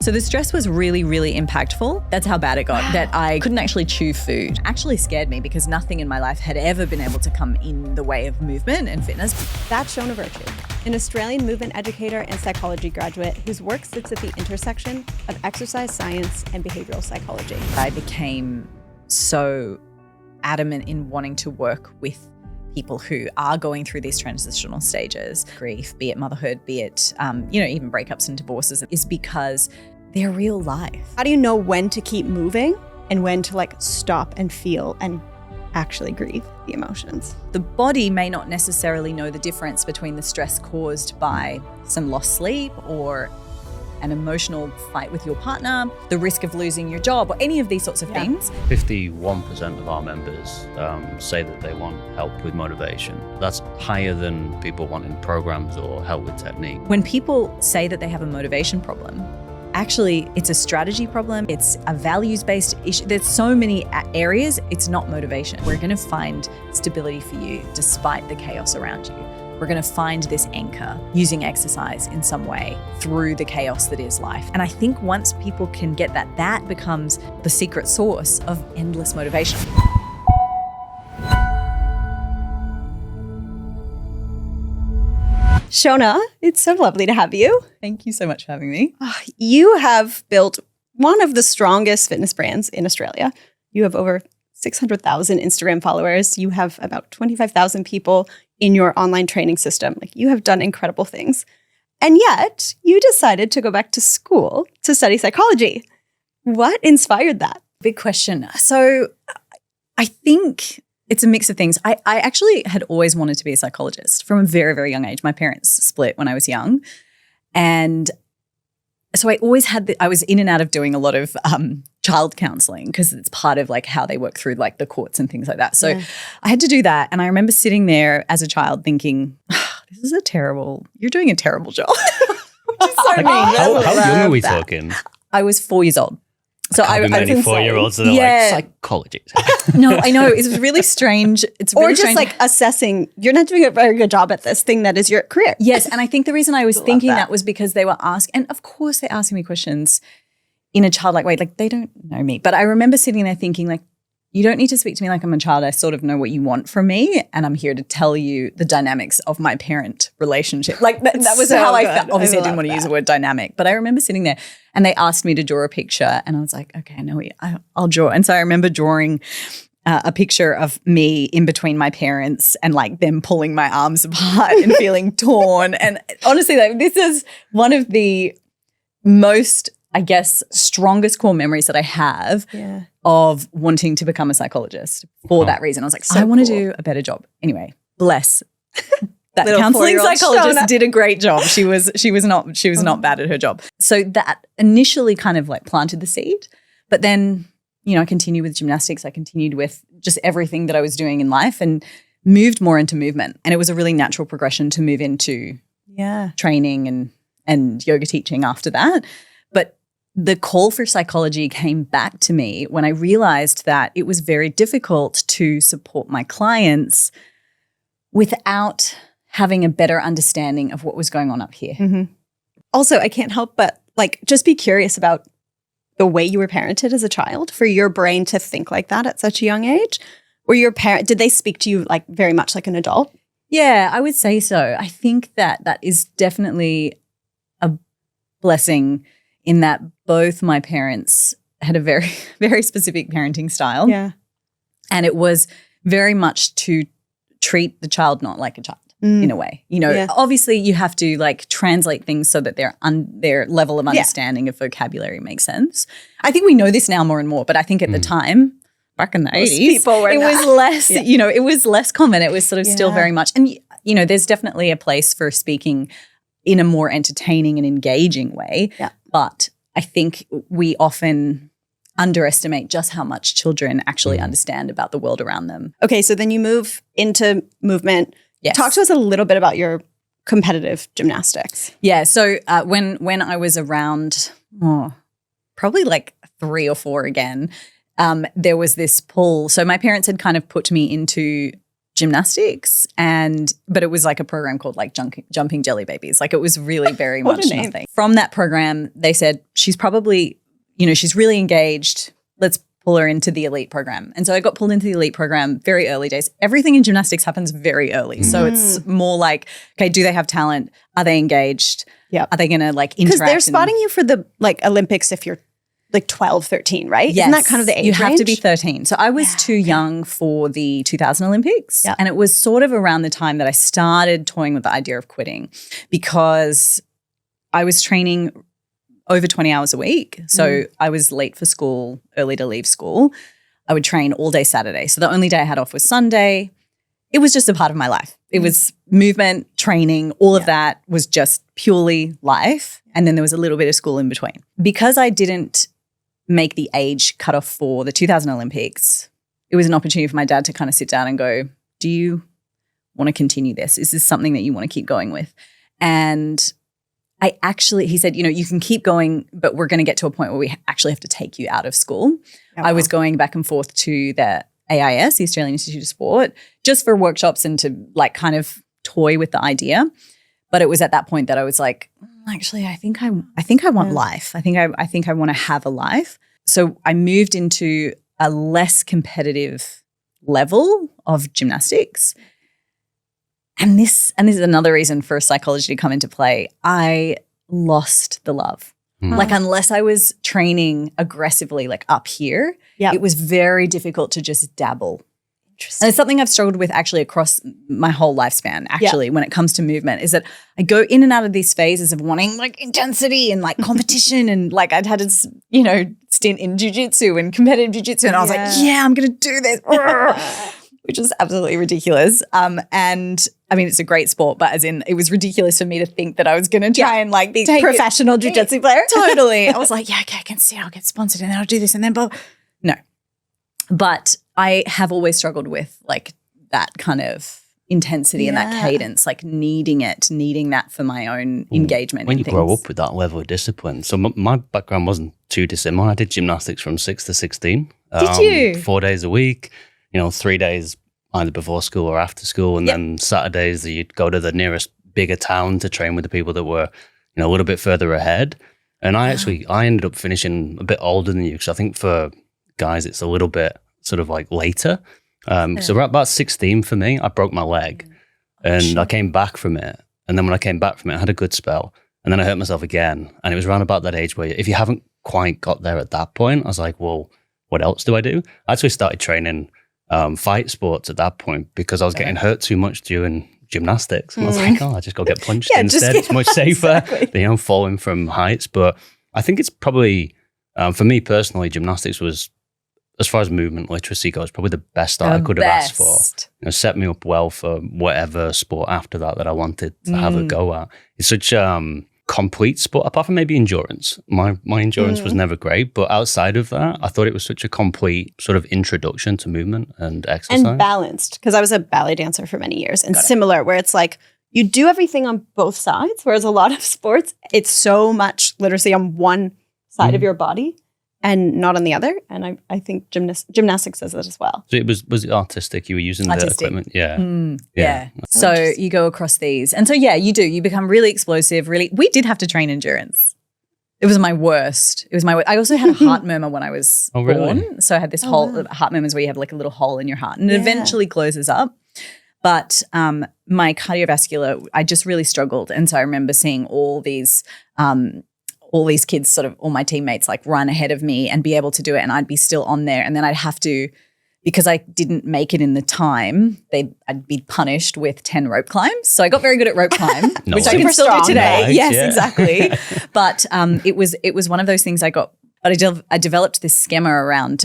So the stress was really, really impactful. That's how bad it got, that I couldn't actually chew food. It actually scared me because nothing in my life had ever been able to come in the way of movement and fitness. That's Shona Vertue, an Australian movement educator and psychology graduate whose work sits at the intersection of exercise science and behavioral psychology. I became so adamant in wanting to work with people who are going through these transitional stages, grief, be it motherhood, be it, even breakups and divorces, is because they're real life. How do you know when to keep moving and when to stop and feel and actually grieve the emotions? The body may not necessarily know the difference between the stress caused by some lost sleep or an emotional fight with your partner, the risk of losing your job, or any of these sorts of things. 51% of our members say that they want help with motivation. That's higher than people wanting programs or help with technique. When people say that they have a motivation problem, actually it's a strategy problem, it's a values-based issue. There's so many areas, it's not motivation. We're gonna find stability for you despite the chaos around you. We're going to find this anchor using exercise in some way through the chaos that is life. And I think once people can get that, that becomes the secret source of endless motivation. Shona, it's so lovely to have you. Thank you so much for having me. You have built one of the strongest fitness brands in Australia. You have over 600,000 Instagram followers. You have about 25,000 people in your online training system. You have done incredible things. And yet you decided to go back to school to study psychology. What inspired that? Big question. So I think it's a mix of things. I actually had always wanted to be a psychologist from a very, very young age. My parents split when I was young. And so I always had I was in and out of doing a lot of child counseling because it's part of how they work through the courts and things like that. So I had to do that. And I remember sitting there as a child thinking, this is you're doing a terrible job. Which is so mean. How young are we talking? I was 4 years old. So I was many 4-year-olds that are psychologists. No, I know. It was really strange. It's really strange. Assessing, you're not doing a very good job at this thing that is your career. Yes. And I think the reason I was thinking that was because they were and of course they're asking me questions in a childlike way. They don't know me. But I remember sitting there thinking you don't need to speak to me like I'm a child. I sort of know what you want from me. And I'm here to tell you the dynamics of my parent relationship. That was how I felt. Obviously, I didn't want to use the word dynamic. But I remember sitting there and they asked me to draw a picture. And I was like, okay, I know I'll draw. And so I remember drawing a picture of me in between my parents and them pulling my arms apart and feeling torn. And honestly, this is one of the most, I guess, strongest core memories that I have of wanting to become a psychologist for that reason. I was like, I want to do a better job. Anyway, bless. That counseling psychologist Shona did a great job. She was not bad at her job. So that initially kind of planted the seed. But then, I continued with gymnastics. I continued with just everything that I was doing in life and moved more into movement. And it was a really natural progression to move into training and yoga teaching after that. But the call for psychology came back to me when I realized that it was very difficult to support my clients without having a better understanding of what was going on up here. Mm-hmm. Also, I can't help but just be curious about the way you were parented as a child for your brain to think like that at such a young age. Did they speak to you very much like an adult? Yeah, I would say so. I think that is definitely a blessing in that both my parents had a very, very specific parenting style. Yeah. And it was very much to treat the child not like a child in a way. Obviously you have to translate things so that their level of understanding of vocabulary makes sense. I think we know this now more and more, but I think at the time, back in the 80s, it was less, it was less common. It was sort of still very much. And, there's definitely a place for speaking in a more entertaining and engaging way. Yeah. But I think we often underestimate just how much children actually understand about the world around them. Okay, so then you move into movement. Yes. Talk to us a little bit about your competitive gymnastics. Yeah, so when I was around probably 3 or 4 again, there was this pull. So my parents had kind of put me into gymnastics, but it was like a program called like Jumping Jelly Babies. Like it was really very much nothing. From that program, they said, she's probably, she's really engaged. Let's pull her into the elite program. And so I got pulled into the elite program very early days. Everything in gymnastics happens very early. So it's more like, okay, do they have talent? Are they engaged? Yeah. Are they going to like interact? Because they're spotting you for the like Olympics if you're like 12, 13, right? Yes. Isn't that kind of the age You have range? to be 13. So I was too young for the 2000 Olympics. Yeah. And it was sort of around the time that I started toying with the idea of quitting because I was training over 20 hours a week. So I was late for school, early to leave school. I would train all day Saturday. So the only day I had off was Sunday. It was just a part of my life. It was movement, training, all of that was just purely life. And then there was a little bit of school in between. Because I didn't make the age cutoff for the 2000 Olympics, it was an opportunity for my dad to kind of sit down and go, do you want to continue this? Is this something that you want to keep going with? And he said, you can keep going, but we're going to get to a point where we actually have to take you out of school. Oh, I was going back and forth to the AIS, the Australian Institute of Sport, just for workshops and to like kind of toy with the idea. But it was at that point that I was like, actually, I think I want life. I think I want to have a life. So I moved into a less competitive level of gymnastics. And this is another reason for psychology to come into play. I lost the love. Like unless I was training aggressively like up here, it was very difficult to just dabble. And it's something I've struggled with actually across my whole lifespan actually when it comes to movement is that I go in and out of these phases of wanting like intensity and like competition and like I'd had a, stint in jiu-jitsu and competitive jiu-jitsu and I was like, I'm going to do this. Which is absolutely ridiculous. And I mean, it's a great sport, but as in it was ridiculous for me to think that I was going to try and like be a professional jiu-jitsu player. Totally. I was like, okay, I can see I'll get sponsored and then I'll do this and then blah. No. But I have always struggled with like that kind of intensity and that cadence, like needing that for my own engagement. When you grow up with that level of discipline. So my background wasn't too dissimilar. I did gymnastics from 6 to 16. Did you? 4 days a week. 3 days either before school or after school. And then Saturdays you'd go to the nearest bigger town to train with the people that were, a little bit further ahead. And I ended up finishing a bit older than you because I think for guys it's a little bit sort of like later. So around about 16 for me, I broke my leg and I came back from it. And then when I came back from it, I had a good spell. And then I hurt myself again. And it was around about that age where if you haven't quite got there at that point, I was like, well, what else do I do? I actually started training fight sports at that point because I was getting hurt too much during gymnastics. And I was like, I just go get punched instead. It's much safer than falling from heights. But I think it's probably, for me personally, gymnastics was, as far as movement literacy goes, probably the best start I could have asked for. Set me up well for whatever sport after that I wanted to have a go at. It's such complete sport, apart from maybe endurance. My endurance was never great, but outside of that, I thought it was such a complete sort of introduction to movement and exercise. And balanced, because I was a ballet dancer for many years and similar, where it's like you do everything on both sides, whereas a lot of sports, it's so much literacy on one side of your body and not on the other. And I think gymnastics does that as well. So was it artistic? You were using the equipment? Yeah. So you go across these. And so, you do. You become really explosive, we did have to train endurance. It was my worst. I also had a heart murmur when I was born. So I had this heart murmurs where you have like a little hole in your heart and it eventually closes up. But my cardiovascular, I just really struggled. And so I remember seeing all these kids, sort of all my teammates, like run ahead of me and be able to do it, and I'd be still on there, and then I'd have to, because I didn't make it in the time, I'd be punished with 10 rope climbs. So I got very good at rope climb, which I can still do today. Nice, yes, exactly. But it was one of those things I developed this schema around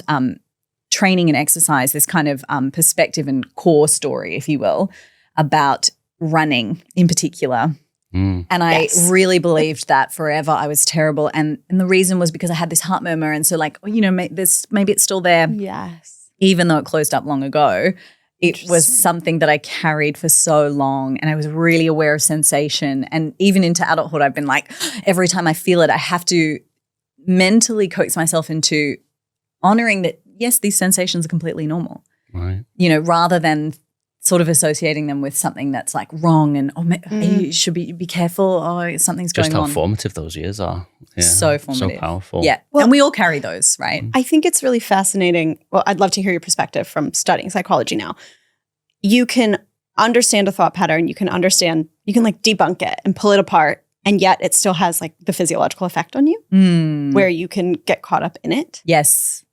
training and exercise, this kind of perspective and core story, if you will, about running in particular. And I really believed that forever I was terrible. And the reason was because I had this heart murmur. And so like, maybe it's still there. Yes. Even though it closed up long ago, it was something that I carried for so long, and I was really aware of sensation. And even into adulthood, I've been like, every time I feel it, I have to mentally coax myself into honoring that, yes, these sensations are completely normal. Right. Rather than sort of associating them with something that's like wrong and you should be careful. Oh, something's going on. Just how formative those years are. Yeah. So formative. So powerful. Yeah. Well, and we all carry those, right? I think it's really fascinating. Well, I'd love to hear your perspective from studying psychology now. You can understand a thought pattern. You can like debunk it and pull it apart. And yet it still has like the physiological effect on you where you can get caught up in it. Yes.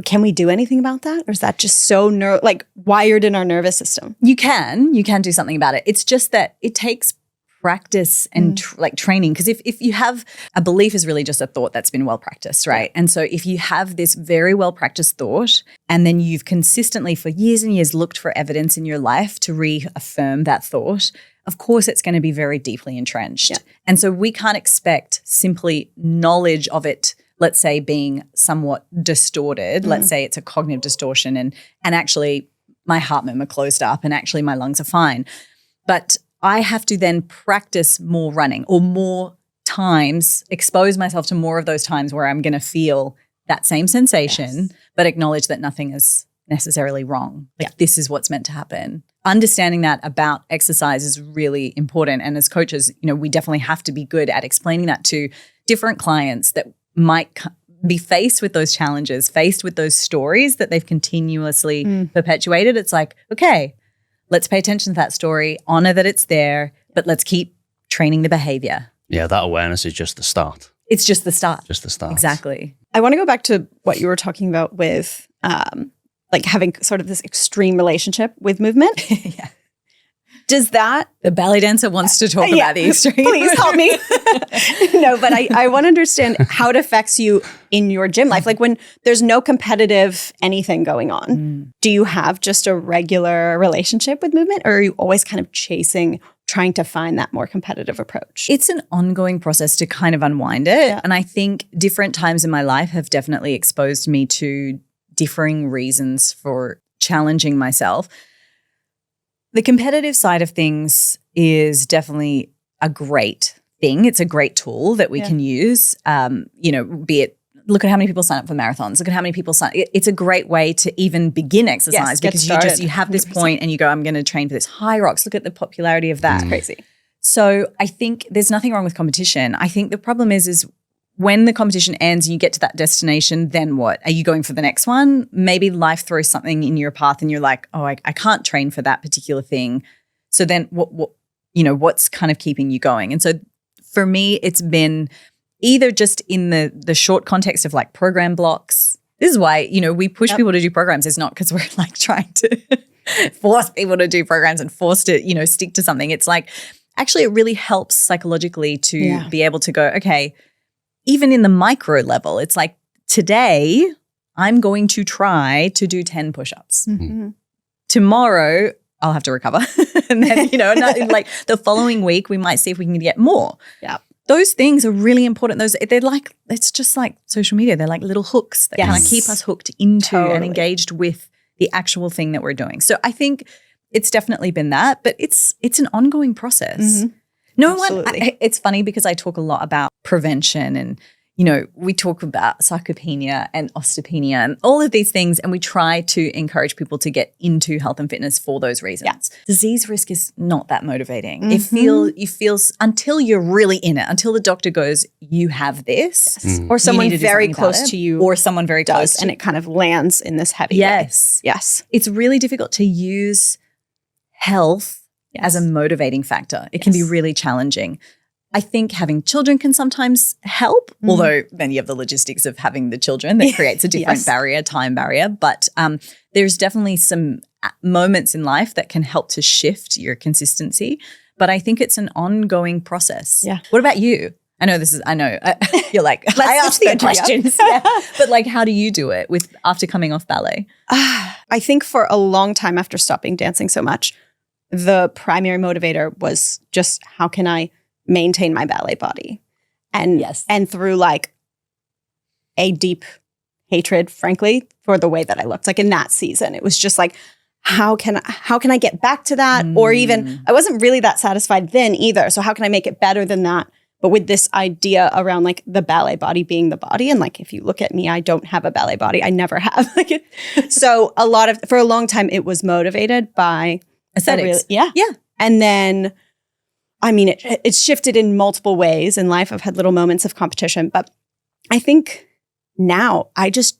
Can we do anything about that? Or is that just so wired in our nervous system? You can do something about it. It's just that it takes practice and training. Because if you have a belief is really just a thought that's been well practiced, right? And so if you have this very well practiced thought and then you've consistently for years and years looked for evidence in your life to reaffirm that thought, of course it's going to be very deeply entrenched. Yeah. And so we can't expect simply knowledge of it, let's say, being somewhat distorted. Let's say it's a cognitive distortion and actually my heart murmur closed up and actually my lungs are fine. But I have to then practice more running or more times, expose myself to more of those times where I'm going to feel that same sensation, but acknowledge that nothing is necessarily wrong. This is what's meant to happen. Understanding that about exercise is really important. And as coaches, we definitely have to be good at explaining that to different clients that might be faced with those challenges, faced with those stories that they've continuously perpetuated. It's like, okay, let's pay attention to that story, honor that it's there, but let's keep training the behavior. Yeah, that awareness is just the start. It's just the start. Just the start. Exactly. I want to go back to what you were talking about with having sort of this extreme relationship with movement. Yeah. Does that... The ballet dancer wants to talk about the extreme. Please help me. No, but I want to understand how it affects you in your gym life. Like when there's no competitive anything going on, do you have just a regular relationship with movement or are you always kind of trying to find that more competitive approach? It's an ongoing process to kind of unwind it. Yeah. And I think different times in my life have definitely exposed me to differing reasons for challenging myself. The competitive side of things is definitely a great thing. It's a great tool that we can use, be it, look at how many people sign up for marathons. Look at how many people sign. It's a great way to even begin exercise because you have this point and you go, I'm going to train for this. High rocks, look at the popularity of that. It's crazy. So I think there's nothing wrong with competition. I think the problem is when the competition ends and you get to that destination, then what? Are you going for the next one? Maybe life throws something in your path and you're like, oh, I can't train for that particular thing. So then what's kind of keeping you going? And so for me, it's been either just in the short context of like program blocks. This is why, we push people to do programs. It's not because we're like trying to force people to do programs and force to, stick to something. It's like actually it really helps psychologically to be able to go, okay, even in the micro level, it's like today I'm going to try to do 10 push-ups. Mm-hmm. Tomorrow I'll have to recover. And then, like the following week we might see if we can get more. Yeah. Those things are really important. It's just like social media. They're like little hooks that kind of keep us hooked into and engaged with the actual thing that we're doing. So I think it's definitely been that, but it's an ongoing process. Mm-hmm. It's funny because I talk a lot about prevention and, we talk about sarcopenia and osteopenia and all of these things, and we try to encourage people to get into health and fitness for those reasons. Yeah. Disease risk is not that motivating. Mm-hmm. You feel until you're really in it, until the doctor goes, you have this. Or someone very close to you. Or someone very close to you. And it kind of lands in this heavy way. Yes. It's really difficult to use health as a motivating factor. It can be really challenging. I think having children can sometimes help, although then you have the logistics of having the children that creates a different time barrier. But there's definitely some moments in life that can help to shift your consistency. But I think it's an ongoing process. Yeah. What about you? I know you're like, I ask the questions. But like, how do you do it after coming off ballet? I think for a long time after stopping dancing so much, the primary motivator was just how can I maintain my ballet body? And through like a deep hatred, frankly, for the way that I looked. Like in that season, it was just like, how can I get back to that? Or even, I wasn't really that satisfied then either. So how can I make it better than that? But with this idea around like the ballet body being the body. And like, if you look at me, I don't have a ballet body. I never have. So for a long time, it was motivated by Aesthetics. Yeah. And then, I mean, it's shifted in multiple ways in life. I've had little moments of competition, but I think now I just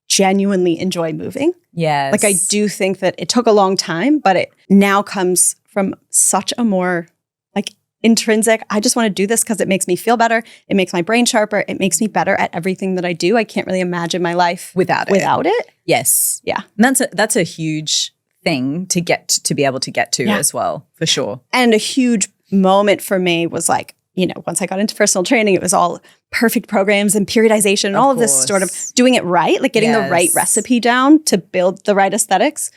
genuinely enjoy moving. Yes. Like I do think that it took a long time, but it now comes from such a more like intrinsic, I just want to do this because it makes me feel better. It makes my brain sharper. It makes me better at everything that I do. I can't really imagine my life without it. Yes. Yeah. And that's a huge thing to get to be able to get to as well, for sure. And a huge moment for me was like, you know, once I got into personal training, it was all perfect programs and periodization and all of this sort of doing it right, like getting the right recipe down to build the right aesthetics.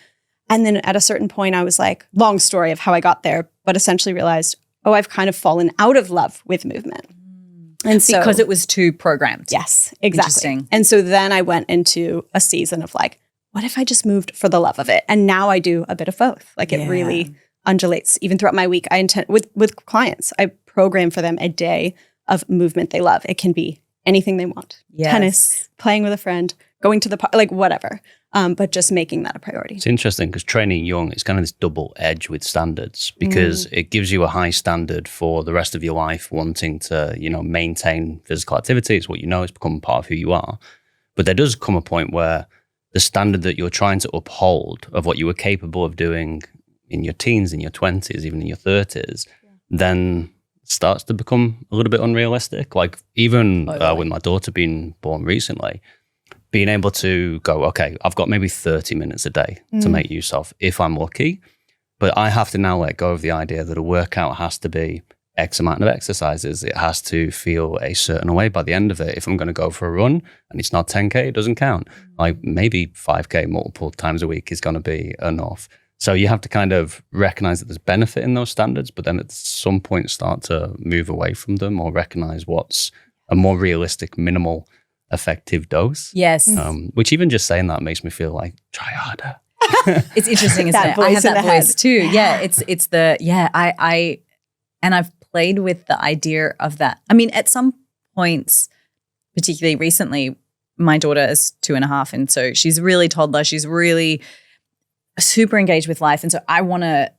And then at a certain point, I was like, long story of how I got there, but essentially realized, oh, I've kind of fallen out of love with movement. And so, because it was too programmed. Yes, exactly. And so then I went into a season of like, what if I just moved for the love of it? And now I do a bit of both. Like it really undulates even throughout my week. I intend with clients, I program for them a day of movement they love. It can be anything they want. Yes. Tennis, playing with a friend, going to the park, like whatever. But just making that a priority. It's interesting because training young, it's kind of this double edge with standards because it gives you a high standard for the rest of your life, wanting to, you know, maintain physical activity. It's what you know, it's become part of who you are. But there does come a point where the standard that you're trying to uphold of what you were capable of doing in your teens, in your 20s, even in your 30s, then starts to become a little bit unrealistic. Like even with my daughter being born recently, being able to go, okay, I've got maybe 30 minutes a day to make use of if I'm lucky, but I have to now let go of the idea that a workout has to be X amount of exercises. It has to feel a certain way by the end of it. If I'm going to go for a run and it's not 10K, it doesn't count. Like maybe 5K multiple times a week is going to be enough. So you have to kind of recognize that there's benefit in those standards, but then at some point start to move away from them or recognize what's a more realistic, minimal effective dose. Yes. Which even just saying that makes me feel like try harder. It's interesting, isn't it? I have that voice too. Yeah. It's the, I've played with the idea of that. I mean, at some points, particularly recently, my daughter is 2.5. And so she's really toddler. She's really super engaged with life. And so I want to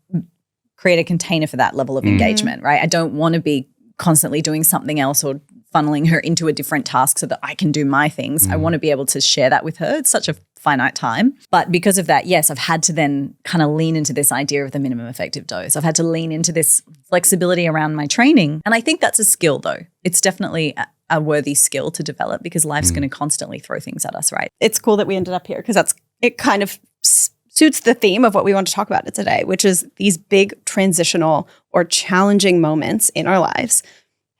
create a container for that level of engagement, right? I don't want to be constantly doing something else or funneling her into a different task so that I can do my things. I want to be able to share that with her. It's such a finite time. But because of that, yes, I've had to then kind of lean into this idea of the minimum effective dose. I've had to lean into this flexibility around my training. And I think that's a skill though. It's definitely a worthy skill to develop because life's going to constantly throw things at us, right? It's cool that we ended up here because it kind of suits the theme of what we want to talk about today, which is these big transitional or challenging moments in our lives,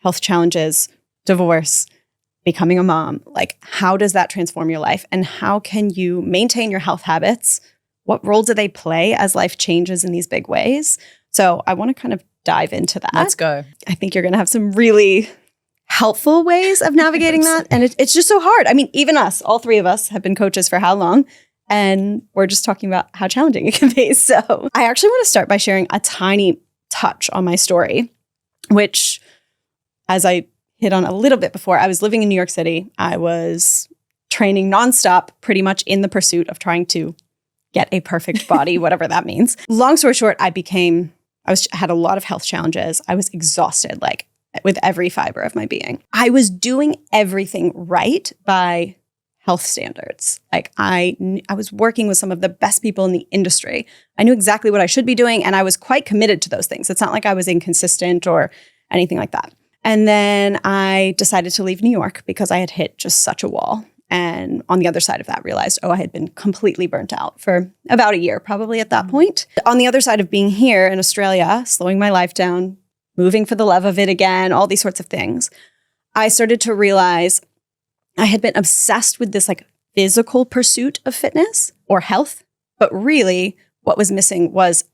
health challenges, divorce, becoming a mom. Like, how does that transform your life? And how can you maintain your health habits? What role do they play as life changes in these big ways? So I want to kind of dive into that. Let's go. I think you're going to have some really helpful ways of navigating that. And it's just so hard. I mean, even us, all three of us have been coaches for how long? And we're just talking about how challenging it can be. So I actually want to start by sharing a tiny touch on my story, which, as I hit on a little bit before, I was living in New York City. I was training nonstop, pretty much in the pursuit of trying to get a perfect body, whatever that means. Long story short, I had a lot of health challenges. I was exhausted, like with every fiber of my being. I was doing everything right by health standards. Like I was working with some of the best people in the industry. I knew exactly what I should be doing, and I was quite committed to those things. It's not like I was inconsistent or anything like that. And then I decided to leave New York because I had hit just such a wall. And on the other side of that, realized, I had been completely burnt out for about a year, probably at that point. On the other side of being here in Australia, slowing my life down, moving for the love of it again, all these sorts of things, I started to realize I had been obsessed with this like physical pursuit of fitness or health. But really what was missing was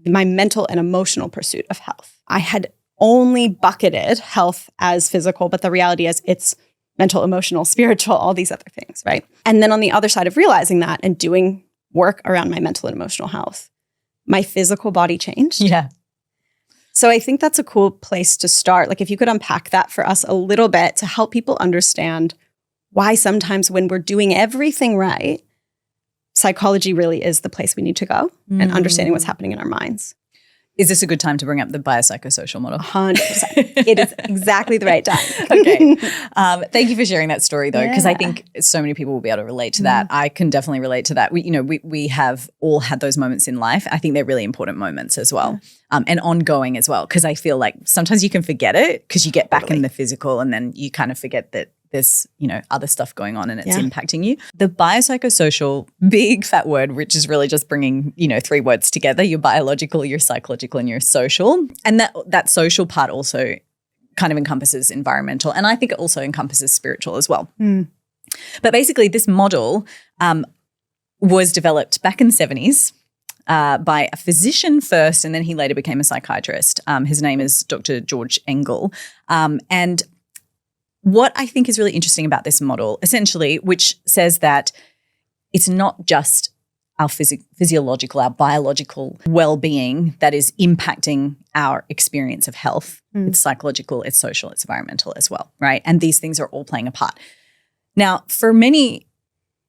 my mental and emotional pursuit of health. I had only bucketed health as physical, but the reality is it's mental, emotional, spiritual, all these other things, right? And then on the other side of realizing that and doing work around my mental and emotional health, my physical body changed. Yeah. So I think that's a cool place to start. Like if you could unpack that for us a little bit to help people understand why sometimes when we're doing everything right, psychology really is the place we need to go and understanding what's happening in our minds. Is this a good time to bring up the biopsychosocial model? 100%. It is exactly the right time. Okay. Thank you for sharing that story though, because I think so many people will be able to relate to that. I can definitely relate to that. We have all had those moments in life. I think they're really important moments as well, and ongoing as well, because I feel like sometimes you can forget it because you get back in the physical and then you kind of forget that there's, other stuff going on and it's impacting you. The biopsychosocial, big fat word, which is really just bringing, 3 words together, your biological, your psychological, and your social. And that social part also kind of encompasses environmental. And I think it also encompasses spiritual as well. But basically this model was developed back in the 70s by a physician first, and then he later became a psychiatrist. His name is Dr. George Engel. And what I think is really interesting about this model, essentially, which says that it's not just our physiological, our biological well-being that is impacting our experience of health. It's psychological, it's social, it's environmental as well, right? And these things are all playing a part. Now, for many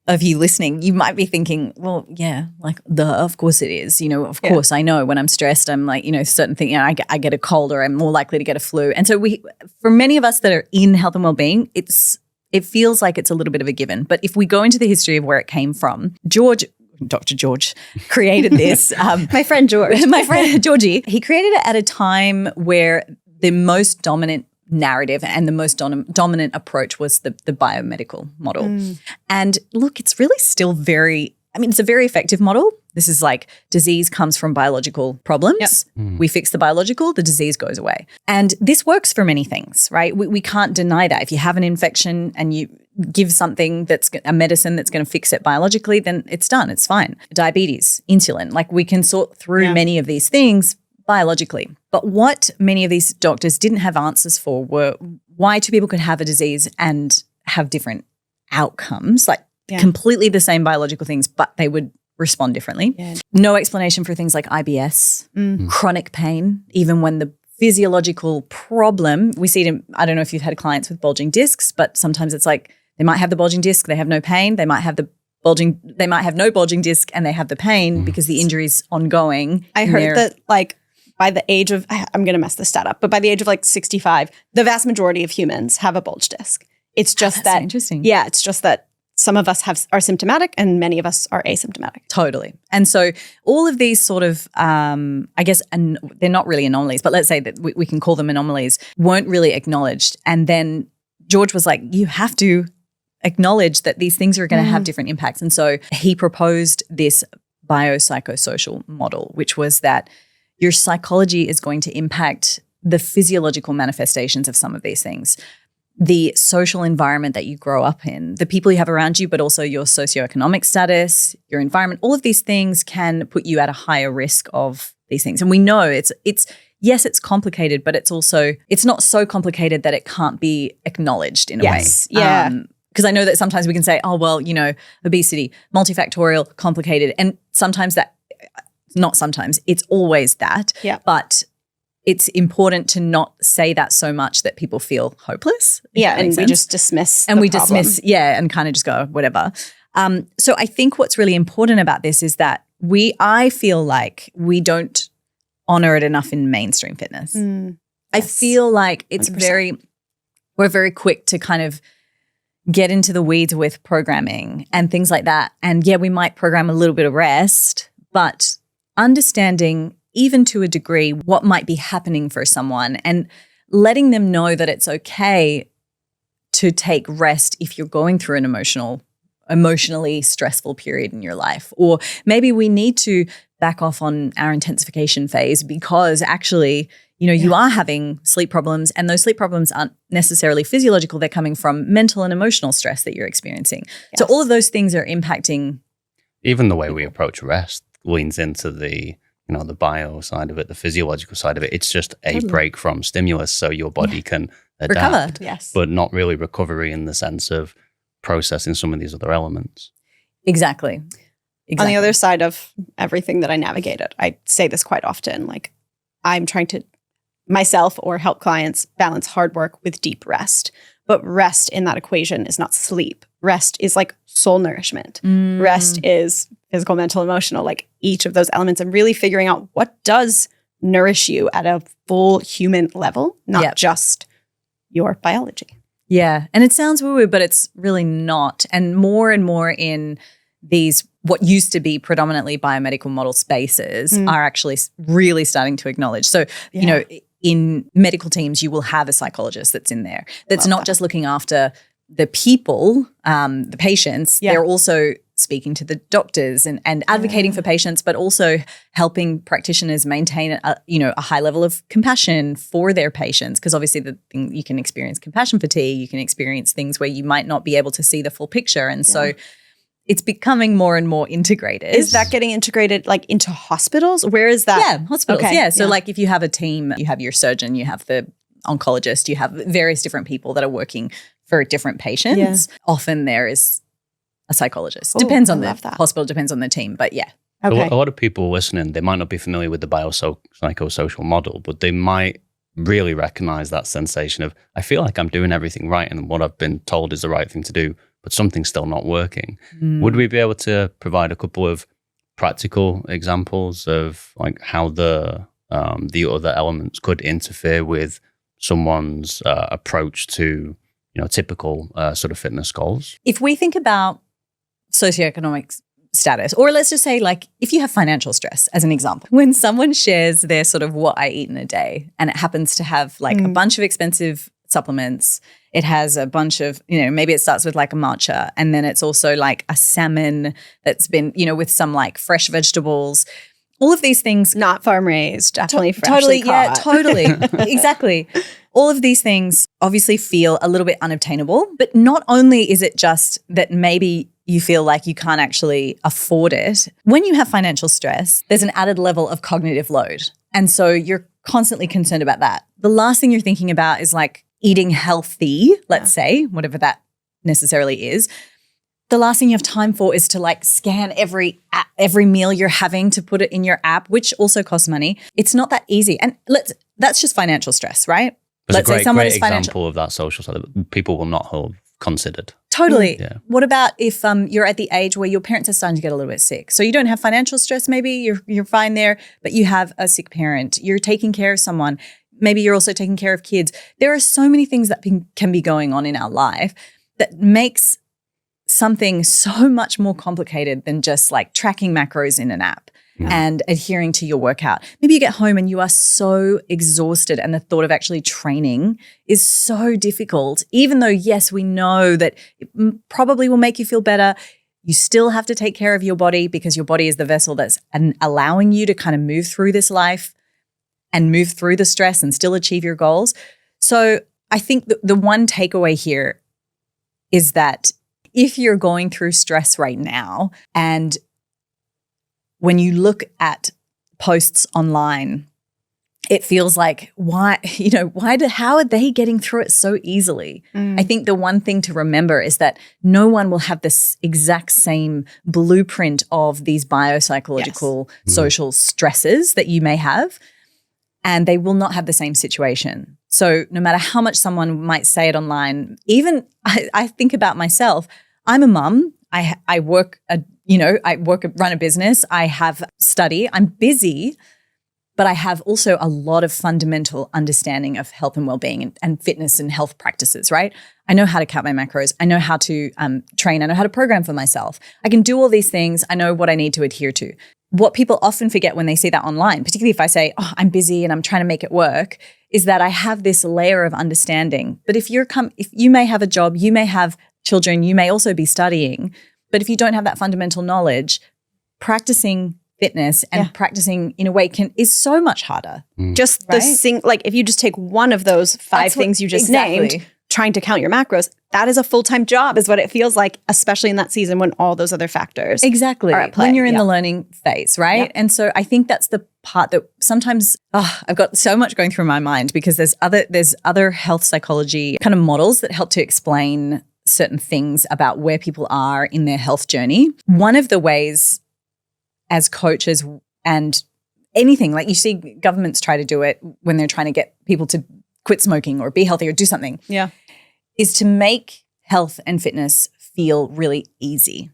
of you listening, you might be thinking, well, yeah, like, of course it is. Of course I know when I'm stressed, I'm like, certain things, I get a cold or I'm more likely to get a flu. And so for many of us that are in health and well-being, it feels like it's a little bit of a given. But if we go into the history of where it came from, Dr. George created this. My friend George. My friend Georgie. He created it at a time where the most dominant narrative and the most dominant approach was the biomedical model. And look, it's really still it's a very effective model. This is like disease comes from biological problems. We fix the biological, the disease goes away. And this works for many things, right? We can't deny that. If you have an infection and you give something that's a medicine that's going to fix it biologically, then it's done. It's fine. Diabetes, insulin, like we can sort through many of these things biologically. But what many of these doctors didn't have answers for were why two people could have a disease and have different outcomes, like completely the same biological things, but they would respond differently. No explanation for things like IBS, chronic pain, even when the physiological problem, we see it I don't know if you've had clients with bulging discs, but sometimes it's like they might have the bulging disc, they have no pain, they might have no bulging disc and they have the pain because the injury's ongoing. I heard that by the age of, I'm going to mess this stat up, but by the age of 65, the vast majority of humans have a bulge disc. It's just that's interesting. Yeah, it's just that some of us are symptomatic and many of us are asymptomatic. Totally. And so all of these sort of, I guess, and they're not really anomalies, but let's say that we can call them anomalies, weren't really acknowledged. And then George was like, you have to acknowledge that these things are going to have different impacts. And so he proposed this biopsychosocial model, which was that your psychology is going to impact the physiological manifestations of some of these things. The social environment that you grow up in, the people you have around you, but also your socioeconomic status, your environment, all of these things can put you at a higher risk of these things. And we know it's yes, it's complicated, but it's not so complicated that it can't be acknowledged in a way. Yeah. Because I know that sometimes we can say, oh, well, obesity, multifactorial, complicated. And it's always that. Yeah. But it's important to not say that so much that people feel hopeless. Yeah, and we just dismiss and and kind of just go, whatever. So I think what's really important about this is that I feel like we don't honor it enough in mainstream fitness. I feel like it's 100%. We're very quick to kind of get into the weeds with programming and things like that. And yeah, we might program a little bit of rest, but understanding even to a degree what might be happening for someone and letting them know that it's okay to take rest if you're going through an emotionally stressful period in your life. Or maybe we need to back off on our intensification phase because actually, you are having sleep problems and those sleep problems aren't necessarily physiological. They're coming from mental and emotional stress that you're experiencing. Yes. So all of those things are impacting. Even the way we approach rest leans into the bio side of it, the physiological side of it. It's just a break from stimulus so your body can adapt, recover, but not really recovery in the sense of processing some of these other elements. Exactly. On the other side of everything that I navigated, I say this quite often, like I'm trying to myself or help clients balance hard work with deep rest. But rest in that equation is not sleep. Rest is like soul nourishment. Rest is physical, mental, emotional, like each of those elements, and really figuring out what does nourish you at a full human level, not just your biology. Yeah. And it sounds woo-woo, but it's really not. And more in these what used to be predominantly biomedical model spaces are actually really starting to acknowledge. So, you know, in medical teams, you will have a psychologist that's in there that's not just looking after the people, the patients. They're also speaking to the doctors and advocating for patients, but also helping practitioners maintain a high level of compassion for their patients. Because obviously you can experience compassion fatigue, you can experience things where you might not be able to see the full picture. And so it's becoming more and more integrated. Is that getting integrated like into hospitals? Where is that? Yeah, hospitals. Okay. Yeah. So like if you have a team, you have your surgeon, you have the oncologist, you have various different people that are working for different patients. Yeah. Often there is a psychologist. Depends on the hospital, depends on the team, but yeah. Okay. A lot of people listening, they might not be familiar with the biopsychosocial model, but they might really recognize that sensation of, I feel like I'm doing everything right and what I've been told is the right thing to do, but something's still not working. Would we be able to provide a couple of practical examples of like how the other elements could interfere with someone's approach to, you know, typical sort of fitness goals? If we think about socioeconomic status, or let's just say like if you have financial stress as an example, when someone shares their sort of what I eat in a day and it happens to have like a bunch of expensive supplements, it has a bunch of, you know, maybe it starts with like a matcha and then it's also like a salmon that's been, you know, with some like fresh vegetables, all of these things. Not farm raised, definitely freshly caught. Yeah, totally. Exactly. All of these things obviously feel a little bit unobtainable, but not only is it just that maybe you feel like you can't actually afford it. When you have financial stress, there's an added level of cognitive load. And so you're constantly concerned about that. The last thing you're thinking about is like eating healthy, let's say, whatever that necessarily is. The last thing you have time for is to like scan every meal you're having to put it in your app, which also costs money. It's not that easy. And that's just financial stress, right? Let's say someone is example of that social side that people will not have considered. Totally. Yeah. What about if you're at the age where your parents are starting to get a little bit sick? So you don't have financial stress, maybe you're fine there, but you have a sick parent. You're taking care of someone. Maybe you're also taking care of kids. There are so many things that can be going on in our life that makes something so much more complicated than just like tracking macros in an app and adhering to your workout. Maybe you get home and you are so exhausted and the thought of actually training is so difficult. Even though, yes, we know that it probably will make you feel better, you still have to take care of your body because your body is the vessel that's allowing you to kind of move through this life and move through the stress and still achieve your goals. So I think the one takeaway here is that if you're going through stress right now and when you look at posts online, it feels like how are they getting through it so easily? I think the one thing to remember is that no one will have this exact same blueprint of these biopsychological social stresses that you may have, and they will not have the same situation. So no matter how much someone might say it online, even I think about myself, I'm a mum. I work, run a business. I have study. I'm busy, but I have also a lot of fundamental understanding of health and well-being and fitness and health practices, right? I know how to count my macros. I know how to train. I know how to program for myself. I can do all these things. I know what I need to adhere to. What people often forget when they see that online, particularly if I say, oh, I'm busy and I'm trying to make it work, is that I have this layer of understanding. But if you may have a job, you may have children, you may also be studying, but if you don't have that fundamental knowledge, practicing fitness and practicing in a way is so much harder. Just like if you just take one of those five things you just named, trying to count your macros, that is a full-time job is what it feels like, especially in that season when all those other factors are at play. When you're in the learning phase, right? Yep. And so I think that's the part that sometimes I've got so much going through my mind because there's other health psychology kind of models that help to explain certain things about where people are in their health journey. One of the ways as coaches and anything, like you see governments try to do it when they're trying to get people to quit smoking or be healthy or do something, is to make health and fitness feel really easy.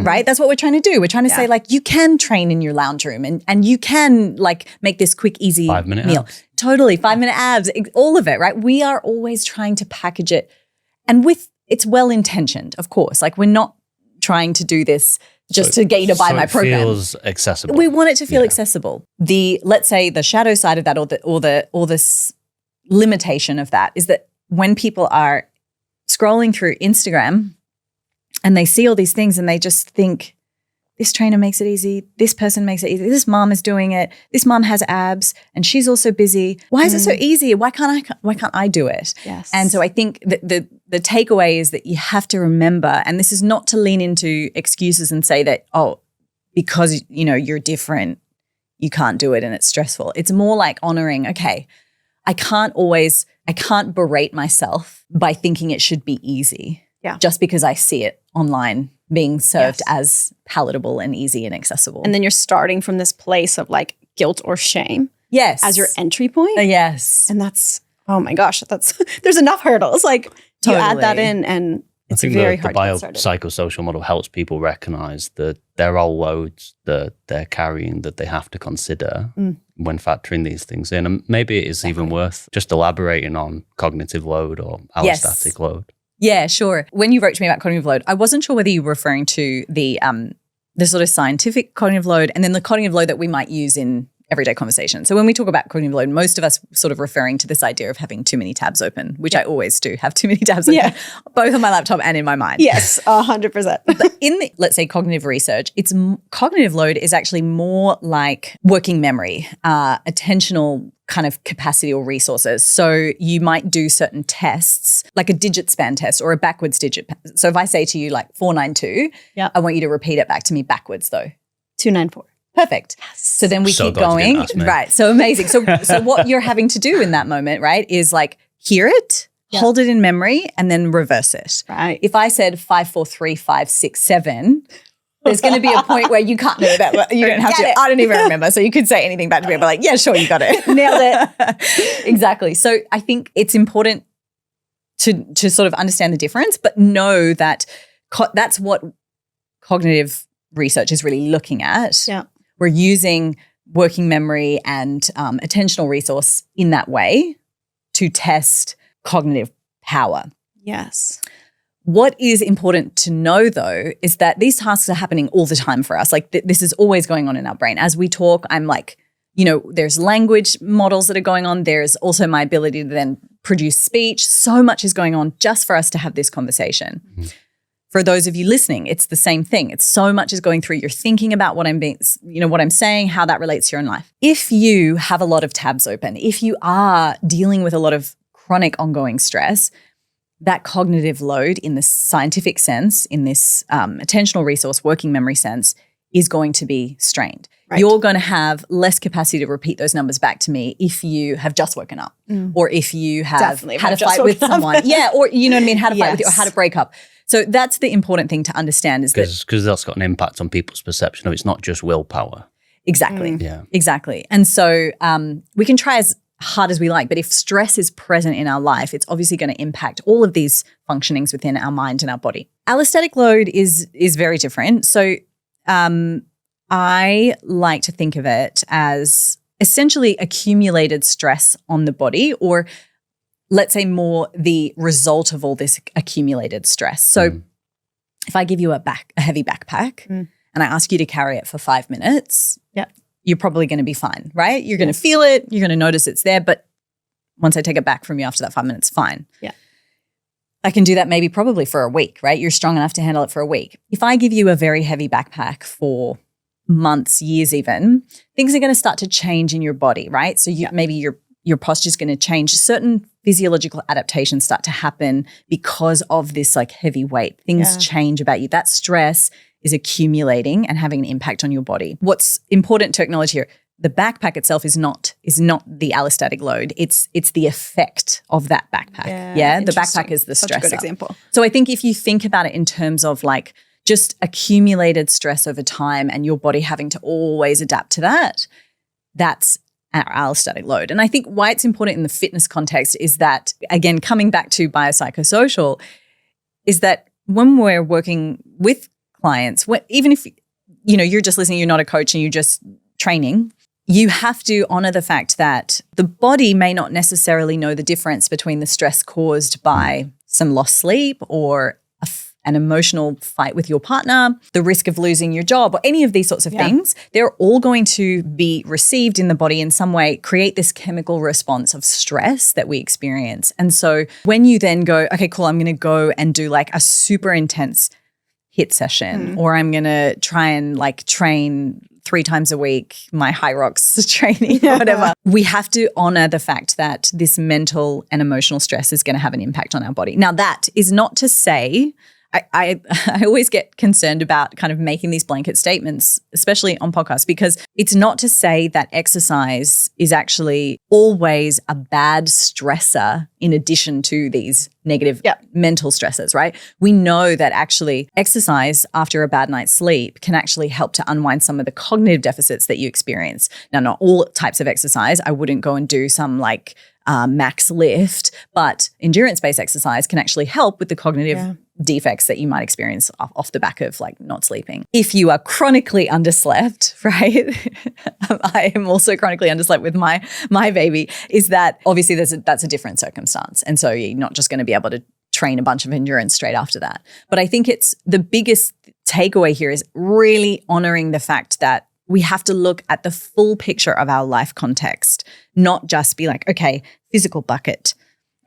right? That's what we're trying to do. We're trying to say like, you can train in your lounge room and you can like make this quick, easy 5-minute meal. abs. Totally. 5-minute abs, all of it, right? We are always trying to package it and it's well-intentioned, of course. Like we're not trying to do this just to get you to buy my program. It feels accessible. We want it to feel accessible. Let's say the shadow side of that or this limitation of that is that when people are scrolling through Instagram and they see all these things and they just think, this trainer makes it easy, this person makes it easy, this mom is doing it, this mom has abs and she's also busy. Why is it so easy? Why can't I do it? Yes. And so I think that the takeaway is that you have to remember, and this is not to lean into excuses and say that, oh, because you're different, you can't do it and it's stressful. It's more like honoring, okay, I can't berate myself by thinking it should be easy. Yeah. Just because I see it online being served as palatable and easy and accessible. And then you're starting from this place of like guilt or shame. Yes. As your entry point. Yes. And that's, oh my gosh, there's enough hurdles. Like you add that in and it's very hard to get started. The biopsychosocial model helps people recognize that there are loads that they're carrying that they have to consider when factoring these things in. And maybe it is even worth just elaborating on cognitive load or allostatic load. Yeah, sure. When you wrote to me about cognitive load, I wasn't sure whether you were referring to the sort of scientific cognitive load and then the cognitive load that we might use in everyday conversation. So when we talk about cognitive load, most of us sort of referring to this idea of having too many tabs open, which I always do have too many tabs open, both on my laptop and in my mind. Yes, 100%. But in let's say cognitive research, cognitive load is actually more like working memory, attentional kind of capacity or resources. So you might do certain tests, like a digit span test or a backwards digit. So if I say to you like 492, I want you to repeat it back to me backwards though. 294. Perfect. Yes. So then we keep going. Right. So amazing. So what you're having to do in that moment, right, is like hear it, hold it in memory, and then reverse it. Right. If I said 5, 4, 3, 5, 6, 7, there's going to be a point where you can't know that. You don't have to. I don't even remember. So you could say anything back to me, but like, yeah, sure, you got it. Nailed it. Exactly. So I think it's important to sort of understand the difference, but know that that's what cognitive research is really looking at. Yeah. We're using working memory and attentional resource in that way to test cognitive power. Yes. What is important to know, though, is that these tasks are happening all the time for us. Like this is always going on in our brain. As we talk, I'm like, there's language models that are going on. There's also my ability to then produce speech. So much is going on just for us to have this conversation. Mm-hmm. For those of you listening, it's the same thing. It's so much is going through. You're thinking about what I'm saying, how that relates to your own life. If you have a lot of tabs open, if you are dealing with a lot of chronic ongoing stress, that cognitive load in the scientific sense, in this attentional resource working memory sense, is going to be strained. Right. You're going to have less capacity to repeat those numbers back to me if you have just woken up or if you have had a fight with someone. Yeah, or you know what I mean, had a fight with you or had a breakup. So that's the important thing to understand is that because that's got an impact on people's perception of it's not just willpower. Exactly. Yeah. Exactly. And so we can try as hard as we like, but if stress is present in our life, it's obviously going to impact all of these functionings within our mind and our body. Allostatic load is very different. So I like to think of it as essentially accumulated stress on the body, or let's say more the result of all this accumulated stress. So if I give you a heavy backpack and I ask you to carry it for 5 minutes, you're probably going to be fine, right? You're going to feel it. You're going to notice it's there. But once I take it back from you after that 5 minutes, fine. Yeah. I can do that maybe probably for a week, right? You're strong enough to handle it for a week. If I give you a very heavy backpack for months, years even, things are going to start to change in your body, right? So maybe your posture is going to change. Certain physiological adaptations start to happen because of this like heavy weight. Things change about you. That stress is accumulating and having an impact on your body. What's important to acknowledge here, the backpack itself is not the allostatic load. It's the effect of that backpack. Yeah, the backpack is the stressor. Such a good example. So I think if you think about it in terms of like just accumulated stress over time and your body having to always adapt to that, that's our allostatic load. And I think why it's important in the fitness context is that, again, coming back to biopsychosocial, is that when we're working with clients, even if, you're just listening, you're not a coach and you're just training, you have to honor the fact that the body may not necessarily know the difference between the stress caused by some lost sleep or an emotional fight with your partner, the risk of losing your job, or any of these sorts of things. They're all going to be received in the body in some way, create this chemical response of stress that we experience. And so when you then go, okay, cool, I'm going to go and do like a super intense HIIT session, or I'm going to try and like train 3 times a week, my high rocks training, whatever. We have to honor the fact that this mental and emotional stress is going to have an impact on our body. Now, that is not to say, I always get concerned about kind of making these blanket statements, especially on podcasts, because it's not to say that exercise is actually always a bad stressor in addition to these negative mental stresses, right? We know that actually exercise after a bad night's sleep can actually help to unwind some of the cognitive deficits that you experience. Now, not all types of exercise. I wouldn't go and do some like max lift, but endurance-based exercise can actually help with the cognitive defects that you might experience off the back of like not sleeping. If you are chronically underslept, right? I am also chronically underslept with my baby, is that obviously that's a different circumstance. And so you're not just going to be able to train a bunch of endurance straight after that. But I think it's the biggest takeaway here is really honoring the fact that we have to look at the full picture of our life context, not just be like, okay, physical bucket,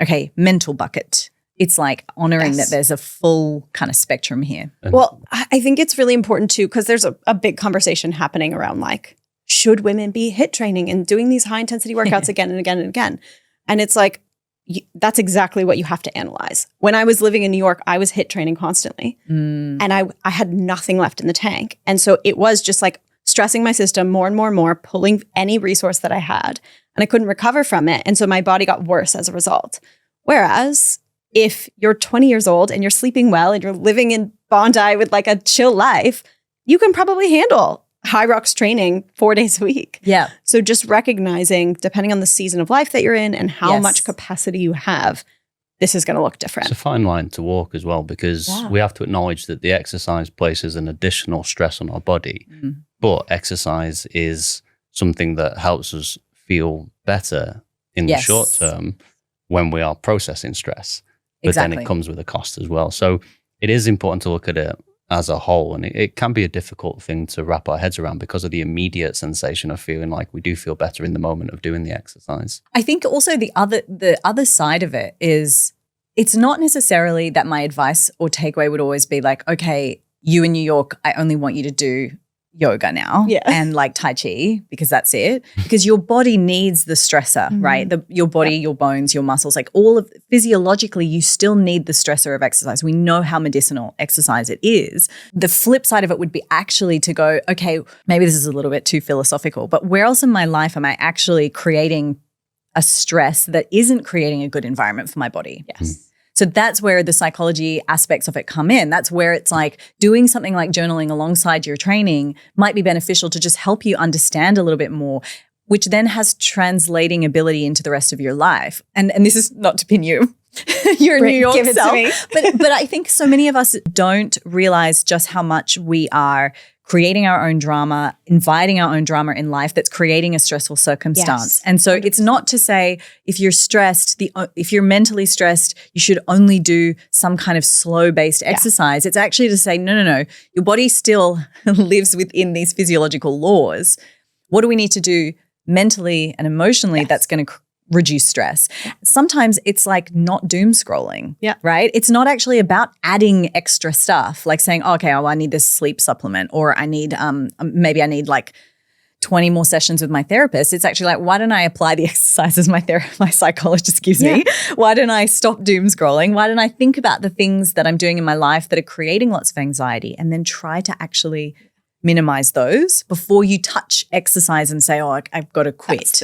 okay, mental bucket. It's like honoring that there's a full kind of spectrum here. Well, I think it's really important too, because there's a big conversation happening around like, should women be HIIT training and doing these high intensity workouts again and again and again? And it's like, that's exactly what you have to analyze. When I was living in New York, I was HIIT training constantly and I had nothing left in the tank. And so it was just like stressing my system more and more and more, pulling any resource that I had, and I couldn't recover from it. And so my body got worse as a result. Whereas if you're 20 years old and you're sleeping well and you're living in Bondi with like a chill life, you can probably handle high rocks training 4 days a week. Yeah. So just recognizing, depending on the season of life that you're in and how much capacity you have, this is going to look different. It's a fine line to walk as well, because we have to acknowledge that the exercise places an additional stress on our body, but exercise is something that helps us feel better in the short term when we are processing stress. But then it comes with a cost as well. So it is important to look at it as a whole. And it can be a difficult thing to wrap our heads around because of the immediate sensation of feeling like we do feel better in the moment of doing the exercise. I think also the other side of it is it's not necessarily that my advice or takeaway would always be like, okay, you in New York, I only want you to do yoga now and like Tai Chi because that's it. Because your body needs the stressor, right? Your body, your bones, your muscles, like all of physiologically, you still need the stressor of exercise. We know how medicinal exercise it is. The flip side of it would be actually to go, okay, maybe this is a little bit too philosophical, but where else in my life am I actually creating a stress that isn't creating a good environment for my body? Yes. So that's where the psychology aspects of it come in. That's where it's like doing something like journaling alongside your training might be beneficial to just help you understand a little bit more, which then has translating ability into the rest of your life. And this is not to pin you. Your New York self. But I think so many of us don't realize just how much we are creating our own drama, inviting our own drama in life that's creating a stressful circumstance. And so 100%. It's not to say if you're stressed, if you're mentally stressed, you should only do some kind of slow-based exercise. It's actually to say, no, your body still lives within these physiological laws. What do we need to do mentally and emotionally that's going to reduce stress? Sometimes it's like not doom scrolling, right? It's not actually about adding extra stuff, like saying, I need this sleep supplement, or I need, maybe I need like 20 more sessions with my therapist. It's actually like, why don't I apply the exercises my psychologist gives me? Why don't I stop doom scrolling? Why don't I think about the things that I'm doing in my life that are creating lots of anxiety, and then try to actually minimize those before you touch exercise and say, I've got to quit.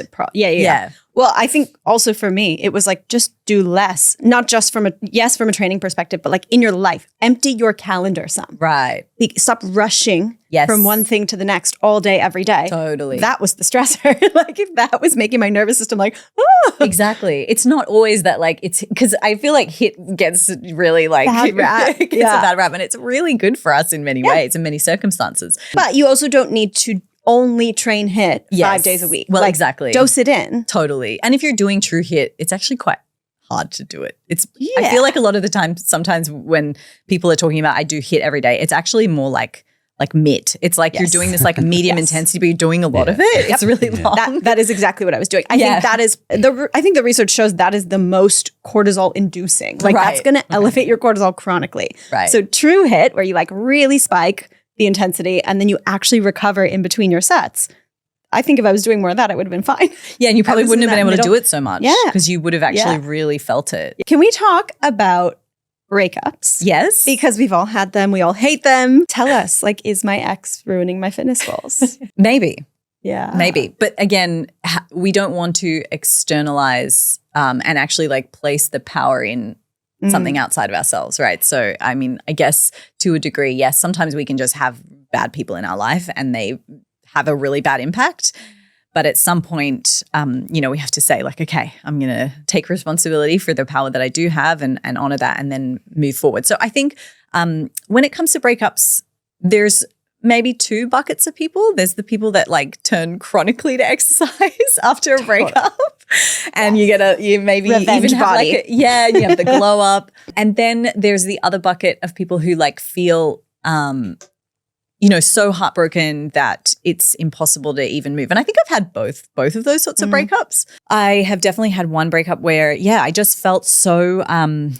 Well, I think also for me, it was like, just do less, not just from a training perspective, but like in your life, empty your calendar some. Right. Stop rushing from one thing to the next all day, every day. Totally. That was the stressor. Like if that was making my nervous system like, Exactly. It's not always that like it's because I feel like HIIT gets really like bad rap. It gets a bad rap, and it's really good for us in many ways, in many circumstances. But you also don't need to only train HIIT 5 days a week. Well, like, exactly. Dose it in. Totally. And if you're doing true HIIT, it's actually quite hard to do it. I feel like a lot of the time, sometimes when people are talking about I do HIIT every day, it's actually more like MIT. It's like you're doing this like medium intensity, but you're doing a lot of it. It's really long. That is exactly what I was doing. I think that is I think the research shows that is the most cortisol inducing. Like that's going to elevate your cortisol chronically. Right. So true HIIT, where you like really spike the intensity and then you actually recover in between your sets. I think if I was doing more of that, I would have been fine. Yeah, and you probably wouldn't have been able to do it so much. Yeah. Because you would have actually really felt it. Can we talk about breakups? Yes. Because we've all had them. We all hate them. Tell us, like, is my ex ruining my fitness goals? Maybe. Yeah. Maybe. But again, we don't want to externalize and actually like place the power in something outside of ourselves, right? So, I mean, I guess to a degree, yes, sometimes we can just have bad people in our life and they have a really bad impact. But at some point, we have to say like, okay, I'm going to take responsibility for the power that I do have and honor that and then move forward. So I think when it comes to breakups, there's maybe two buckets of people. There's the people that like turn chronically to exercise after a breakup and you maybe revenge even have body. like you have the glow up. And then there's the other bucket of people who like feel so heartbroken that it's impossible to even move. And I think I've had both of those sorts of breakups. I have definitely had one breakup where, I just felt so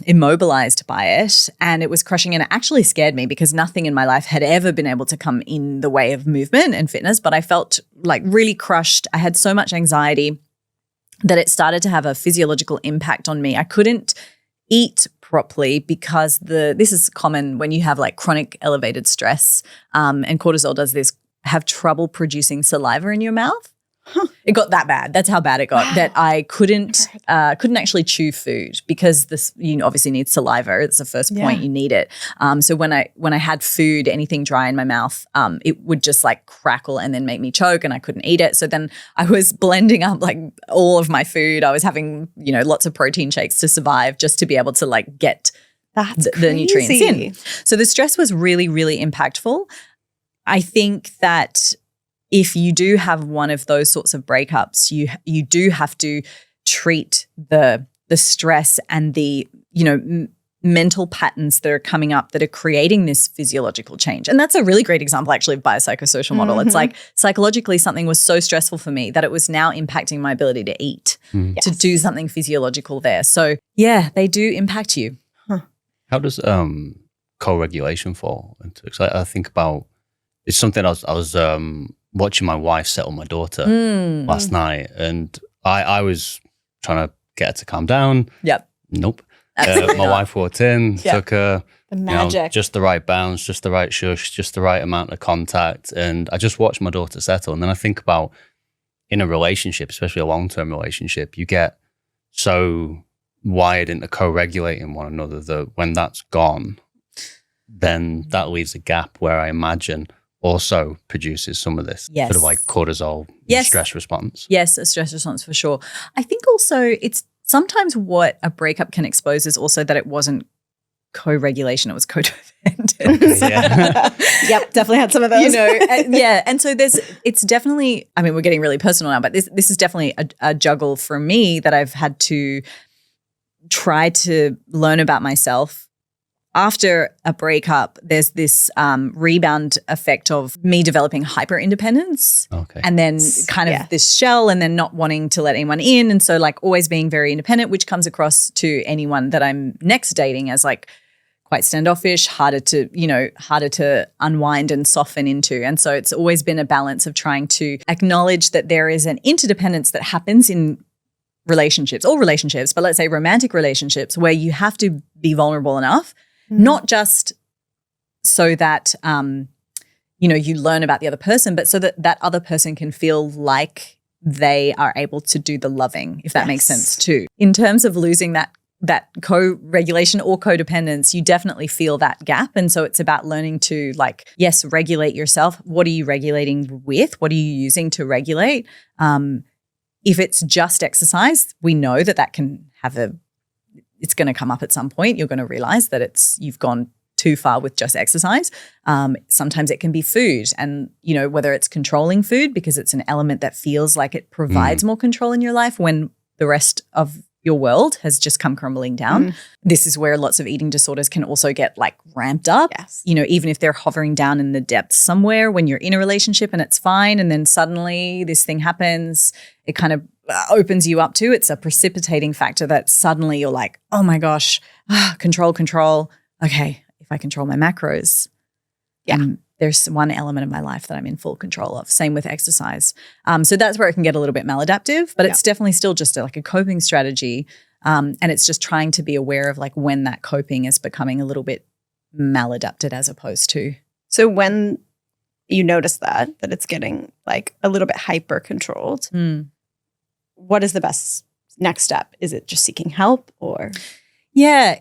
immobilized by it and it was crushing and it actually scared me because nothing in my life had ever been able to come in the way of movement and fitness, but I felt like really crushed. I had so much anxiety that it started to have a physiological impact on me. I couldn't eat properly because this is common when you have like chronic elevated stress and cortisol does this, have trouble producing saliva in your mouth. Huh. It got that bad. That's how bad it got that I couldn't actually chew food because this you obviously need saliva. It's the first point you need it. So when I had food, anything dry in my mouth, it would just like crackle and then make me choke and I couldn't eat it. So then I was blending up like all of my food. I was having lots of protein shakes to survive just to be able to like get the nutrients in. So the stress was really, really impactful. I think that if you do have one of those sorts of breakups, you do have to treat the stress and the mental patterns that are coming up that are creating this physiological change. And that's a really great example actually of biopsychosocial model. It's like psychologically something was so stressful for me that it was now impacting my ability to eat, to do something physiological there. So yeah, they do impact you. Huh. How does co-regulation fall into it? 'Cause I think about, it's something I was watching my wife settle my daughter last night, and I was trying to get her to calm down. Yep. Nope. My wife walked in, took her, the magic. just the right bounce, just the right shush, just the right amount of contact, and I just watched my daughter settle. And then I think about in a relationship, especially a long-term relationship, you get so wired into co-regulating one another that when that's gone, then that leaves a gap where I imagine also produces some of this sort of like cortisol stress response. Yes, a stress response for sure. I think also it's sometimes what a breakup can expose is also that it wasn't co-regulation, it was codependence. Yep, definitely had some of those. And so it's definitely, I mean, we're getting really personal now, but this is definitely a juggle for me that I've had to try to learn about myself. After a breakup, there's this rebound effect of me developing hyper independence and then kind of this shell and then not wanting to let anyone in. And so like always being very independent, which comes across to anyone that I'm next dating as like quite standoffish, harder to unwind and soften into. And so it's always been a balance of trying to acknowledge that there is an interdependence that happens in all relationships, but let's say romantic relationships where you have to be vulnerable enough. Not just so that, you learn about the other person, but so that that other person can feel like they are able to do the loving, if that makes sense too. In terms of losing that co-regulation or codependence, you definitely feel that gap. And so it's about learning to like, yes, regulate yourself. What are you regulating with? What are you using to regulate? If it's just exercise, we know that can have it's going to come up at some point. You're going to realize that you've gone too far with just exercise. Sometimes it can be food, and whether it's controlling food because it's an element that feels like it provides more control in your life when the rest of your world has just come crumbling down. This is where lots of eating disorders can also get like ramped up. Yes. Even if they're hovering down in the depths somewhere when you're in a relationship and it's fine, and then suddenly this thing happens, it kind of opens you up to. It's a precipitating factor that suddenly you're like, oh my gosh, control. Okay, if I control my macros, there's one element of my life that I'm in full control of. Same with exercise. So that's where it can get a little bit maladaptive, but it's definitely still just like a coping strategy. And it's just trying to be aware of like when that coping is becoming a little bit maladapted as opposed to. So when you notice that it's getting like a little bit hyper controlled, what is the best next step? Is it just seeking help or? Yeah,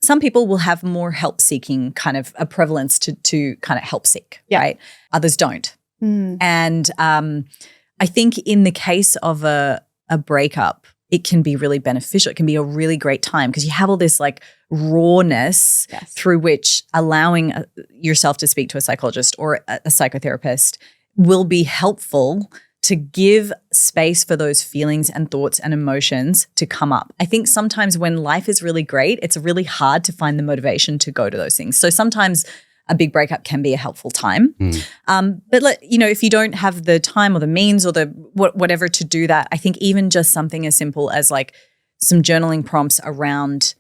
some people will have more help-seeking kind of a prevalence to kind of help seek, right? Others don't. And I think in the case of a breakup, it can be really beneficial. It can be a really great time because you have all this like rawness through which allowing yourself to speak to a psychologist or a psychotherapist will be helpful to give space for those feelings and thoughts and emotions to come up. I think sometimes when life is really great, it's really hard to find the motivation to go to those things. So sometimes a big breakup can be a helpful time. But if you don't have the time or the means or the whatever to do that, I think even just something as simple as like some journaling prompts around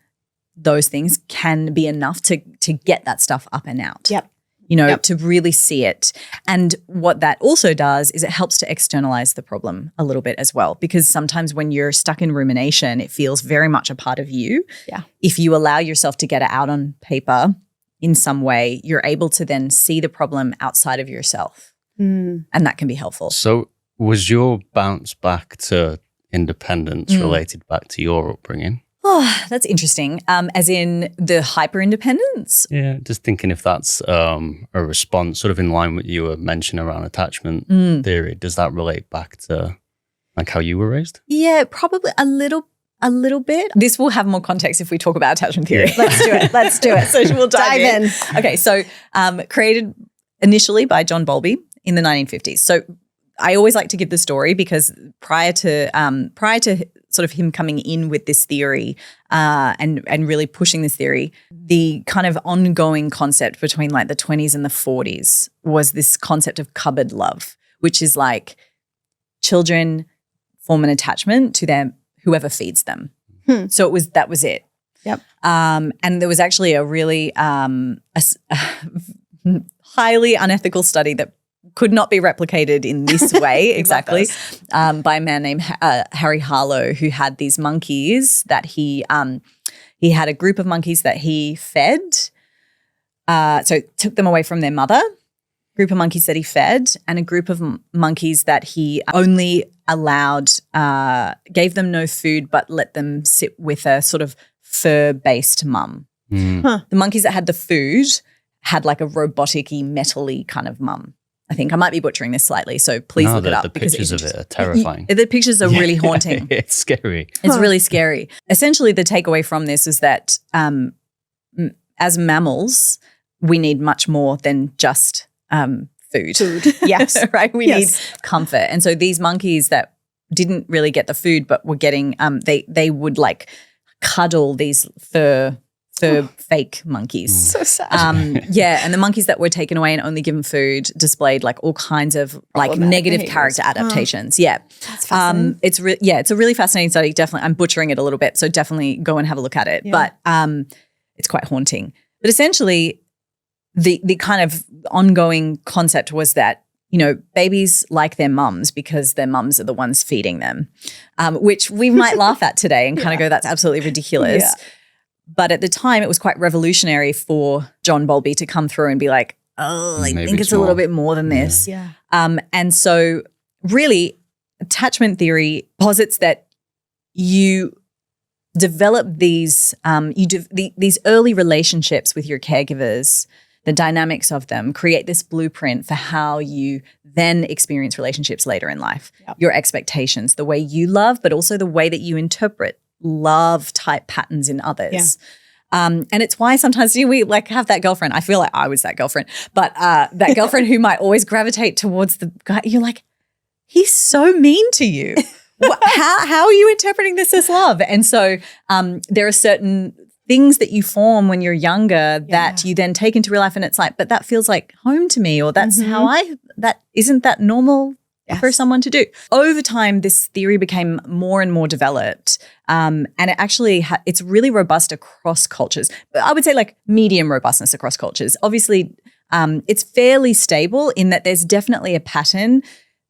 those things can be enough to get that stuff up and out. To really see it. And what that also does is it helps to externalize the problem a little bit as well, because sometimes when you're stuck in rumination, it feels very much a part of you. If you allow yourself to get it out on paper in some way, you're able to then see the problem outside of yourself. And that can be helpful. So was your bounce back to independence related back to your upbringing? Oh, that's interesting. As in the hyper-independence? Yeah, just thinking if that's a response sort of in line with what you were mentioning around attachment theory. Does that relate back to like how you were raised? Yeah, probably a little bit. This will have more context if we talk about attachment theory. Let's do it. So we'll dive in. Okay, so created initially by John Bowlby in the 1950s. So I always like to give the story because prior to sort of him coming in with this theory and really pushing this theory, the kind of ongoing concept between like the 20s and the 40s was this concept of cupboard love, which is like children form an attachment to them, whoever feeds them. So that was it. And there was actually a really highly unethical study that could not be replicated in this way exactly by a man named Harry Harlow, who had these monkeys that he had a group of monkeys that he fed. So took them away from their mother, group of monkeys that he fed, and a group of monkeys that he only allowed, gave them no food but let them sit with a sort of fur-based mum. The monkeys that had the food had like a robotic-y, metal-y kind of mum. I think I might be butchering this slightly, so please look it up. The pictures of it are terrifying. The pictures are really haunting. It's scary. It's really scary. Essentially, the takeaway from this is that as mammals, we need much more than just food. Yes. Right? We need comfort. And so these monkeys that didn't really get the food but were getting they would like cuddle these fur fake monkeys. So sad. And the monkeys that were taken away and only given food displayed like all kinds of like negative character adaptations. That's fascinating. It's a really fascinating study. Definitely, I'm butchering it a little bit, so definitely go and have a look at it. But it's quite haunting. But essentially, the kind of ongoing concept was that babies like their mums because their mums are the ones feeding them, which we might laugh at today and kind of go, that's absolutely ridiculous. But at the time, it was quite revolutionary for John Bowlby to come through and be like, oh, I think it's a little bit more than this. And so really attachment theory posits that you develop these these early relationships with your caregivers, the dynamics of them create this blueprint for how you then experience relationships later in life. Yep. Your expectations, the way you love, but also the way that you interpret love type patterns in others. Yeah. And it's why sometimes we like have that girlfriend. I feel like I was that girlfriend, but that girlfriend who might always gravitate towards the guy. You're like, he's so mean to you. How are you interpreting this as love? And so there are certain things that you form when you're younger that you then take into real life, and it's like, but that feels like home to me, or that's how isn't that normal for someone to do? Over time, this theory became more and more developed, and it actually it's really robust across cultures. I would say like medium robustness across cultures. Obviously, it's fairly stable in that there's definitely a pattern.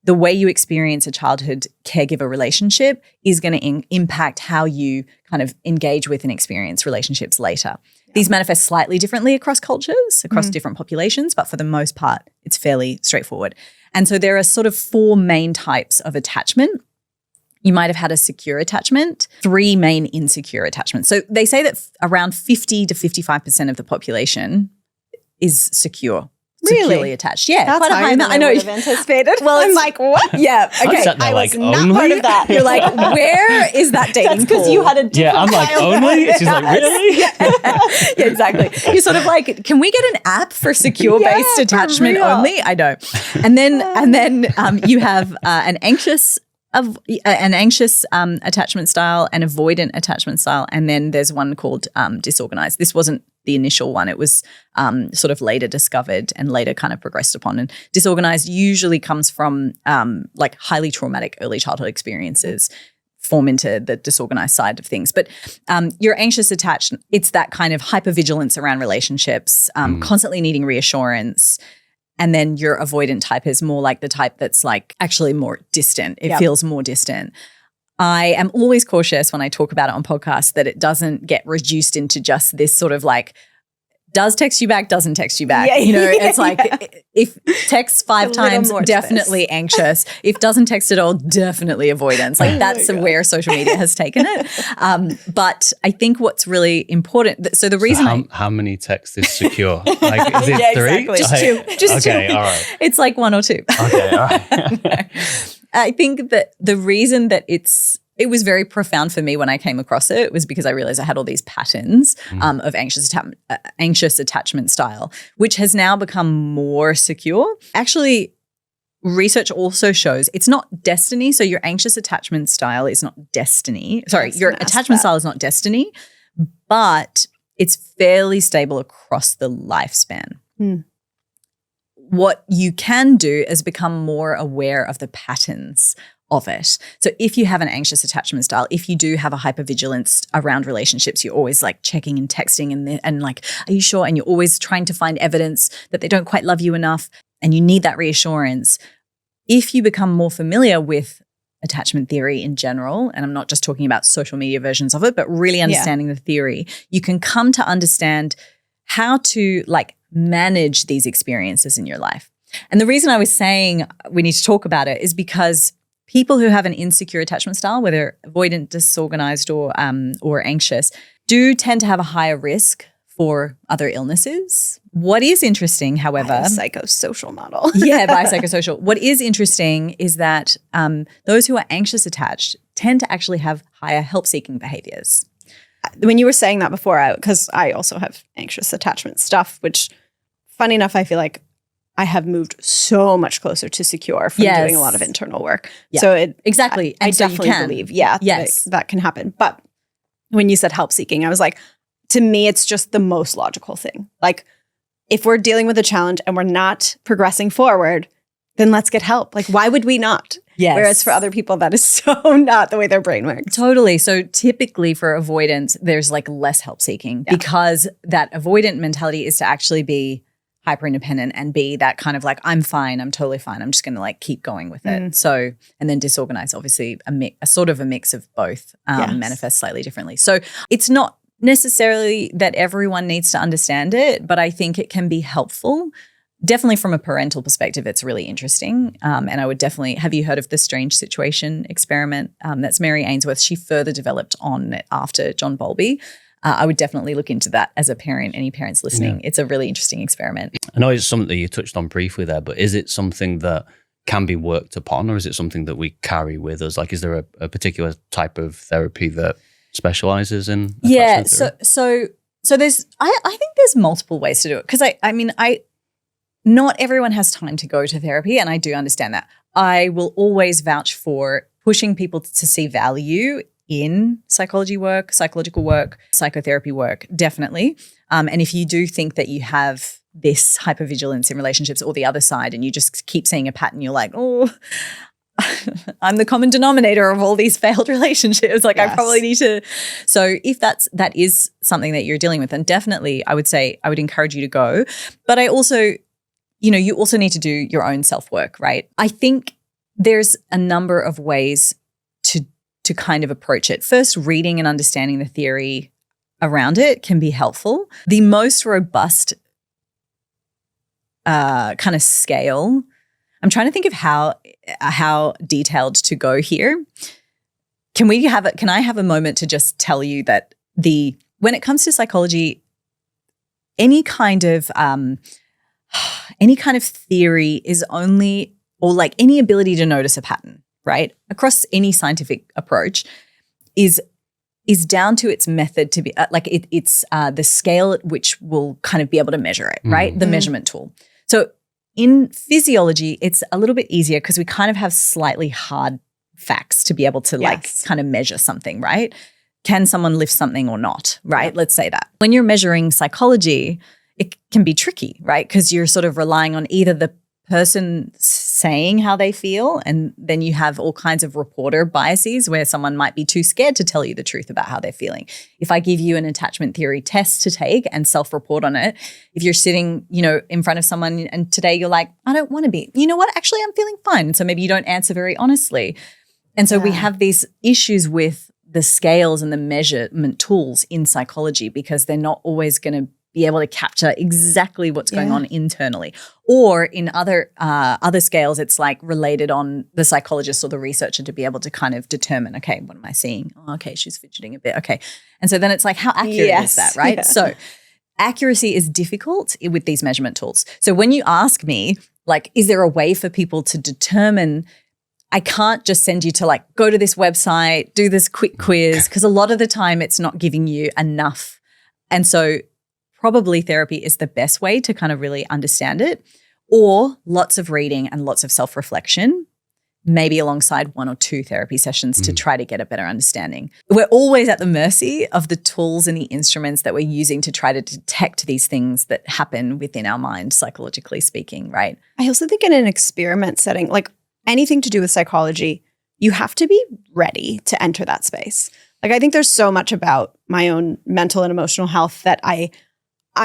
The way you experience a childhood caregiver relationship is going to impact how you kind of engage with and experience relationships later. Yeah. These manifest slightly differently across cultures, across different populations, but for the most part, it's fairly straightforward. And so there are sort of 4 main types of attachment. You might have had a secure attachment, 3 main insecure attachments. So they say that around 50 to 55% of the population is secure. Securely attached. Yeah. That's quite a high amount. I know. Would have anticipated. Well, I'm like, what? Yeah. Okay. I was not part of that. You're like, where is that dating That's because pool? you had a different I'm like, only? She's like, really? Yeah, exactly. You're sort of like, can we get an app for secure-based attachment only? I know. And then you have an anxious attachment style, an avoidant attachment style, and then there's one called disorganized. This wasn't the initial one. It was sort of later discovered and later kind of progressed upon. And disorganized usually comes from like highly traumatic early childhood experiences form into the disorganized side of things. But your anxious attached, it's that kind of hypervigilance around relationships, constantly needing reassurance. And then your avoidant type is more like the type that's like actually more distant. It feels more distant. I am always cautious when I talk about it on podcasts that it doesn't get reduced into just this sort of like, does text you back, doesn't text you back. It's like if texts 5 times, definitely anxious. If doesn't text at all, definitely avoidance. Like that's where social media has taken it. But I think what's really important, so the reason how many texts is secure? Like is it 3? Exactly. Just 2. Okay, all right. It's like 1 or 2. Okay, all right. I think that the reason that it was very profound for me when I came across it was because I realized I had all these patterns of anxious attachment style, which has now become more secure. Actually, research also shows it's not destiny. So your anxious attachment style is not destiny. Sorry, your attachment style is not destiny, but it's fairly stable across the lifespan. What you can do is become more aware of the patterns of it. So if you have an anxious attachment style, if you do have a hypervigilance around relationships, you're always like checking and texting and like, are you sure? And you're always trying to find evidence that they don't quite love you enough and you need that reassurance. If you become more familiar with attachment theory in general, and I'm not just talking about social media versions of it, but really understanding the theory, you can come to understand how to like manage these experiences in your life. And the reason I was saying we need to talk about it is because people who have an insecure attachment style, whether avoidant, disorganized, or anxious, do tend to have a higher risk for other illnesses. What is interesting, however— biopsychosocial model. Biopsychosocial. What is interesting is that those who are anxious attached tend to actually have higher help-seeking behaviors. When you were saying that before, because I also have anxious attachment stuff, which, funny enough, I feel like I have moved so much closer to secure from doing a lot of internal work. Yeah. So I definitely believe, that can happen. But when you said help seeking, I was like, to me, it's just the most logical thing. Like, if we're dealing with a challenge and we're not progressing forward, then let's get help. Like, why would we not? Yes. Whereas for other people, that is so not the way their brain works. Totally. So typically for avoidance, there's like less help seeking because that avoidant mentality is to actually be hyper independent and be that kind of like, I'm fine, I'm totally fine, I'm just going to like keep going with it. So, and then disorganized, obviously a sort of a mix of both manifests slightly differently. So it's not necessarily that everyone needs to understand it, but I think it can be helpful definitely from a parental perspective, it's really interesting. And I would definitely, have you heard of the strange situation experiment? That's Mary Ainsworth. She further developed on it after John Bowlby. I would definitely look into that as a parent, any parents listening. Yeah. It's a really interesting experiment. I know it's something that you touched on briefly there, but is it something that can be worked upon, or is it something that we carry with us? Like, is there a particular type of therapy that specializes in attachment theory? So there's, I think there's multiple ways to do it, because not everyone has time to go to therapy, and I do understand that. I will always vouch for pushing people to see value in psychology work, psychological work, psychotherapy work, definitely. And if you do think that you have this hypervigilance in relationships or the other side, and you just keep seeing a pattern, you're like, oh, I'm the common denominator of all these failed relationships. Like, yes. I probably need to. So if that is something that you're dealing with, then definitely I would say I would encourage you to go. But I also, you also need to do your own self-work, right? I think there's a number of ways to kind of approach it. First, reading and understanding the theory around it can be helpful. The most robust kind of scale, I'm trying to think of how detailed to go here. Can I have a moment to just tell you that when it comes to psychology, any kind of theory is only, or like any ability to notice a pattern, right, across any scientific approach is down to its method to be it's the scale at which we'll kind of be able to measure it, right? The measurement tool. So in physiology, it's a little bit easier because we kind of have slightly hard facts to be able to kind of measure something, right? Can someone lift something or not, right? Let's say that. When you're measuring psychology, it can be tricky, right? Because you're sort of relying on either the person saying how they feel, and then you have all kinds of reporter biases where someone might be too scared to tell you the truth about how they're feeling. If I give you an attachment theory test to take and self-report on it, if you're sitting, in front of someone and today you're like, I don't want to be, you know what, actually I'm feeling fine. So maybe you don't answer very honestly. And so we have these issues with the scales and the measurement tools in psychology because they're not always going to be able to capture exactly what's going on internally. Or in other scales, it's like related on the psychologist or the researcher to be able to kind of determine, okay, what am I seeing? Oh, okay, she's fidgeting a bit. Okay. And so then it's like, how accurate is that, right? Yeah. So accuracy is difficult with these measurement tools. So when you ask me, like, is there a way for people to determine, I can't just send you to like, go to this website, do this quick quiz, because a lot of the time it's not giving you enough. And so probably therapy is the best way to kind of really understand it, or lots of reading and lots of self-reflection, maybe alongside 1 or 2 therapy sessions to try to get a better understanding. We're always at the mercy of the tools and the instruments that we're using to try to detect these things that happen within our mind, psychologically speaking, right? I also think in an experiment setting, like anything to do with psychology, you have to be ready to enter that space. Like, I think there's so much about my own mental and emotional health that I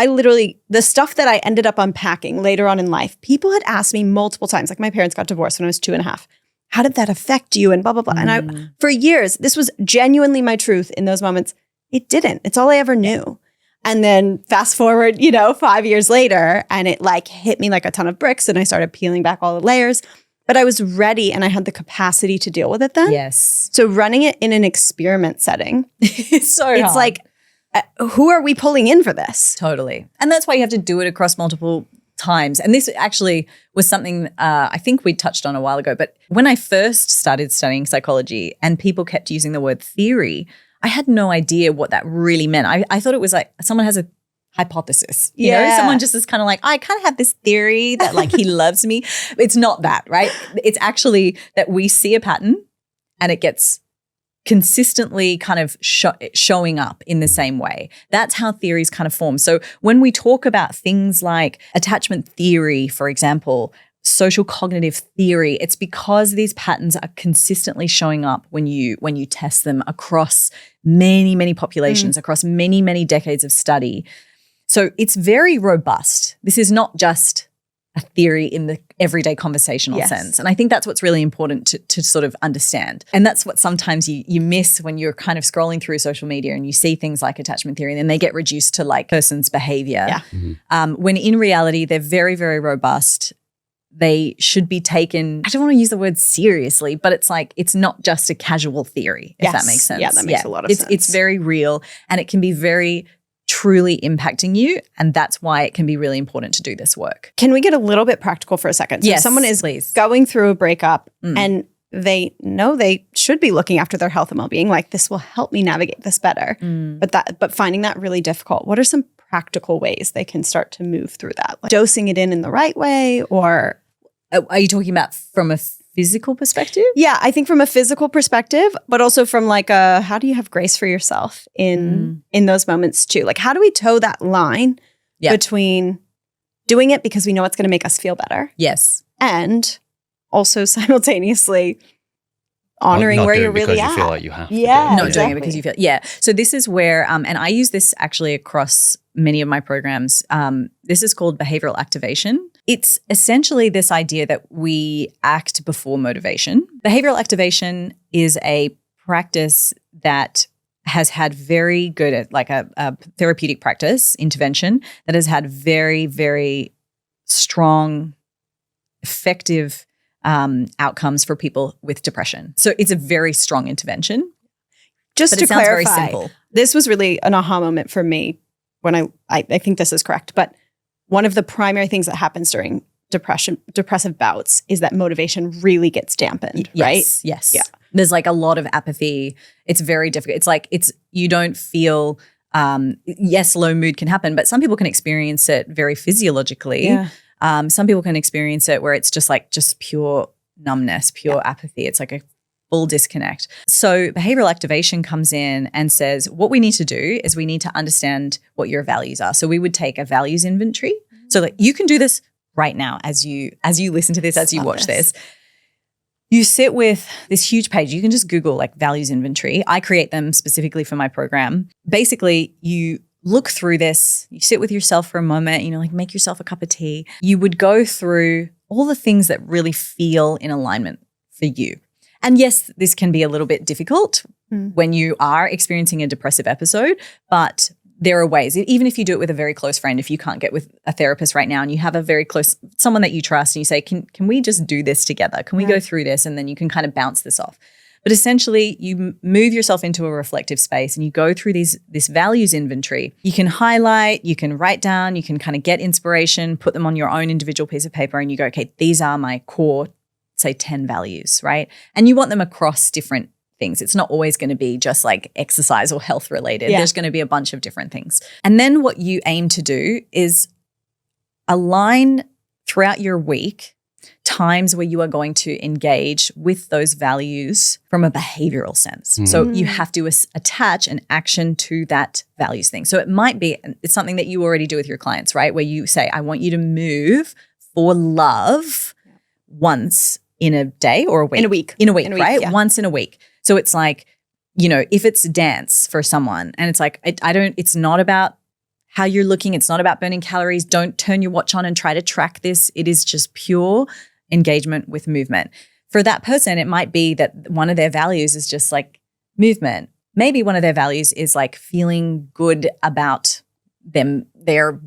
literally, the stuff that I ended up unpacking later on in life, people had asked me multiple times, like my parents got divorced when I was 2.5. How did that affect you? And blah, blah, blah. And for years, this was genuinely my truth in those moments. It didn't. It's all I ever knew. And then fast forward, 5 years later, and it like hit me like a ton of bricks, and I started peeling back all the layers. But I was ready and I had the capacity to deal with it then. Yes. So running it in an experiment setting, it's hard. Like, who are we pulling in for this? Totally. And that's why you have to do it across multiple times. And this actually was something I think we touched on a while ago. But when I first started studying psychology and people kept using the word theory, I had no idea what that really meant. I thought it was like someone has a hypothesis. You know, someone just is kind of like, I kind of have this theory that like he loves me. It's not that, right? It's actually that we see a pattern and it gets consistently kind of showing up in the same way. That's how theories kind of form. So when we talk about things like attachment theory, for example, social cognitive theory, it's because these patterns are consistently showing up when you test them across many, many populations, across many, many decades of study. So it's very robust. This is not just a theory in the everyday conversational sense. And I think that's what's really important to sort of understand. And that's what sometimes you miss when you're kind of scrolling through social media and you see things like attachment theory and then they get reduced to like person's behavior. When in reality, they're very, very robust. They should be taken, I don't want to use the word seriously, but it's like, it's not just a casual theory, if that makes sense. Yeah, that makes a lot of sense. It's very real and it can be very truly impacting you. And that's why it can be really important to do this work. Can we get a little bit practical for a second? So yes, if someone is please. Going through a breakup and they know they should be looking after their health and well-being, like this will help me navigate this better. But finding that really difficult, what are some practical ways they can start to move through that? Like dosing it in the right way, or are you talking about from a physical perspective? Yeah, I think from a physical perspective, but also from like how do you have grace for yourself in those moments too? Like how do we toe that line between doing it because we know it's going to make us feel better? Yes. And also simultaneously honoring where you're really at. You feel like you have to. Not doing it because you feel. Yeah. So this is where, and I use this actually across many of my programs. This is called behavioral activation. It's essentially this idea that we act before motivation. Behavioral activation is a practice that has had very good, like a therapeutic practice, intervention, that has had very, very strong, effective outcomes for people with depression. So it's a very strong intervention. Just to clarify, very simple. This was really an aha moment for me when I think this is correct, but one of the primary things that happens during depressive bouts is that motivation really gets dampened, right? Yes. Yeah. There's like a lot of apathy. It's very difficult. It's like you don't feel, yes, low mood can happen, but some people can experience it very physiologically. Yeah. Some people can experience it where it's just pure numbness, pure apathy. It's like a full disconnect. So behavioral activation comes in and says, what we need to do is we need to understand what your values are. So we would take a values inventory. So like you can do this right now as you listen to this, as you watch this. You sit with this huge page. You can just Google like values inventory. I create them specifically for my program. Basically, you look through this, you sit with yourself for a moment, like make yourself a cup of tea. You would go through all the things that really feel in alignment for you. And yes, this can be a little bit difficult when you are experiencing a depressive episode, but there are ways, even if you do it with a very close friend, if you can't get with a therapist right now and you have a very close, someone that you trust and you say, can we just do this together? Can we go through this? And then you can kind of bounce this off. But essentially, you move yourself into a reflective space and you go through this values inventory. You can highlight, you can write down, you can kind of get inspiration, put them on your own individual piece of paper and you go, okay, these are my core, say 10 values, right? And you want them across different things. It's not always going to be just like exercise or health related. There's going to be a bunch of different things. And then what you aim to do is align throughout your week times where you are going to engage with those values from a behavioral sense. So you have to attach an action to that values thing. So it might be, it's something that you already do with your clients, right? Where you say, I want you to move for love once in a day or a week. In a week, right? Yeah. Once in a week. So it's like, if it's dance for someone and it's like, it's not about how you're looking. It's not about burning calories. Don't turn your watch on and try to track this. It is just pure engagement with movement. For that person, it might be that one of their values is just like movement. Maybe one of their values is like feeling good about their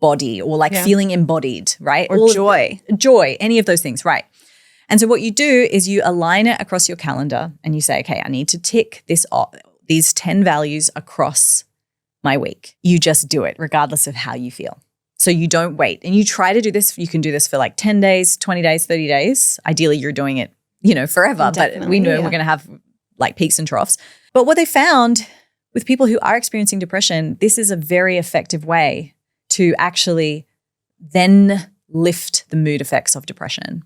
body or like feeling embodied, right? Or joy, any of those things, right? And so what you do is you align it across your calendar and you say, okay, I need to tick these 10 values across my week. You just do it regardless of how you feel. So you don't wait. And you try to do this. You can do this for like 10 days, 20 days, 30 days. Ideally, you're doing it, forever. Definitely, but we know we're going to have like peaks and troughs. But what they found with people who are experiencing depression, this is a very effective way to actually then lift the mood effects of depression.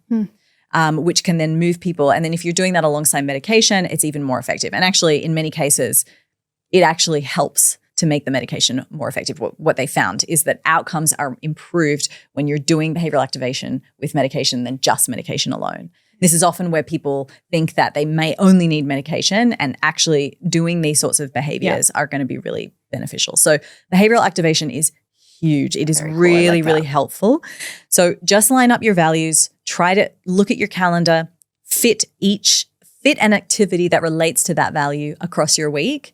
Which can then move people. And then if you're doing that alongside medication, it's even more effective. And actually, in many cases, it actually helps to make the medication more effective. What they found is that outcomes are improved when you're doing behavioral activation with medication than just medication alone. This is often where people think that they may only need medication, and actually doing these sorts of behaviors are going to be really beneficial. So behavioral activation is huge. It is Very cool. I really, like that. really helpful. So just line up your values, try to look at your calendar, fit an activity that relates to that value across your week,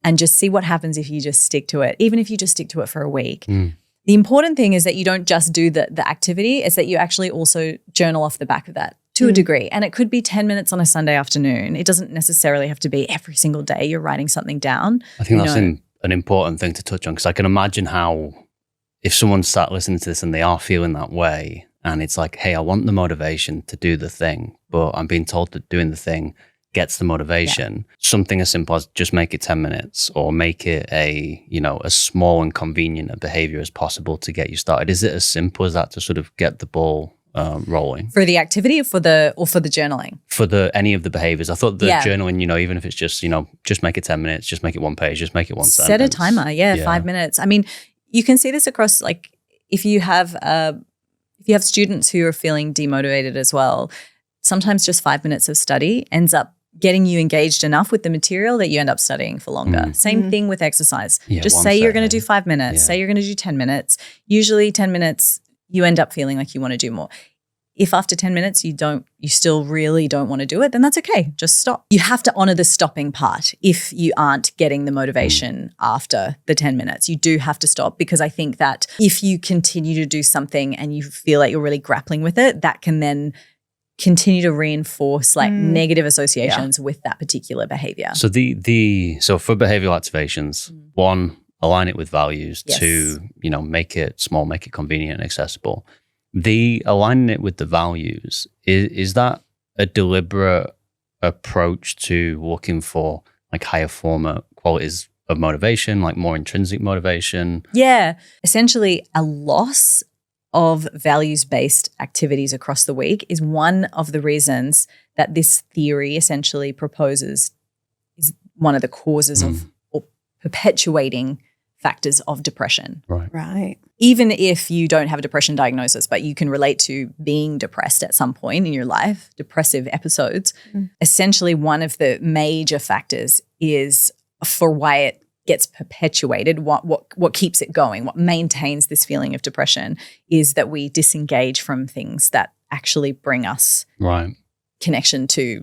and just see what happens if you just stick to it, even if you just stick to it for a week. The important thing is that you don't just do the activity, it's that you actually also journal off the back of that to a degree. And it could be 10 minutes on a Sunday afternoon. It doesn't necessarily have to be every single day you're writing something down. I think that's an important thing to touch on, because I can imagine how if someone sat listening to this and they are feeling that way and it's like, hey, I want the motivation to do the thing, but I'm being told that doing the thing gets the motivation. Something as simple as just make it 10 minutes or make it as small and convenient a behavior as possible to get you started. Is it as simple as that to sort of get the ball rolling? For the activity or for the journaling? For any of the behaviors. I thought the journaling, even if it's just, just make it 10 minutes, just make it one page, just make it one sentence. Set a timer, 5 minutes. I mean, you can see this across, like, if you have students who are feeling demotivated as well, sometimes just 5 minutes of study ends up getting you engaged enough with the material that you end up studying for longer. Same thing with exercise. Just say you're going to do 5 minutes, say you're going to do 10 minutes. Usually 10 minutes, you end up feeling like you want to do more. If after 10 minutes you still really don't want to do it, then that's okay. Just stop. You have to honor the stopping part if you aren't getting the motivation after the 10 minutes. You do have to stop, because I think that if you continue to do something and you feel like you're really grappling with it, that can then continue to reinforce like negative associations with that particular behavior. So so for behavioral activations, one, align it with values. Yes. Two, make it small, make it convenient and accessible. The aligning it with the values, is that a deliberate approach to looking for like higher form qualities of motivation, like more intrinsic motivation? Yeah. Essentially, a loss of values-based activities across the week is one of the reasons that this theory essentially proposes is one of the causes of or perpetuating factors of depression. Right. Even if you don't have a depression diagnosis, but you can relate to being depressed at some point in your life, depressive episodes, essentially one of the major factors is for why it gets perpetuated, what keeps it going, what maintains this feeling of depression is that we disengage from things that actually bring us connection to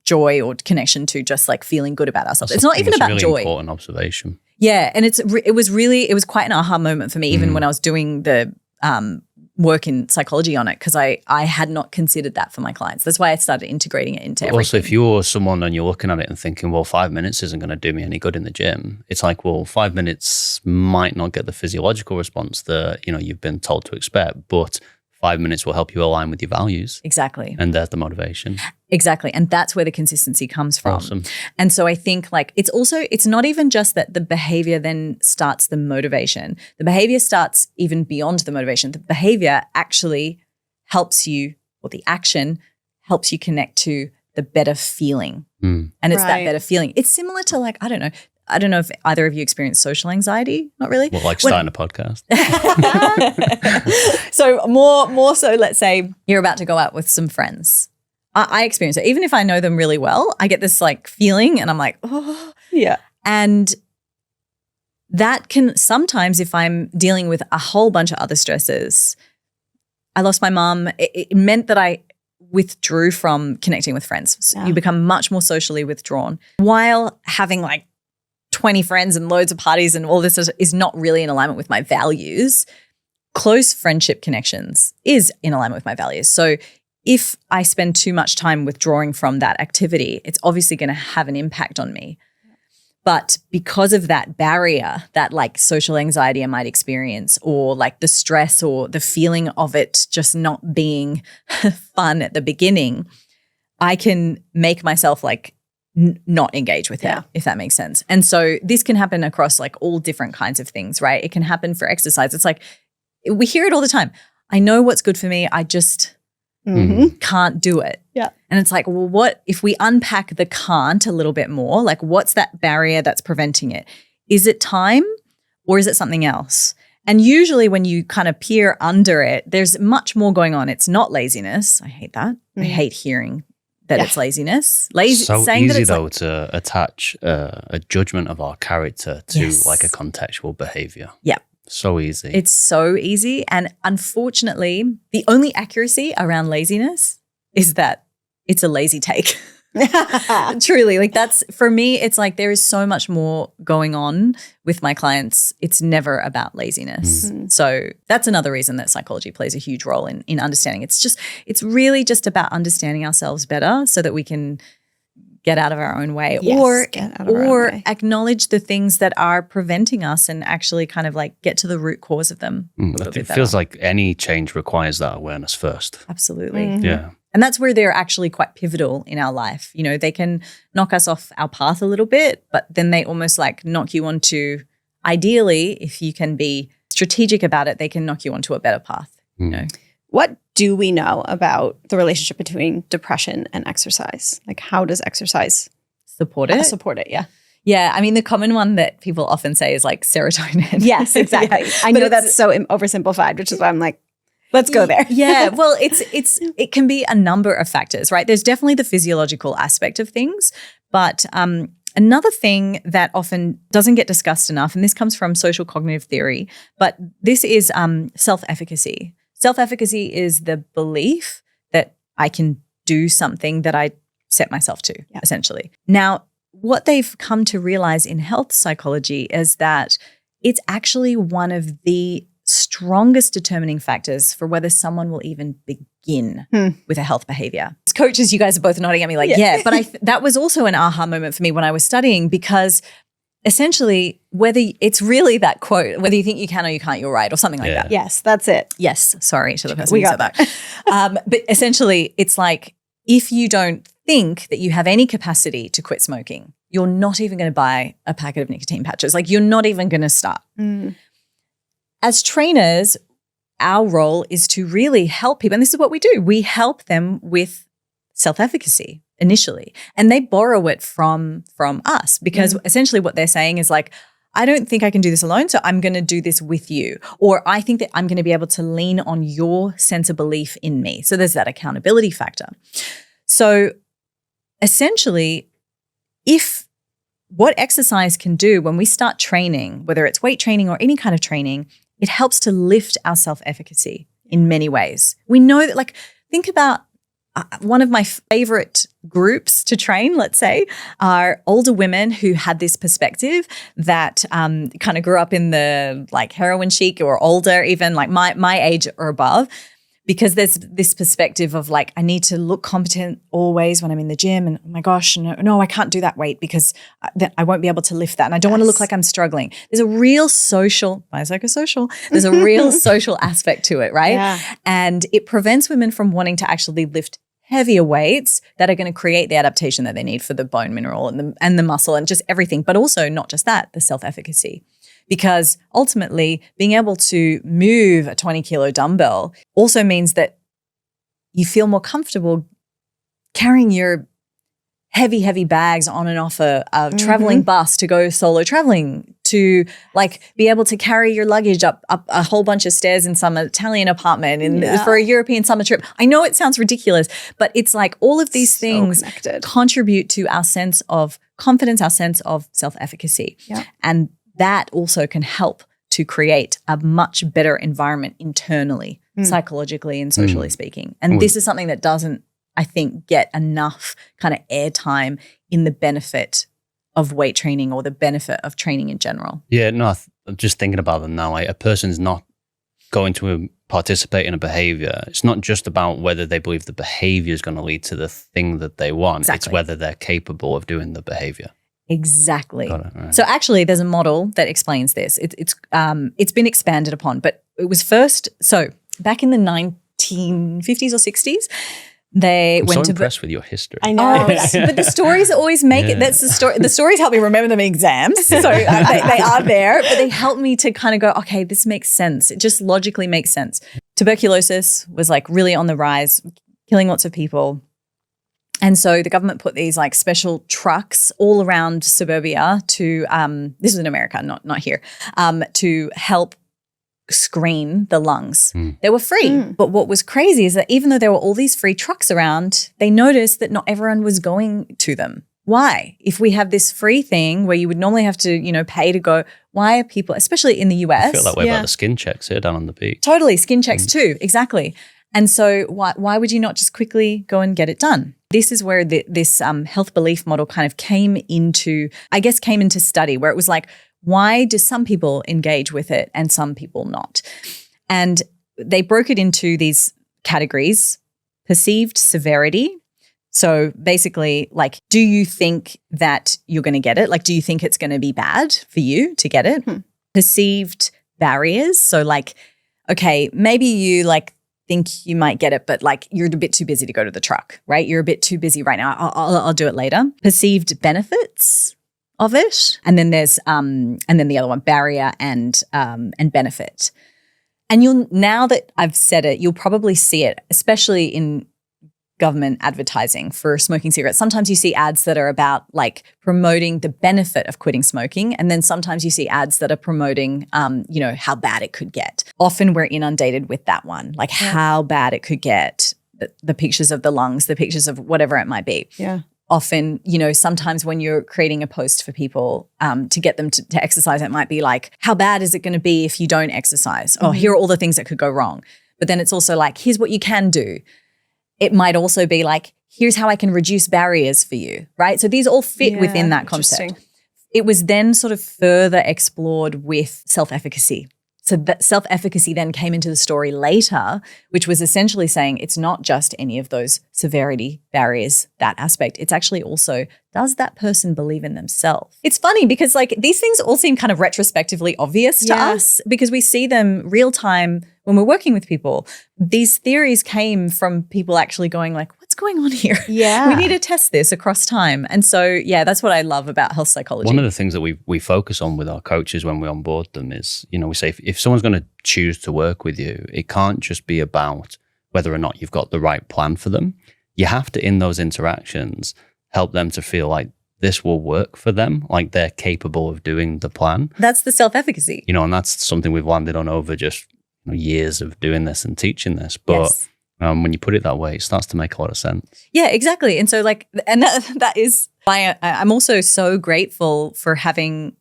joy or connection to just like feeling good about ourselves. It's not even about really joy. Important observation. Yeah, and it was quite an aha moment for me, even when I was doing the work in psychology on it, because I had not considered that for my clients. That's why I started integrating it into everything. Also, if you're someone and you're looking at it and thinking, well, 5 minutes isn't going to do me any good in the gym, it's like, well, 5 minutes might not get the physiological response that you've been told to expect, but 5 minutes will help you align with your values. Exactly. And there's the motivation. Exactly. And that's where the consistency comes from. Awesome. And so I think like it's not even just that the behavior then starts the motivation. The behavior starts even beyond the motivation. The behavior actually helps you, or the action helps you connect to the better feeling. And it's that better feeling. It's similar to like, I don't know if either of you experience social anxiety. Not really. Well, like starting a podcast. So more so, let's say you're about to go out with some friends. I experience it. Even if I know them really well, I get this like feeling and I'm like, oh. Yeah. And that can sometimes, if I'm dealing with a whole bunch of other stresses, I lost my mom. It meant that I withdrew from connecting with friends. So you become much more socially withdrawn while having like 20 friends and loads of parties and all this is not really in alignment with my values. Close friendship connections is in alignment with my values. So if I spend too much time withdrawing from that activity, it's obviously going to have an impact on me. But because of that barrier, that like social anxiety I might experience, or like the stress or the feeling of it just not being fun at the beginning, I can make myself like not engage with it, if that makes sense. And so this can happen across like all different kinds of things, right? It can happen for exercise. It's like, we hear it all the time. I know what's good for me. I just can't do it. Yeah. And it's like, well, what if we unpack the can't a little bit more? Like, what's that barrier that's preventing it? Is it time or is it something else? And usually when you kind of peer under it, there's much more going on. It's not laziness. I hate that. I hate hearing that it's laziness. So saying easy that it's though like, to attach a judgment of our character to like a contextual behavior. Yeah. So easy. It's so easy. And unfortunately, the only accuracy around laziness is that it's a lazy take. Truly, like that's, for me, it's like there is so much more going on with my clients. It's never about laziness. So that's another reason that psychology plays a huge role in understanding. It's really just about understanding ourselves better so that we can get out of our own way, or acknowledge the things that are preventing us and actually kind of like get to the root cause of them. It feels like any change requires that awareness first. Absolutely. Yeah. And that's where they're actually quite pivotal in our life. You know, they can knock us off our path a little bit, but then they almost like knock you onto, ideally, if you can be strategic about it, they can knock you onto a better path, you know. What do we know about the relationship between depression and exercise? Like, how does exercise support it? Support it, yeah. Yeah, I mean, the common one that people often say is like serotonin. Yes, exactly. I know that's so oversimplified, which is why I'm like, let's go there. Yeah, well, it can be a number of factors, right? There's definitely the physiological aspect of things, but another thing that often doesn't get discussed enough, and this comes from social cognitive theory, but this is self-efficacy. Self-efficacy is the belief that I can do something that I set myself to, essentially. Now, what they've come to realize in health psychology is that it's actually one of the strongest determining factors for whether someone will even begin with a health behavior. As coaches, you guys are both nodding at me like, yeah. But that was also an aha moment for me when I was studying, because essentially, whether it's really that quote, whether you think you can or you can't, you're right, or something like that. Yes, that's it. Yes, sorry to the person who said that. But essentially, it's like, if you don't think that you have any capacity to quit smoking, you're not even going to buy a packet of nicotine patches. Like, you're not even going to start. As trainers, our role is to really help people. And this is what we do. We help them with self-efficacy initially. And they borrow it from us, because essentially what they're saying is like, I don't think I can do this alone, so I'm going to do this with you. Or I think that I'm going to be able to lean on your sense of belief in me. So there's that accountability factor. So essentially, if what exercise can do when we start training, whether it's weight training or any kind of training, it helps to lift our self-efficacy in many ways. We know that, like, think about one of my favorite groups to train, let's say, are older women who had this perspective that kind of grew up in the like heroin chic or older, even like my age or above, because there's this perspective of like, I need to look competent always when I'm in the gym, and oh my gosh, no, I can't do that weight because I won't be able to lift that, and I don't want to look like I'm struggling. There's a real biopsychosocial, there's a real social aspect to it, right? Yeah. And it prevents women from wanting to actually lift heavier weights that are going to create the adaptation that they need for the bone mineral and the muscle and just everything. But also not just that, the self-efficacy. Because ultimately being able to move a 20 kilo dumbbell also means that you feel more comfortable carrying your heavy bags on and off a traveling bus to go solo traveling, to like be able to carry your luggage up a whole bunch of stairs in some Italian apartment for a European summer trip. I know it sounds ridiculous, but it's like all of these things contribute to our sense of confidence, our sense of self-efficacy. Yeah. And that also can help to create a much better environment internally, psychologically and socially speaking. And this is something that doesn't, I think, get enough kind of airtime in the benefit of weight training or the benefit of training in general. Yeah, no, I'm just thinking about them now. A person's not going to participate in a behavior. It's not just about whether they believe the behavior is going to lead to the thing that they want. Exactly. It's whether they're capable of doing the behavior. Exactly. Got it, right. So actually, there's a model that explains this. It's been expanded upon, but it was first, so back in the 1950s or 60s, they I'm went so to impressed with your history. I know, but the stories always make it. That's the story. The stories help me remember them in exams, so they are there. But they help me to kind of go, okay, this makes sense. It just logically makes sense. Tuberculosis was like really on the rise, killing lots of people, and so the government put these like special trucks all around suburbia to this is in America, not here, to help screen the lungs. They were free. But what was crazy is that even though there were all these free trucks around, they noticed that not everyone was going to them. why? If we have this free thing where you would normally have to, you know, pay to go, why are people, especially in the US? I feel that way about the skin checks here down on the beach. Totally, skin checks too, exactly. And so why would you not just quickly go and get it done? This is where this health belief model kind of came into study, where it was like, why do some people engage with it and some people not? And they broke it into these categories: perceived severity. So basically, like, do you think that you're going to get it? Like, do you think it's going to be bad for you to get it? Perceived barriers. So like, okay, maybe you like think you might get it, but like you're a bit too busy to go to the truck, right? You're a bit too busy right now. I'll do it later. Perceived benefits of it. And then there's and then the other one, barrier and benefit. And now that I've said it, you'll probably see it, especially in government advertising for smoking cigarettes. Sometimes you see ads that are about like promoting the benefit of quitting smoking. And then sometimes you see ads that are promoting, you know, how bad it could get. Often we're inundated with that one, like how bad it could get, the pictures of the lungs, the pictures of whatever it might be. Yeah. Often, you know, sometimes when you're creating a post for people to get them to exercise, it might be like, how bad is it going to be if you don't exercise? Oh, here are all the things that could go wrong. But then it's also like, here's what you can do. It might also be like, here's how I can reduce barriers for you, right? So these all fit within that concept. It was then sort of further explored with self-efficacy. So that self-efficacy then came into the story later, which was essentially saying it's not just any of those severity barriers, that aspect. It's actually also, does that person believe in themselves? It's funny because like these things all seem kind of retrospectively obvious to us because we see them real time when we're working with people. These theories came from people actually going like, what's going on here? Yeah. We need to test this across time. And so, yeah, that's what I love about health psychology. One of the things that we focus on with our coaches when we onboard them is, you know, we say if someone's going to choose to work with you, it can't just be about whether or not you've got the right plan for them. You have to, in those interactions, help them to feel like this will work for them, like they're capable of doing the plan. That's the self-efficacy. You know, and that's something we've landed on over just years of doing this and teaching this. But when you put it that way, it starts to make a lot of sense. Yeah, exactly. And so like, and that is why I'm also so grateful for having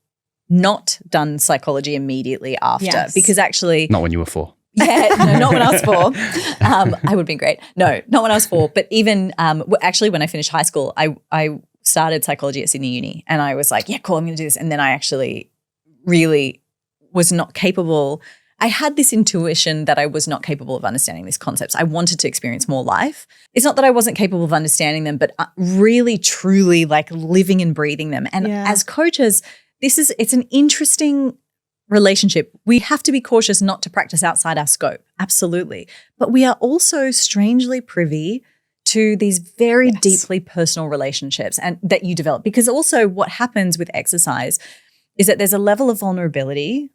not done psychology immediately after, because actually— Not when you were 4. Yeah, no, not when I was 4. I would have been great. No, not when I was 4. But even actually when I finished high school, I started psychology at Sydney Uni and I was like, yeah, cool, I'm going to do this. And then I actually really was not capable. I had this intuition that I was not capable of understanding these concepts. I wanted to experience more life. It's not that I wasn't capable of understanding them, but really, truly like living and breathing them. And as coaches, it's an interesting relationship. We have to be cautious not to practice outside our scope. Absolutely. But we are also strangely privy to these very deeply personal relationships and that you develop. Because also what happens with exercise is that there's a level of vulnerability,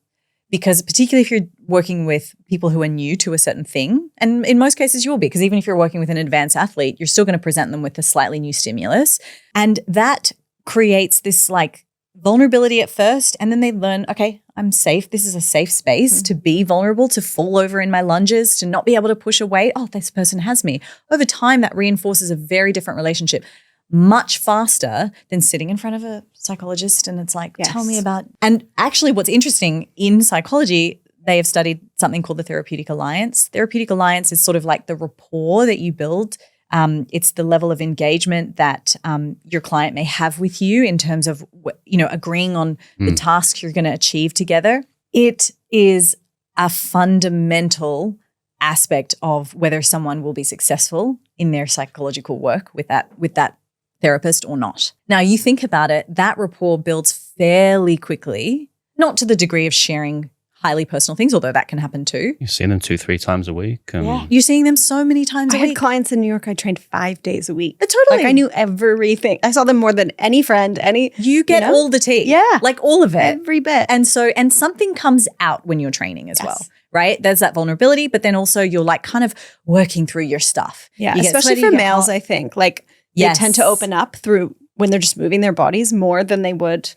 because particularly if you're working with people who are new to a certain thing, and in most cases you will be, because even if you're working with an advanced athlete, you're still going to present them with a slightly new stimulus. And that creates this like vulnerability at first, and then they learn, okay, I'm safe. This is a safe space to be vulnerable, to fall over in my lunges, to not be able to push away. Oh, this person has me. Over time, that reinforces a very different relationship, much faster than sitting in front of a psychologist and it's like, tell me about. And actually what's interesting in psychology, they have studied something called the therapeutic alliance. Therapeutic alliance is sort of like the rapport that you build. It's the level of engagement that your client may have with you in terms of, you know, agreeing on the tasks you're going to achieve together. It is a fundamental aspect of whether someone will be successful in their psychological work with that therapist or not. Now, you think about it, that rapport builds fairly quickly, not to the degree of sharing highly personal things, although that can happen too. You're seeing them 2-3 times a week. You're seeing them so many times a week. I had clients in New York I trained 5 days a week. Totally. Like I knew everything. I saw them more than any friend, You get all the tea. Yeah. Like all of it. Every bit. And something comes out when you're training as well, right? There's that vulnerability, but then also you're like kind of working through your stuff. Yeah, you especially for males, I think. Like they tend to open up through when they're just moving their bodies more than they would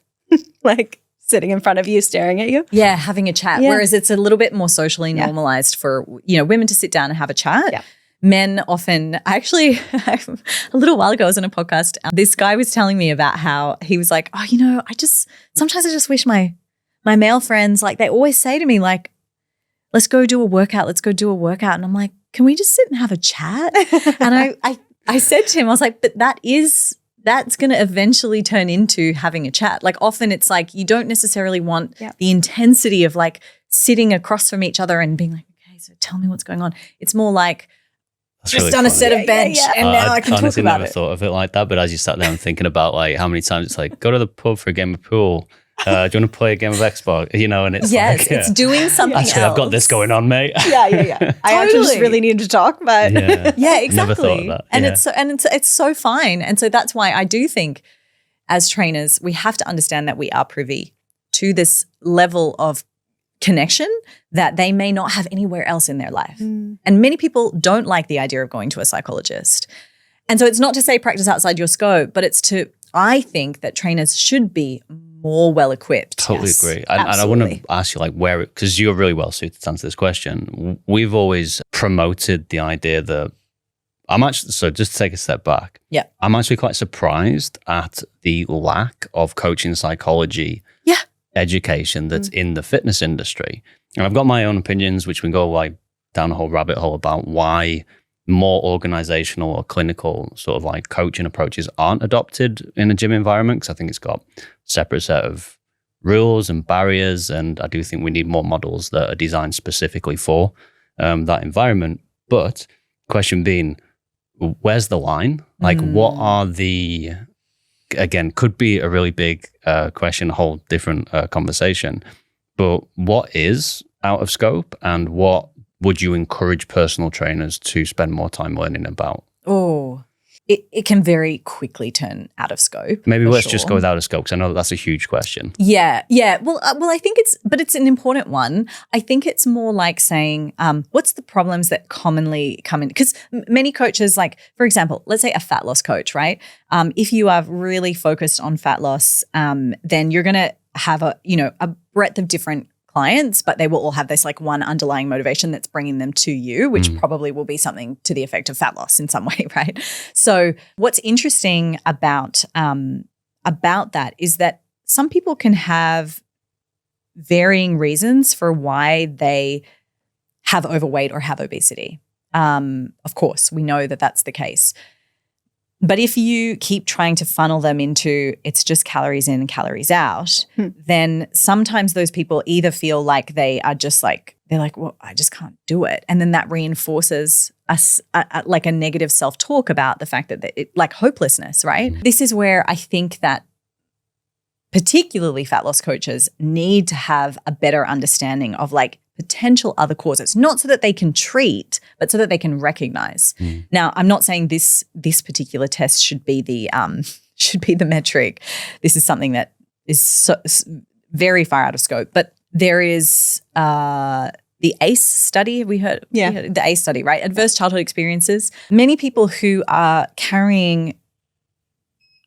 like sitting in front of you, staring at you. Yeah, having a chat. Yeah. Whereas it's a little bit more socially normalized for, you know, women to sit down and have a chat. Yeah. men often, actually, a little while ago, I was on a podcast. This guy was telling me about how he was like, oh, sometimes I just wish my male friends, like they always say to me, like, let's go do a workout. And I'm like, can we just sit and have a chat? And I said to him, I was like, but that's going to eventually turn into having a chat. Like often it's like you don't necessarily want the intensity of like sitting across from each other and being like, okay, so tell me what's going on. It's more like, That's just really done a funny. set of bench and now I can talk honestly about never it. thought of it like that, but as you sat there and thinking about like how many times it's like, go to the pub for a game of pool. Do you want to play a game of Xbox? And it's like, it's doing something actually, else. I've got this going on, mate. Yeah. I actually just really need to talk, but Yeah, exactly. Never thought of that. And Yeah. it's so fine. And so that's why I do think as trainers, we have to understand that we are privy to this level of connection that they may not have anywhere else in their life. And many people don't like the idea of going to a psychologist. And so it's not to say practice outside your scope, but I think that trainers should be more well equipped. Totally agree. And I want to ask you like where, because you're really well suited to answer this question. We've always promoted the idea that so just to take a step back. Yeah. I'm actually quite surprised at the lack of coaching psychology education that's in the fitness industry. And I've got my own opinions, which we can go like down a whole rabbit hole about why more organizational or clinical sort of like coaching approaches aren't adopted in a gym environment, because I think it's got a separate set of rules and barriers. And I do think we need more models that are designed specifically for that environment. But question being, where's the line? Like what are again, could be a really big question, a whole different conversation, but what is out of scope and what would you encourage personal trainers to spend more time learning about? Oh, it can very quickly turn out of scope. Maybe let's just go with out of scope, because I know that's a huge question. Yeah. Well, I think it's an important one. I think it's more like saying, what's the problems that commonly come in? Because many coaches, like, for example, let's say a fat loss coach, right? If you are really focused on fat loss, then you're going to have a breadth of different clients, but they will all have this like one underlying motivation that's bringing them to you, which probably will be something to the effect of fat loss in some way, right? So what's interesting about that is that some people can have varying reasons for why they have overweight or have obesity. Of course, we know that that's the case. But if you keep trying to funnel them into it's just calories in and calories out, then sometimes those people either feel like they're like, well, I just can't do it. And then that reinforces like a negative self-talk about the fact that like hopelessness, right? This is where I think that particularly fat loss coaches need to have a better understanding of like potential other causes, not so that they can treat, but so that they can recognize. Now, I'm not saying this particular test should be the metric. This is something that is very far out of scope. But there is the ACE study. Have we heard? Yeah. The ACE study, right? Adverse childhood experiences. Many people who are carrying,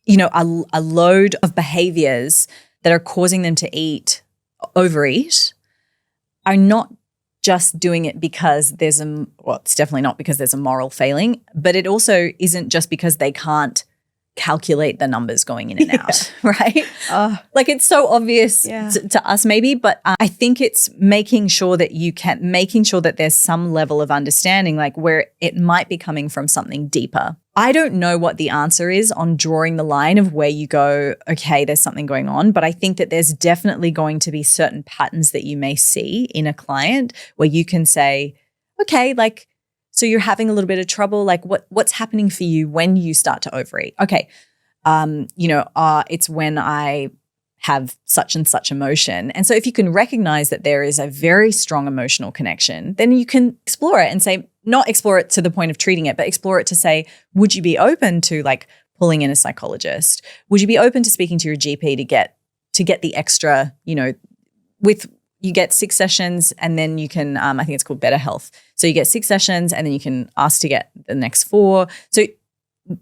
a load of behaviors that are causing them to overeat, are not just doing it because it's definitely not because there's a moral failing, but it also isn't just because they can't calculate the numbers going in and out, right? Like it's so obvious to us maybe, but I think it's making sure that there's some level of understanding, like where it might be coming from something deeper. I don't know what the answer is on drawing the line of where you go, okay, there's something going on, but I think that there's definitely going to be certain patterns that you may see in a client where you can say, okay, like, so you're having a little bit of trouble, like what's happening for you when you start to overeat? Okay, it's when I have such and such emotion. And so if you can recognize that there is a very strong emotional connection, then you can explore it and say, not explore it to the point of treating it, but explore it to say, would you be open to like pulling in a psychologist? Would you be open to speaking to your GP to get the extra, you get 6 sessions and then you can, I think it's called Better Health. So you get 6 sessions and then you can ask to get the next 4. So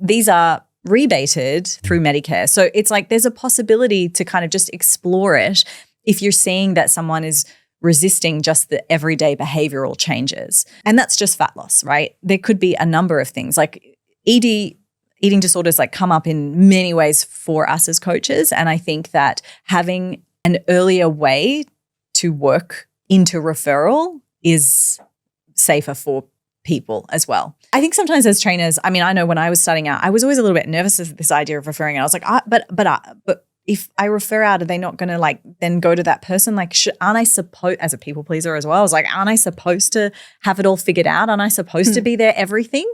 these are rebated through Medicare. So it's like there's a possibility to kind of just explore it if you're seeing that someone is resisting just the everyday behavioral changes. And that's just fat loss, right? There could be a number of things like eating disorders like come up in many ways for us as coaches. And I think that having an earlier way to work into referral is safer for people as well. I think sometimes as trainers, I mean, I know when I was starting out, I was always a little bit nervous of this idea of referring. And I was like, but if I refer out, are they not going to like then go to that person? Like, aren't I supposed, as a people pleaser as well, I was like, aren't I supposed to have it all figured out? Aren't I supposed to be their everything?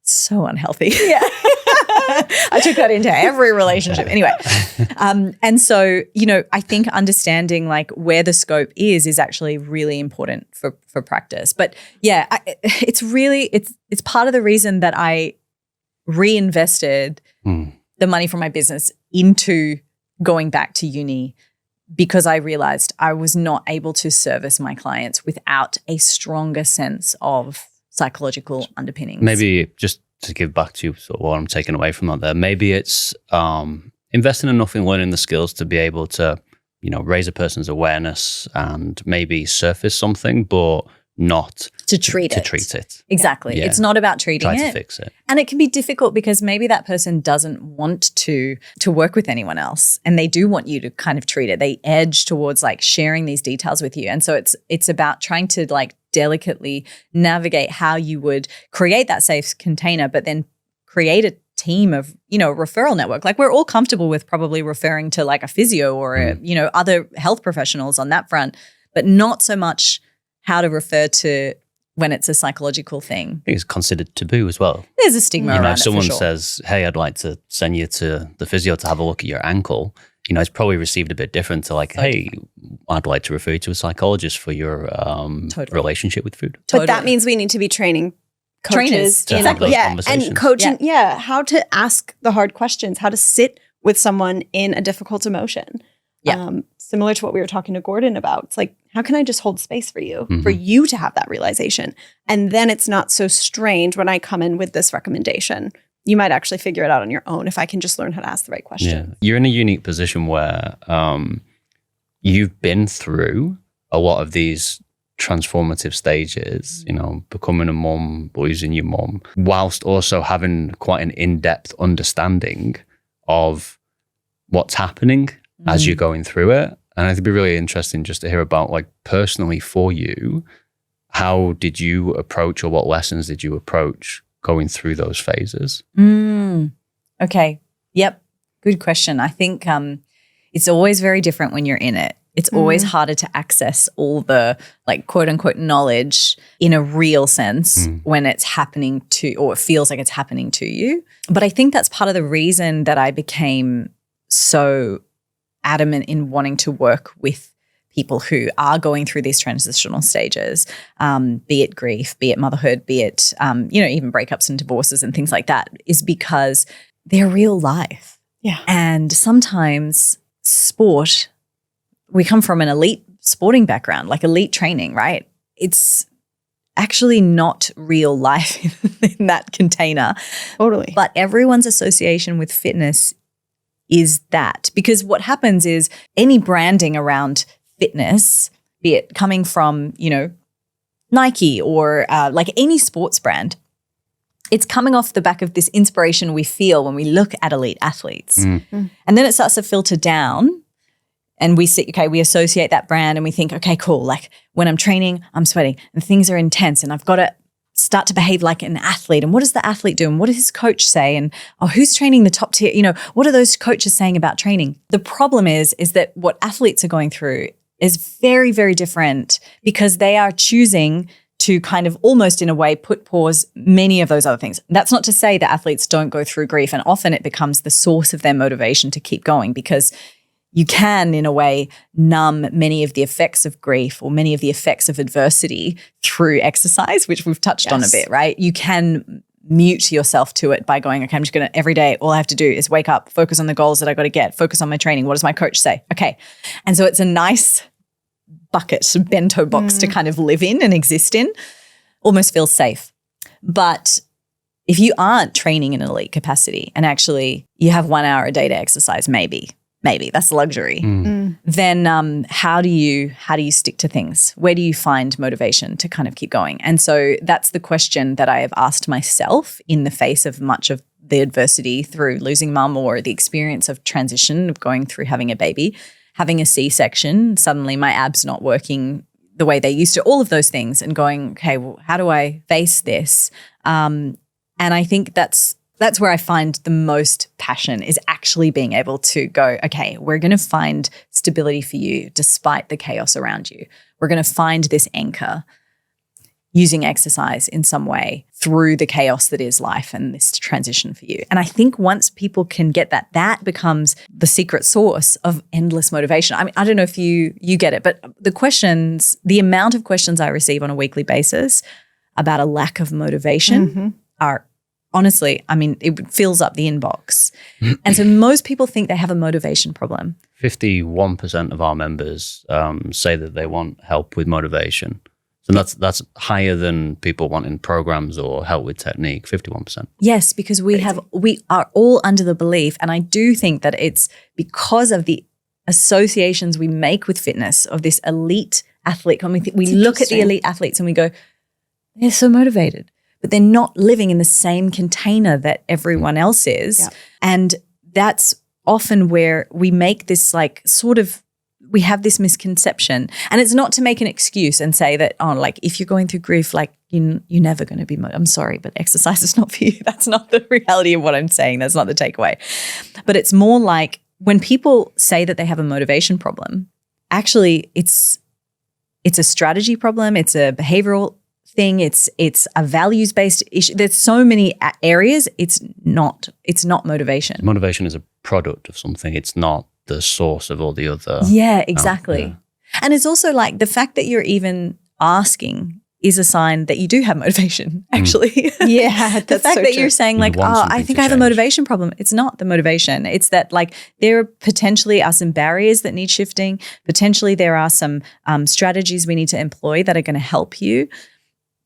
So unhealthy. Yeah. I took that into every relationship. Anyway. And so, I think understanding like where the scope is actually really important for practice. But yeah, it's part of the reason that I reinvested the money from my business into going back to uni, because I realized I was not able to service my clients without a stronger sense of psychological underpinnings. Maybe just to give back to you sort of what I'm taking away from that there, maybe it's investing enough in learning the skills to be able to, raise a person's awareness and maybe surface something, but not to treat it. Exactly. Yeah. It's not about treating it. Try to fix it. And it can be difficult because maybe that person doesn't want to work with anyone else, and they do want you to kind of treat it. They edge towards like sharing these details with you. And so it's about trying to like delicately navigate how you would create that safe container, but then create a team of, referral network. Like we're all comfortable with probably referring to like a physio or, other health professionals on that front, but not so much how to refer to when it's a psychological thing. I think it's considered taboo as well. There's a stigma around it. If someone for sure. says, hey, I'd like to send you to the physio to have a look at your ankle, it's probably received a bit different to like, hey, I'd like to refer you to a psychologist for your relationship with food. But that means we need to be training coaches. Exactly. And coaching, how to ask the hard questions, how to sit with someone in a difficult emotion. Yeah. Similar to what we were talking to Gordon about. It's like, how can I just hold space for you to have that realization? And then it's not so strange when I come in with this recommendation. You might actually figure it out on your own if I can just learn how to ask the right question. Yeah. You're in a unique position where you've been through a lot of these transformative stages, becoming a mum, losing your mum, whilst also having quite an in-depth understanding of what's happening as you're going through it. And it'd be really interesting just to hear about, like, personally for you, how did you approach, or what lessons did you approach going through those phases? Okay. Yep. Good question. I think it's always very different when you're in it. It's always harder to access all the like quote unquote knowledge in a real sense when it's happening to, or it feels like it's happening to you. But I think that's part of the reason that I became so adamant in wanting to work with people who are going through these transitional stages, be it grief, be it motherhood, be it, even breakups and divorces and things like that, is because they're real life. Yeah. And sometimes sport, we come from an elite sporting background, like elite training, right? It's actually not real life in that container. Totally. But everyone's association with fitness is that, because what happens is any branding around fitness, be it coming from, Nike or like any sports brand, it's coming off the back of this inspiration we feel when we look at elite athletes. And then it starts to filter down, and we associate that brand and we think, okay, cool. Like when I'm training, I'm sweating and things are intense and I've got to start to behave like an athlete. And what does the athlete do? And what does his coach say? And who's training the top tier? What are those coaches saying about training? The problem is that what athletes are going through is very, very different, because they are choosing to kind of almost in a way pause many of those other things. That's not to say that athletes don't go through grief, and often it becomes the source of their motivation to keep going, because you can, in a way, numb many of the effects of grief or many of the effects of adversity through exercise, which we've touched on a bit, right? You can mute yourself to it by going, okay, I'm just going to, every day, all I have to do is wake up, focus on the goals that I got to get, focus on my training. What does my coach say? Okay. And so it's a nice bucket, bento box to kind of live in and exist in, almost feels safe. But if you aren't training in an elite capacity and actually you have 1 hour a day to exercise, maybe maybe that's luxury. Then how do you stick to things? Where do you find motivation to kind of keep going? And so that's the question that I have asked myself in the face of much of the adversity through losing mum, or the experience of transition of going through having a baby, having a C-section, suddenly my abs not working the way they used to, all of those things, and going, okay, well, how do I face this? And I think that's where I find the most passion, is actually being able to go, okay, we're going to find stability for you despite the chaos around you. We're going to find this anchor using exercise in some way through the chaos that is life and this transition for you. And I think once people can get that, that becomes the secret source of endless motivation. I mean, I don't know if you get it, but the amount of questions I receive on a weekly basis about a lack of motivation are honestly, I mean, it fills up the inbox. And so most people think they have a motivation problem. 51% of our members say that they want help with motivation. So that's higher than people wanting programs or help with technique, 51%. Yes, because we are all under the belief, and I do think that it's because of the associations we make with fitness of this elite athlete. We look at the elite athletes and we go, they're so motivated, but they're not living in the same container that everyone else is. Yeah. And that's often where we make this we have this misconception. And it's not to make an excuse and say that, oh, like if you're going through grief, like you're never going to be I'm sorry, but exercise is not for you. That's not the reality of what I'm saying. That's not the takeaway. But it's more like when people say that they have a motivation problem, actually it's a strategy problem. It's a behavioral thing. It's a values-based issue. There's so many areas. It's not motivation. Motivation is a product of something. It's not the source of all the other. Yeah, exactly. And it's also like the fact that you're even asking is a sign that you do have motivation, actually. Yeah, the fact that you're saying like, I think I have a motivation problem. It's not the motivation. It's that like there potentially are some barriers that need shifting. Potentially there are some strategies we need to employ that are going to help you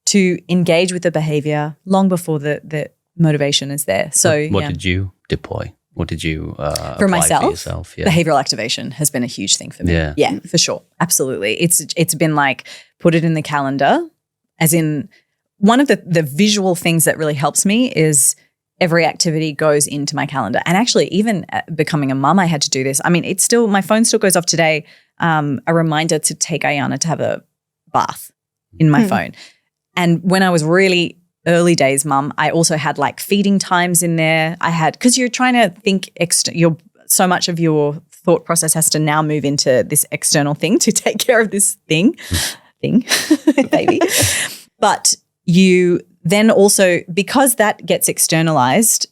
to engage with the behavior long before the motivation is there. So what did you deploy? What did you for myself? For yourself? Yeah. Behavioral activation has been a huge thing for me. Yeah, for sure. Absolutely. It's been like put it in the calendar, as in one of the visual things that really helps me is every activity goes into my calendar. And actually even becoming a mum, I had to do this. I mean, my phone still goes off today, a reminder to take Ayana to have a bath in my phone. And when I was really early days mum, I also had like feeding times in there. Because you're trying to think, so much of your thought process has to now move into this external thing to take care of this thing, baby. But you then also, because that gets externalized,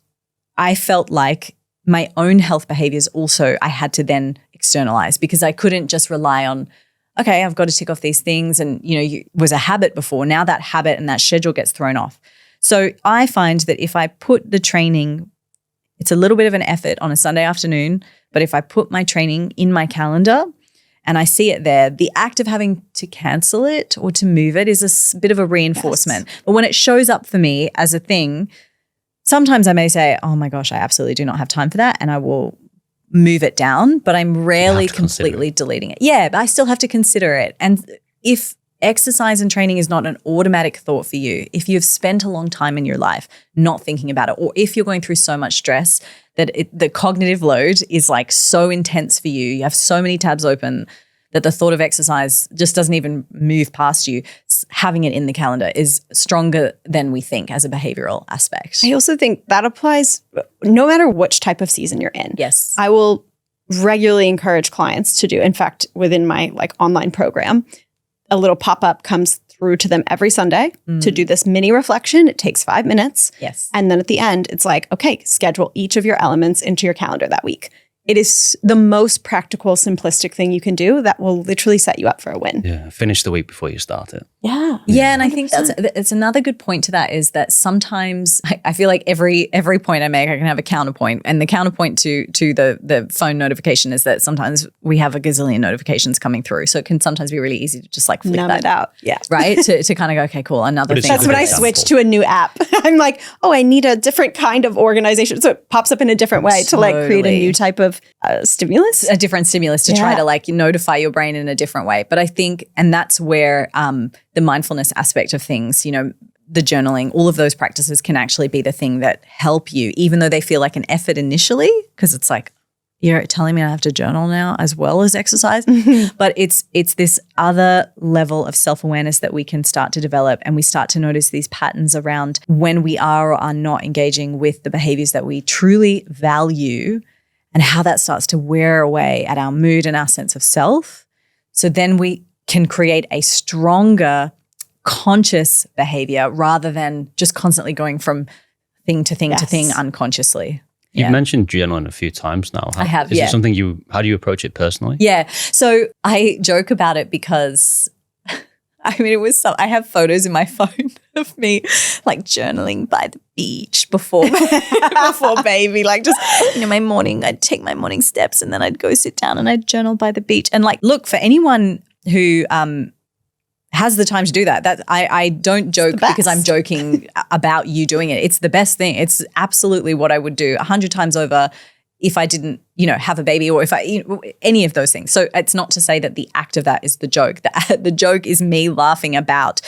I felt like my own health behaviors also I had to then externalize, because I couldn't just rely on, okay, I've got to tick off these things. And, it was a habit before. Now that habit and that schedule gets thrown off. So I find that if I put the training, it's a little bit of an effort on a Sunday afternoon, but if I put my training in my calendar and I see it there, the act of having to cancel it or to move it is a bit of a reinforcement. Yes. But when it shows up for me as a thing, sometimes I may say, oh my gosh, I absolutely do not have time for that. And I will move it down, but I'm rarely completely deleting it. Yeah, but I still have to consider it. And if exercise and training is not an automatic thought for you, if you've spent a long time in your life not thinking about it, or if you're going through so much stress that the cognitive load is like so intense for you have so many tabs open that the thought of exercise just doesn't even move past you, having it in the calendar is stronger than we think as a behavioral aspect. I also think that applies no matter which type of season you're in. Yes. I will regularly encourage clients to do, in fact, within my online program, a little pop-up comes through to them every Sunday to do this mini reflection. It takes 5 minutes. Yes. And then at the end, it's like, okay, schedule each of your elements into your calendar that week. It is the most practical, simplistic thing you can do that will literally set you up for a win. Yeah, finish the week before you start it. Yeah, and I think that's another good point to that is that sometimes I feel like every point I make, I can have a counterpoint. And the counterpoint to the phone notification is that sometimes we have a gazillion notifications coming through. So it can sometimes be really easy to just like flick numb that it out. Yeah. Right? to kind of go, okay, cool, another thing. That's when I switch to a new app. I'm like, oh, I need a different kind of organization. So it pops up in a different way to like create a new type of of stimulus. A different stimulus to try to like notify your brain in a different way. But I think, and that's where the mindfulness aspect of things, you know, the journaling, all of those practices can actually be the thing that help you, even though they feel like an effort initially, because it's like, you're telling me I have to journal now as well as exercise. But it's this other level of self-awareness that we can start to develop, and we start to notice these patterns around when we are or are not engaging with the behaviors that we truly value, and how that starts to wear away at our mood and our sense of self. So then we can create a stronger conscious behavior rather than just constantly going from thing to thing to thing unconsciously. You've mentioned journaling a few times now. I have, Is it something how do you approach it personally? Yeah. So I joke about it because I mean, I have photos in my phone of me like journaling by the beach before baby, like just, you know, I'd take my morning steps and then I'd go sit down and I'd journal by the beach. And like, look, for anyone who has the time to do that I don't joke because I'm joking about you doing it. It's the best thing. It's absolutely what I would do 100 times over if I didn't, you know, have a baby, or if any of those things. So it's not to say that the act of that is the joke. The joke is me laughing about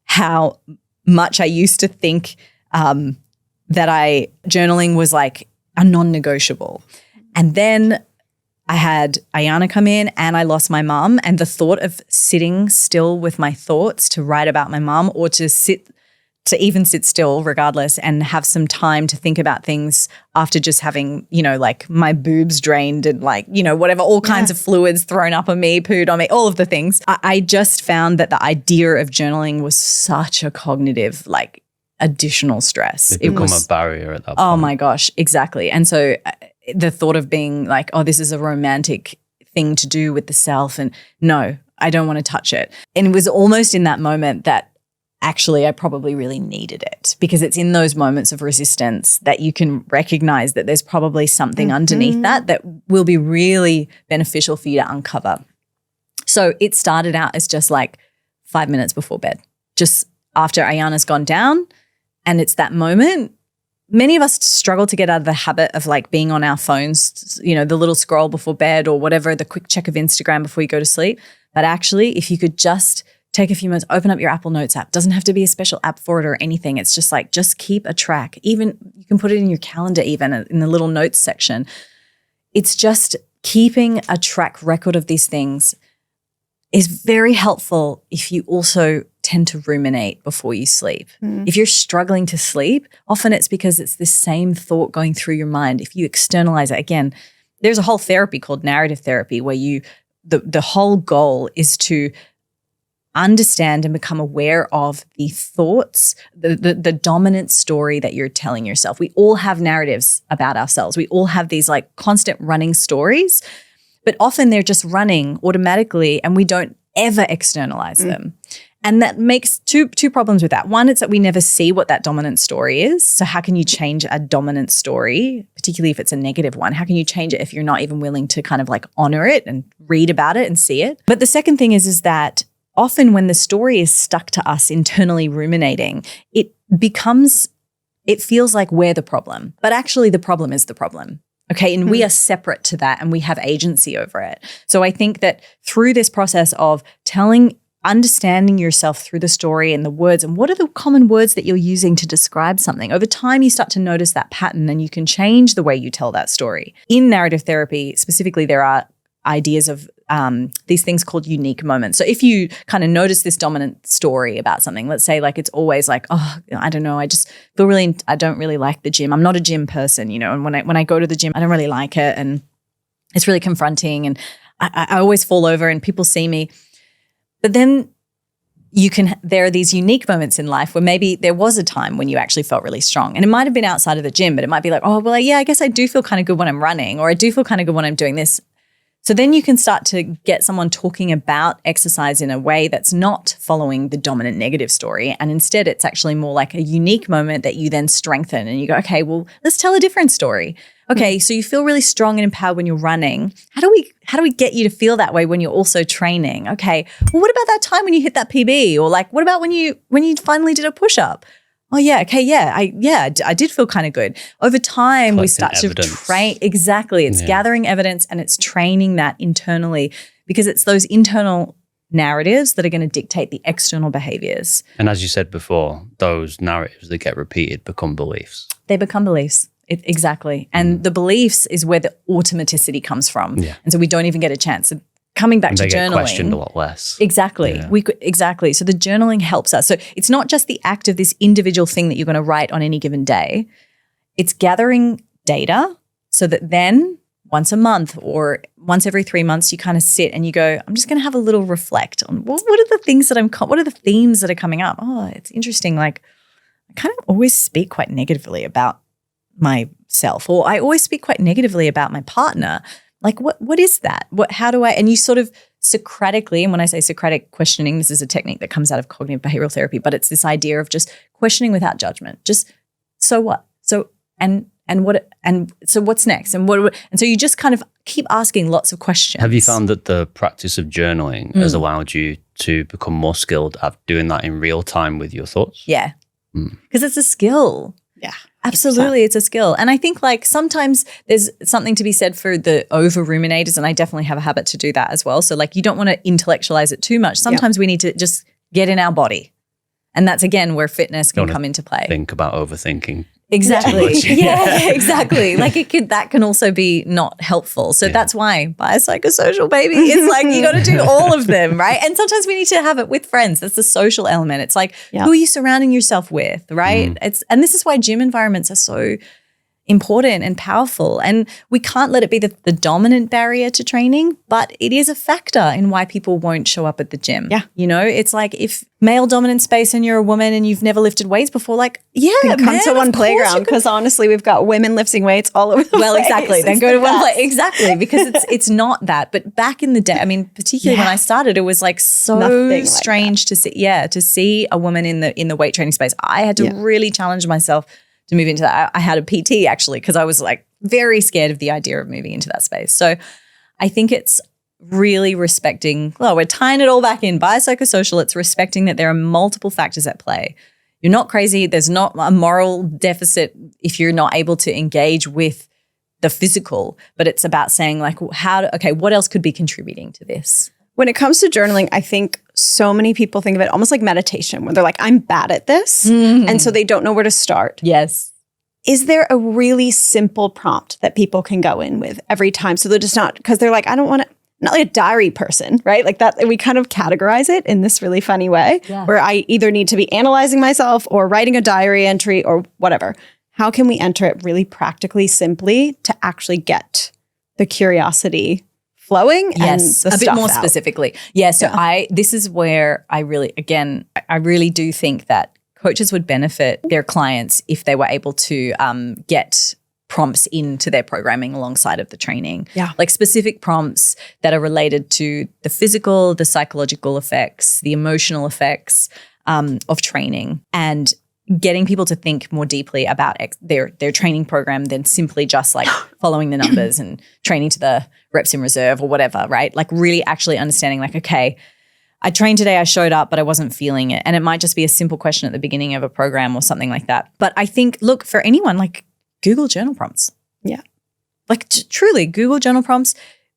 how much I used to think that journaling was like a non-negotiable. And then I had Ayana come in and I lost my mum, and the thought of sitting still with my thoughts to write about my mum, or to even sit still regardless and have some time to think about things after just having, you know, like my boobs drained and like, you know, whatever, all kinds of fluids thrown up on me, pooed on me, all of the things. I just found that the idea of journaling was such a cognitive, like, additional stress. It become a barrier at that point. Oh my gosh, exactly. And so the thought of being like, oh, this is a romantic thing to do with the self, and no, I don't want to touch it. And it was almost in that moment that actually I probably really needed it, because it's in those moments of resistance that you can recognize that there's probably something underneath that will be really beneficial for you to uncover. So it started out as just like 5 minutes before bed, just after Ayana's gone down, and it's that moment. Many of us struggle to get out of the habit of like being on our phones, you know, the little scroll before bed or whatever, the quick check of Instagram before you go to sleep. But actually, if you could just take a few minutes, open up your Apple Notes app. Doesn't have to be a special app for it or anything. It's just like, just keep a track. Even you can put it in your calendar, even in the little notes section. It's just keeping a track record of these things is very helpful if you also tend to ruminate before you sleep. If you're struggling to sleep, often it's because it's this same thought going through your mind. If you externalize it, again, there's a whole therapy called narrative therapy where the whole goal is to understand and become aware of the thoughts, the dominant story that you're telling yourself. We all have narratives about ourselves. We all have these like constant running stories, but often they're just running automatically and we don't ever externalize them. And that makes two problems with that. One, it's that we never see what that dominant story is. So how can you change a dominant story, particularly if it's a negative one? How can you change it if you're not even willing to kind of like honor it and read about it and see it? But the second thing is that often when the story is stuck to us internally ruminating, it feels like we're the problem. But actually the problem is the problem. Okay, and we are separate to that and we have agency over it. So I think that through this process of understanding yourself through the story and the words, and what are the common words that you're using to describe something, over time you start to notice that pattern and you can change the way you tell that story. In narrative therapy, specifically, there are ideas of these things called unique moments. So if you kind of notice this dominant story about something, let's say like it's always like, oh, I don't know, I don't really like the gym. I'm not a gym person, you know, and when I go to the gym, I don't really like it and it's really confronting and I always fall over and people see me. But then there are these unique moments in life where maybe there was a time when you actually felt really strong, and it might have been outside of the gym, but it might be like, oh, well, yeah, I guess I do feel kind of good when I'm running, or I do feel kind of good when I'm doing this. So then you can start to get someone talking about exercise in a way that's not following the dominant negative story. And instead it's actually more like a unique moment that you then strengthen and you go, okay, well, let's tell a different story. Okay, so you feel really strong and empowered when you're running. How do we get you to feel that way when you're also training? Okay, well, what about that time when you hit that PB? Or like, what about when you finally did a push-up? oh yeah, okay, I did feel kind of good. Over time, we start to train. Exactly. It's gathering evidence and it's training that internally, because it's those internal narratives that are going to dictate the external behaviors. And as you said before, those narratives that get repeated become beliefs. They become beliefs. Exactly. And the beliefs is where the automaticity comes from. Yeah. And so we don't even get a chance. So coming back to journaling. They get questioned a lot less. Exactly. Yeah. Exactly. So the journaling helps us. So it's not just the act of this individual thing that you're going to write on any given day. It's gathering data so that then once a month or once every 3 months, you kind of sit and you go, I'm just going to have a little reflect on what are the things that what are the themes that are coming up? Oh, it's interesting. Like I kind of always speak quite negatively about myself, or I always speak quite negatively about my partner. Like what is that? How do I, and you sort of Socratically, and when I say Socratic questioning, this is a technique that comes out of cognitive behavioral therapy, but it's this idea of just questioning without judgment. Just, so what? So, so what's next? And so you just kind of keep asking lots of questions. Have you found that the practice of journaling has allowed you to become more skilled at doing that in real time with your thoughts? Yeah. Because it's a skill. Yeah. Absolutely, it's a skill. And I think like sometimes there's something to be said for the over ruminators, and I definitely have a habit to do that as well. So like you don't want to intellectualize it too much. Sometimes we need to just get in our body. And that's again where fitness can come into play. Think about overthinking. Exactly. Yeah, exactly. Like that can also be not helpful. So that's why biopsychosocial, baby, it's like you got to do all of them, right? And sometimes we need to have it with friends. That's the social element. It's like, who are you surrounding yourself with, right? And this is why gym environments are so important and powerful. And we can't let it be the dominant barrier to training, but it is a factor in why people won't show up at the gym. Yeah. You know, it's like if male dominant space and you're a woman and you've never lifted weights before, like, come to one playground, because honestly, we've got women lifting weights all over the place. Exactly. Then go to one place. Exactly. Because it's not that. But back in the day, I mean, particularly when I started, it was like so strange to see a woman in the weight training space. I had to really challenge myself to move into that. I had a PT actually, because I was like very scared of the idea of moving into that space. So I think it's really respecting, we're tying it all back in. Biopsychosocial, it's respecting that there are multiple factors at play. You're not crazy. There's not a moral deficit if you're not able to engage with the physical, but it's about saying like, what else could be contributing to this? When it comes to journaling, I think so many people think of it almost like meditation, where they're like, I'm bad at this. And so they don't know where to start. Yes. Is there a really simple prompt that people can go in with every time? So they're just not, because they're like, I don't want to, not like a diary person, right? Like that, we kind of categorize it in this really funny way where I either need to be analyzing myself or writing a diary entry or whatever. How can we enter it really practically, simply to actually get the curiosity flowing and the a bit more out. Specifically. Yeah. So this is where I really do think that coaches would benefit their clients if they were able to get prompts into their programming alongside of the training. Yeah. Like specific prompts that are related to the physical, the psychological effects, the emotional effects of training, and getting people to think more deeply about their training program than simply just like following the numbers and training to the reps in reserve or whatever, right? Like really actually understanding like, okay, I trained today, I showed up, but I wasn't feeling it. And it might just be a simple question at the beginning of a program or something like that. But I think, look, for anyone, like Google journal prompts. Yeah. Like truly Google journal prompts,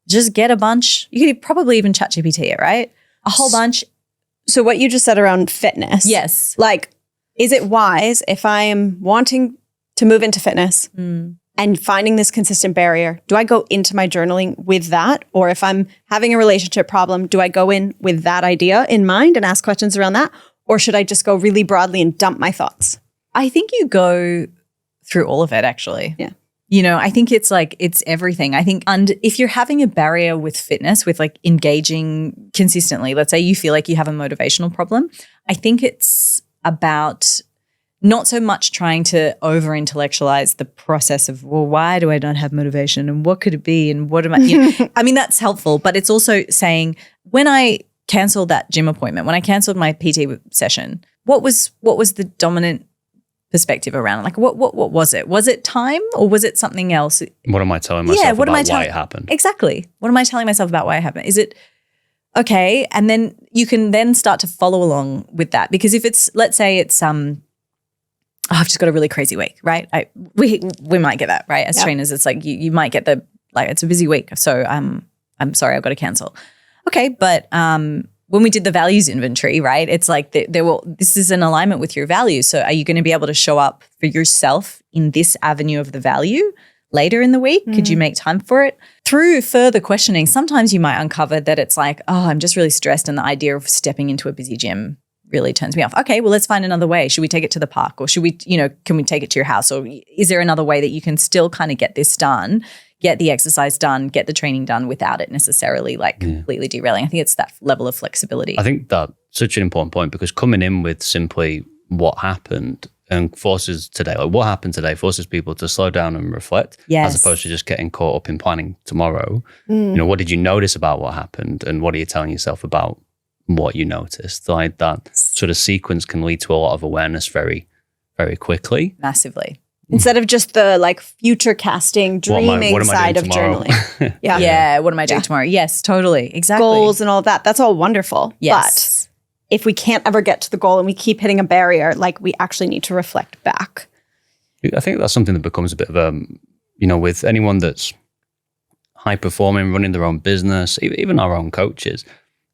just get a bunch. You could probably even ChatGPT it, right? A whole bunch. So what you just said around fitness. Yes. Like, is it wise if I am wanting to move into fitness and finding this consistent barrier, do I go into my journaling with that? Or if I'm having a relationship problem, do I go in with that idea in mind and ask questions around that? Or should I just go really broadly and dump my thoughts? I think you go through all of it actually. Yeah. You know, I think it's like, it's everything. I think if you're having a barrier with fitness, with like engaging consistently, let's say you feel like you have a motivational problem, I think it's about not so much trying to over-intellectualize the process of, well, why do I not have motivation and what could it be and what am I, you know, I mean, that's helpful, but it's also saying when I canceled that gym appointment, when I canceled my PT session, what was the dominant perspective around it? Like what was it? Was it time or was it something else? What am I telling myself about why it happened? Exactly. What am I telling myself about why it happened? Is it okay? And then you can then start to follow along with that, because if it's, let's say it's oh, I've just got a really crazy week, right? We might get that, right? As trainers, it's like you might get it's a busy week. So I'm sorry, I've got to cancel. Okay. But when we did the values inventory, right, it's like this is in alignment with your values. So are you going to be able to show up for yourself in this avenue of the value later in the week? Could you make time for it? Through further questioning, sometimes you might uncover that it's like, oh, I'm just really stressed and the idea of stepping into a busy gym really turns me off. Okay, well, let's find another way. Should we take it to the park, or should we, can we take it to your house? Or is there another way that you can still kind of get this done, get the exercise done, get the training done without it necessarily completely derailing? I think it's that level of flexibility. I think that's such an important point, because coming in with simply what happened and forces today, like what happened today, forces people to slow down and reflect, as opposed to just getting caught up in planning tomorrow. What did you notice about what happened, and what are you telling yourself about what you noticed? Like that sort of sequence can lead to a lot of awareness very, very quickly. Massively. Instead of just the future casting, dreaming side of journaling. Yeah. What am I doing tomorrow? Yes, totally. Exactly. Goals and all of that. That's all wonderful. Yes. But if we can't ever get to the goal and we keep hitting a barrier, we actually need to reflect back. I think that's something that becomes a bit of with anyone that's high performing, running their own business, even our own coaches,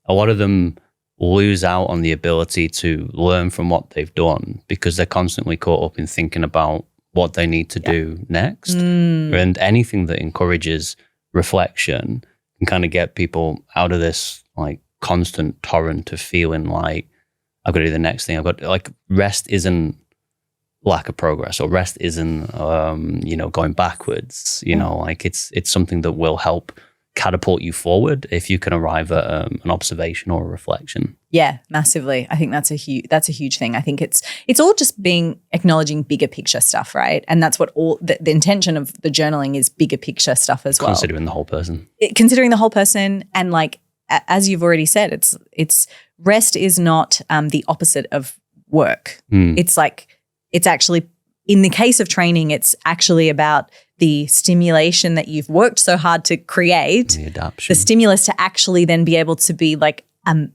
a lot of them lose out on the ability to learn from what they've done, because they're constantly caught up in thinking about what they need to do next. And anything that encourages reflection can kind of get people out of this constant torrent of feeling like I've got to do the next thing. Rest isn't lack of progress, or rest isn't going backwards. It's something that will help catapult you forward if you can arrive at an observation or a reflection. Yeah, massively. I think that's a huge thing. I think it's all just acknowledging bigger picture stuff, right? And that's what all the intention of the journaling is, bigger picture stuff as well. Considering the whole person. Considering the whole person, and as you've already said, it's rest is not the opposite of work. It's actually, in the case of training, it's actually about the stimulation that you've worked so hard to create, the adaptation, the stimulus to actually then be able to be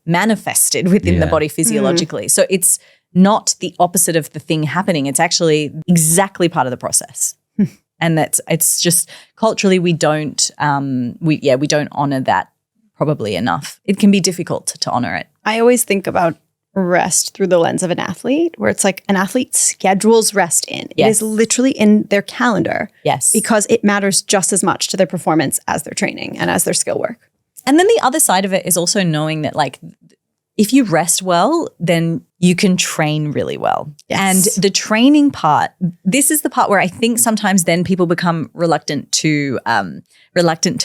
manifested within the body physiologically. So it's not the opposite of the thing happening. It's actually exactly part of the process. And it's just culturally we don't honor that probably enough. It can be difficult to honor it. I always think about rest through the lens of an athlete, where it's like an athlete schedules rest in. It is literally in their calendar. Yes. Because it matters just as much to their performance as their training and as their skill work. And then the other side of it is also knowing that if you rest well, then you can train really well. Yes. And the training part, this is the part where I think sometimes then people become reluctant to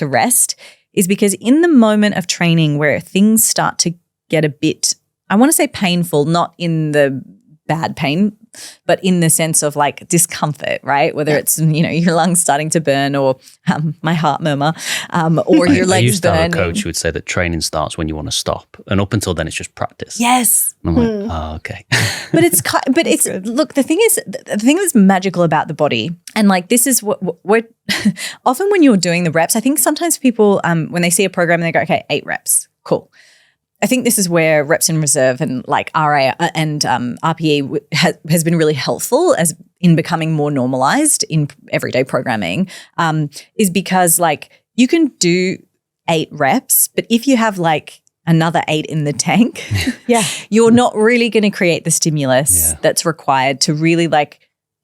rest, is because in the moment of training where things start to get a bit, I want to say painful, not in the bad pain, but in the sense of discomfort, right? Whether it's, your lungs starting to burn, or my heart murmur, or your legs burn. I used to have a coach who would say that training starts when you want to stop. And up until then, it's just practice. Yes. And I'm like, oh, okay. Look, the thing that's magical about the body, and this is what often when you're doing the reps, I think sometimes people, when they see a program and they go, okay, 8 reps, cool. I think this is where reps in reserve and RA and RPE has been really helpful as in becoming more normalized in everyday programming, is because you can do 8 reps, but if you have another 8 in the tank, you're not really going to create the stimulus that's required to really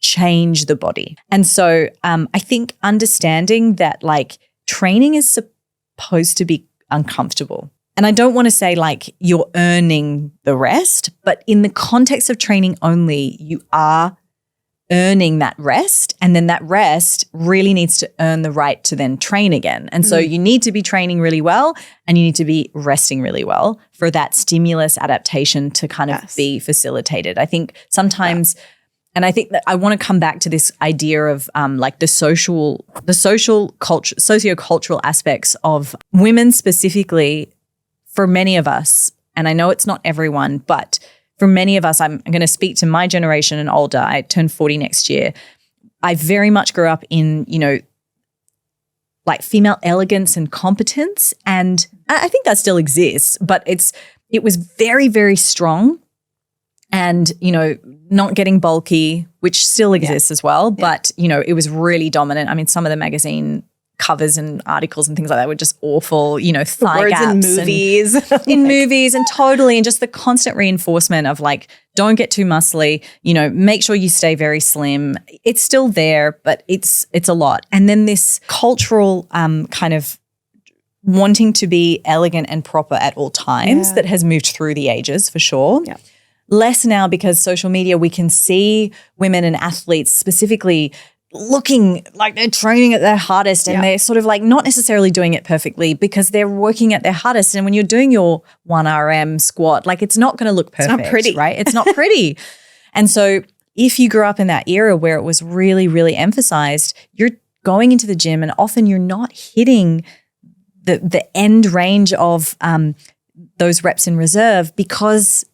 change the body. And so I think understanding that training is supposed to be uncomfortable. And I don't want to say you're earning the rest, but in the context of training only, you are earning that rest. And then that rest really needs to earn the right to then train again. And so you need to be training really well, and you need to be resting really well for that stimulus adaptation to kind of be facilitated. I think sometimes, and I think that I want to come back to this idea of the social culture, sociocultural aspects of women specifically. For many of us, and I know it's not everyone, but for many of us, I'm going to speak to my generation and older. I turn 40 next year. I very much grew up in, female elegance and competence. And I think that still exists, but it was very, very strong. and, not getting bulky, which still exists as well. But, it was really dominant. I mean, some of the magazine covers and articles and things like that were just awful, thigh words gaps. in movies. In movies and totally. And just the constant reinforcement of like, don't get too muscly, make sure you stay very slim. It's still there, but it's a lot. And then this cultural kind of wanting to be elegant and proper at all times that has moved through the ages for sure. Yeah. Less now because social media, we can see women and athletes specifically looking like they're training at their hardest and they're sort of like not necessarily doing it perfectly because they're working at their hardest. And when you're doing your 1RM squat, like it's not going to look perfect. It's not pretty. Right? It's not pretty. And so if you grew up in that era where it was really, really emphasized, you're going into the gym and often you're not hitting the end range of those reps in reserve because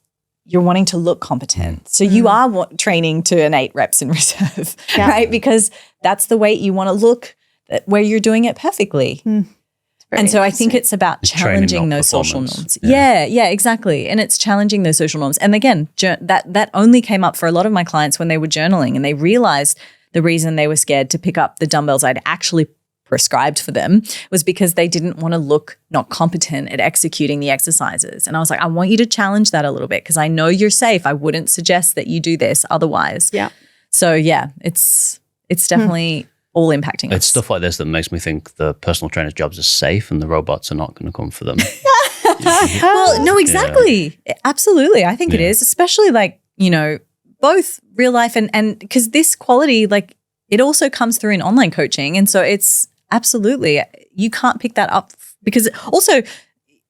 you're wanting to look competent. So you are training to an 8 reps in reserve, right? Because that's the weight you want to look at where you're doing it perfectly. And so I think it's about challenging those social norms. Yeah, exactly. And it's challenging those social norms. And again, that only came up for a lot of my clients when they were journaling and they realized the reason they were scared to pick up the dumbbells I'd actually prescribed for them was because they didn't want to look not competent at executing the exercises. And I was like, I want you to challenge that a little bit because I know you're safe. I wouldn't suggest that you do this otherwise. Yeah. So it's definitely all impacting us. It's stuff like this that makes me think the personal trainer's jobs are safe and the robots are not going to come for them. Well, no, exactly. Yeah. Absolutely. I think it is, especially like, both real life and because this quality, like it also comes through in online coaching. And so it's absolutely, you can't pick that up because also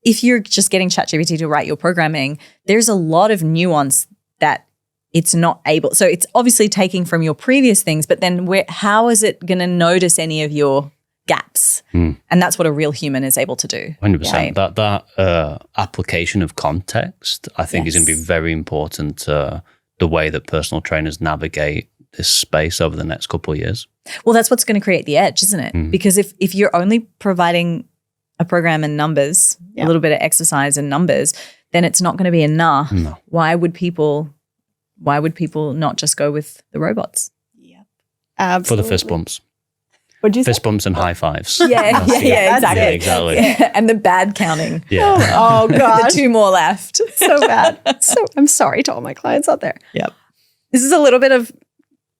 if you're just getting ChatGPT to write your programming, there's a lot of nuance that it's not able. So it's obviously taking from your previous things, but then how is it going to notice any of your gaps? And that's what a real human is able to do. 100%. Right? That application of context, I think, is going to be very important to the way that personal trainers navigate this space over the next couple of years. Well, that's what's going to create the edge, isn't it? Because if you're only providing a program and numbers, a little bit of exercise and numbers, then it's not going to be enough. No. Why would people not just go with the robots? Yep. Absolutely. For the fist bumps. What'd you say? Fist bumps and high fives. Exactly. Yeah, exactly. Yeah, and the bad counting. Yeah. Oh God. The 2 more left. So bad. So I'm sorry to all my clients out there. Yep. This is a little bit of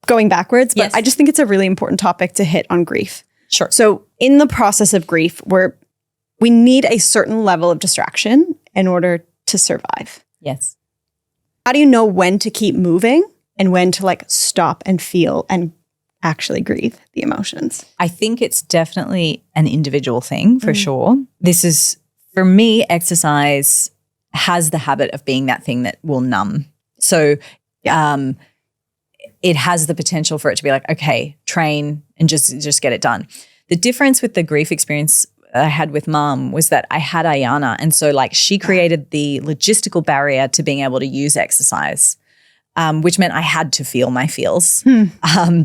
going backwards, but I just think it's a really important topic to hit on grief. Sure. So in the process of grief, we need a certain level of distraction in order to survive. Yes. How do you know when to keep moving and when to like stop and feel and actually grieve the emotions? I think it's definitely an individual thing for sure. This is, for me, exercise has the habit of being that thing that will numb. So it has the potential for it to be like, okay, train and just get it done. The difference with the grief experience I had with mom was that I had Ayana. And so like she created the logistical barrier to being able to use exercise, which meant I had to feel my feels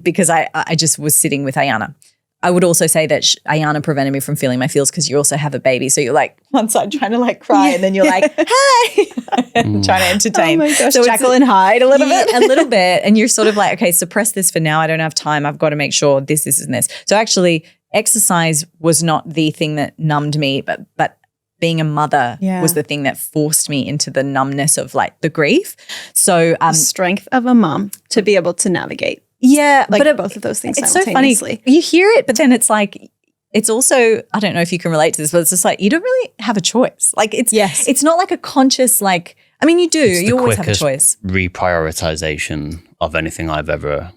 because I just was sitting with Ayana. I would also say that Ayana prevented me from feeling my feels because you also have a baby. So you're like one side trying to like cry and then you're like, hey, trying to entertain. Oh my gosh, so Jekyll and Hyde a little bit. A little bit. And you're sort of like, okay, suppress this for now. I don't have time. I've got to make sure this, and this. So actually exercise was not the thing that numbed me, but being a mother was the thing that forced me into the numbness of like the grief. So the strength of a mom to be able to navigate. Yeah, like but both of those things it's simultaneously. So funny. You hear it, but then it's like, it's also, I don't know if you can relate to this, but it's just like, you don't really have a choice. Like it's not like a conscious, like, I mean, you do, you always have a choice. Reprioritization of anything I've ever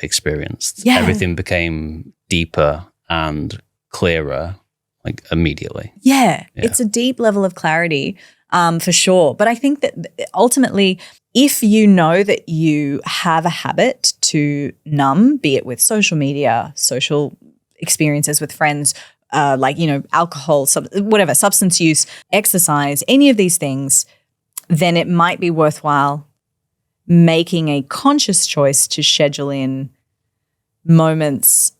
experienced. Yeah. Everything became deeper and clearer, like immediately. Yeah. It's a deep level of clarity for sure. But I think that ultimately, if you know that you have a habit to numb, be it with social media, social experiences with friends, like, alcohol, whatever, substance use, exercise, any of these things, then it might be worthwhile making a conscious choice to schedule in moments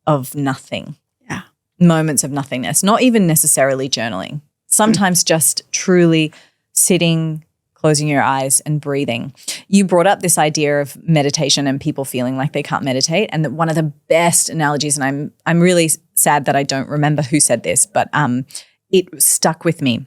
of nothing. Yeah. Moments of nothingness, not even necessarily journaling. Sometimes just truly sitting, closing your eyes and breathing. You brought up this idea of meditation and people feeling like they can't meditate, and that one of the best analogies, and I'm really sad that I don't remember who said this, but it stuck with me.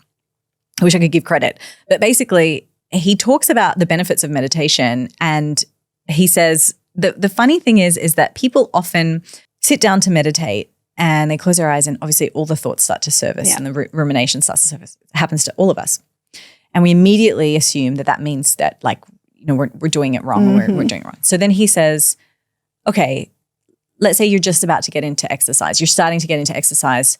I wish I could give credit. But basically, he talks about the benefits of meditation, and he says the funny thing is that people often sit down to meditate and they close their eyes, and obviously all the thoughts start to surface and the rumination starts to surface. It happens to all of us. And we immediately assume that means that, like, you know, we're doing it wrong, or we're doing it wrong. So then he says, okay, let's say you're just about to get into exercise. You're starting to get into exercise.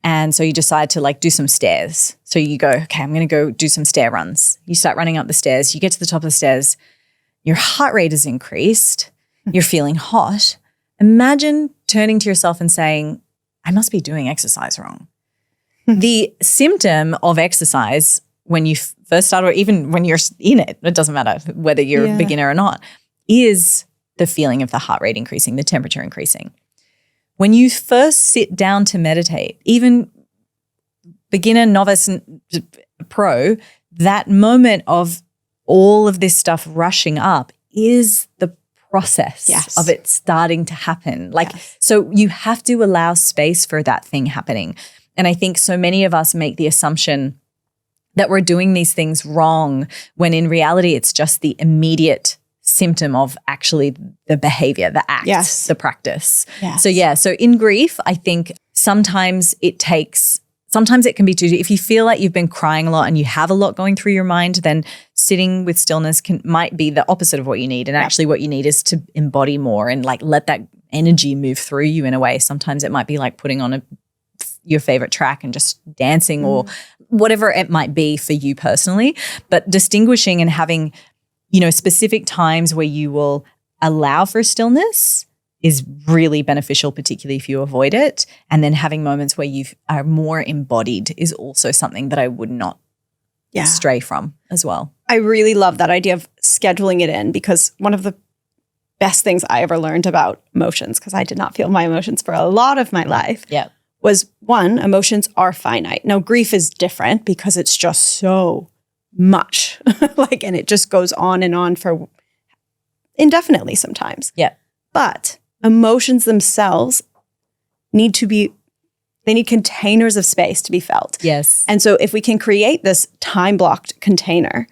And so you decide to, like, do some stairs. So you go, okay, I'm going to go do some stair runs. You start running up the stairs. You get to the top of the stairs. Your heart rate is increased. You're feeling hot. Imagine turning to yourself and saying, I must be doing exercise wrong. The symptom of exercise when you first start, or even when you're in it doesn't matter whether you're a beginner or not, is the feeling of the heart rate increasing, the temperature increasing. When you first sit down to meditate, even beginner, novice, and pro, that moment of all of this stuff rushing up is the process of it starting to happen. Like, so you have to allow space for that thing happening. And I think so many of us make the assumption that we're doing these things wrong, when in reality it's just the immediate symptom of actually the behavior, the act, the practice. So in grief, I think sometimes it can be too, if you feel like you've been crying a lot and you have a lot going through your mind, then sitting with stillness might be the opposite of what you need. And actually what you need is to embody more and, like, let that energy move through you in a way. Sometimes it might be like putting on your favorite track and just dancing or whatever it might be for you personally, but distinguishing and having, you know, specific times where you will allow for stillness is really beneficial, particularly if you avoid it. And then having moments where you are more embodied is also something that I would not stray from as well. I really love that idea of scheduling it in, because one of the best things I ever learned about emotions, because I did not feel my emotions for a lot of my life, was, one, emotions are finite. Now, grief is different because it's just so much, like, and it just goes on and on for indefinitely sometimes. But emotions themselves need containers of space to be felt. And so if we can create this time-blocked container,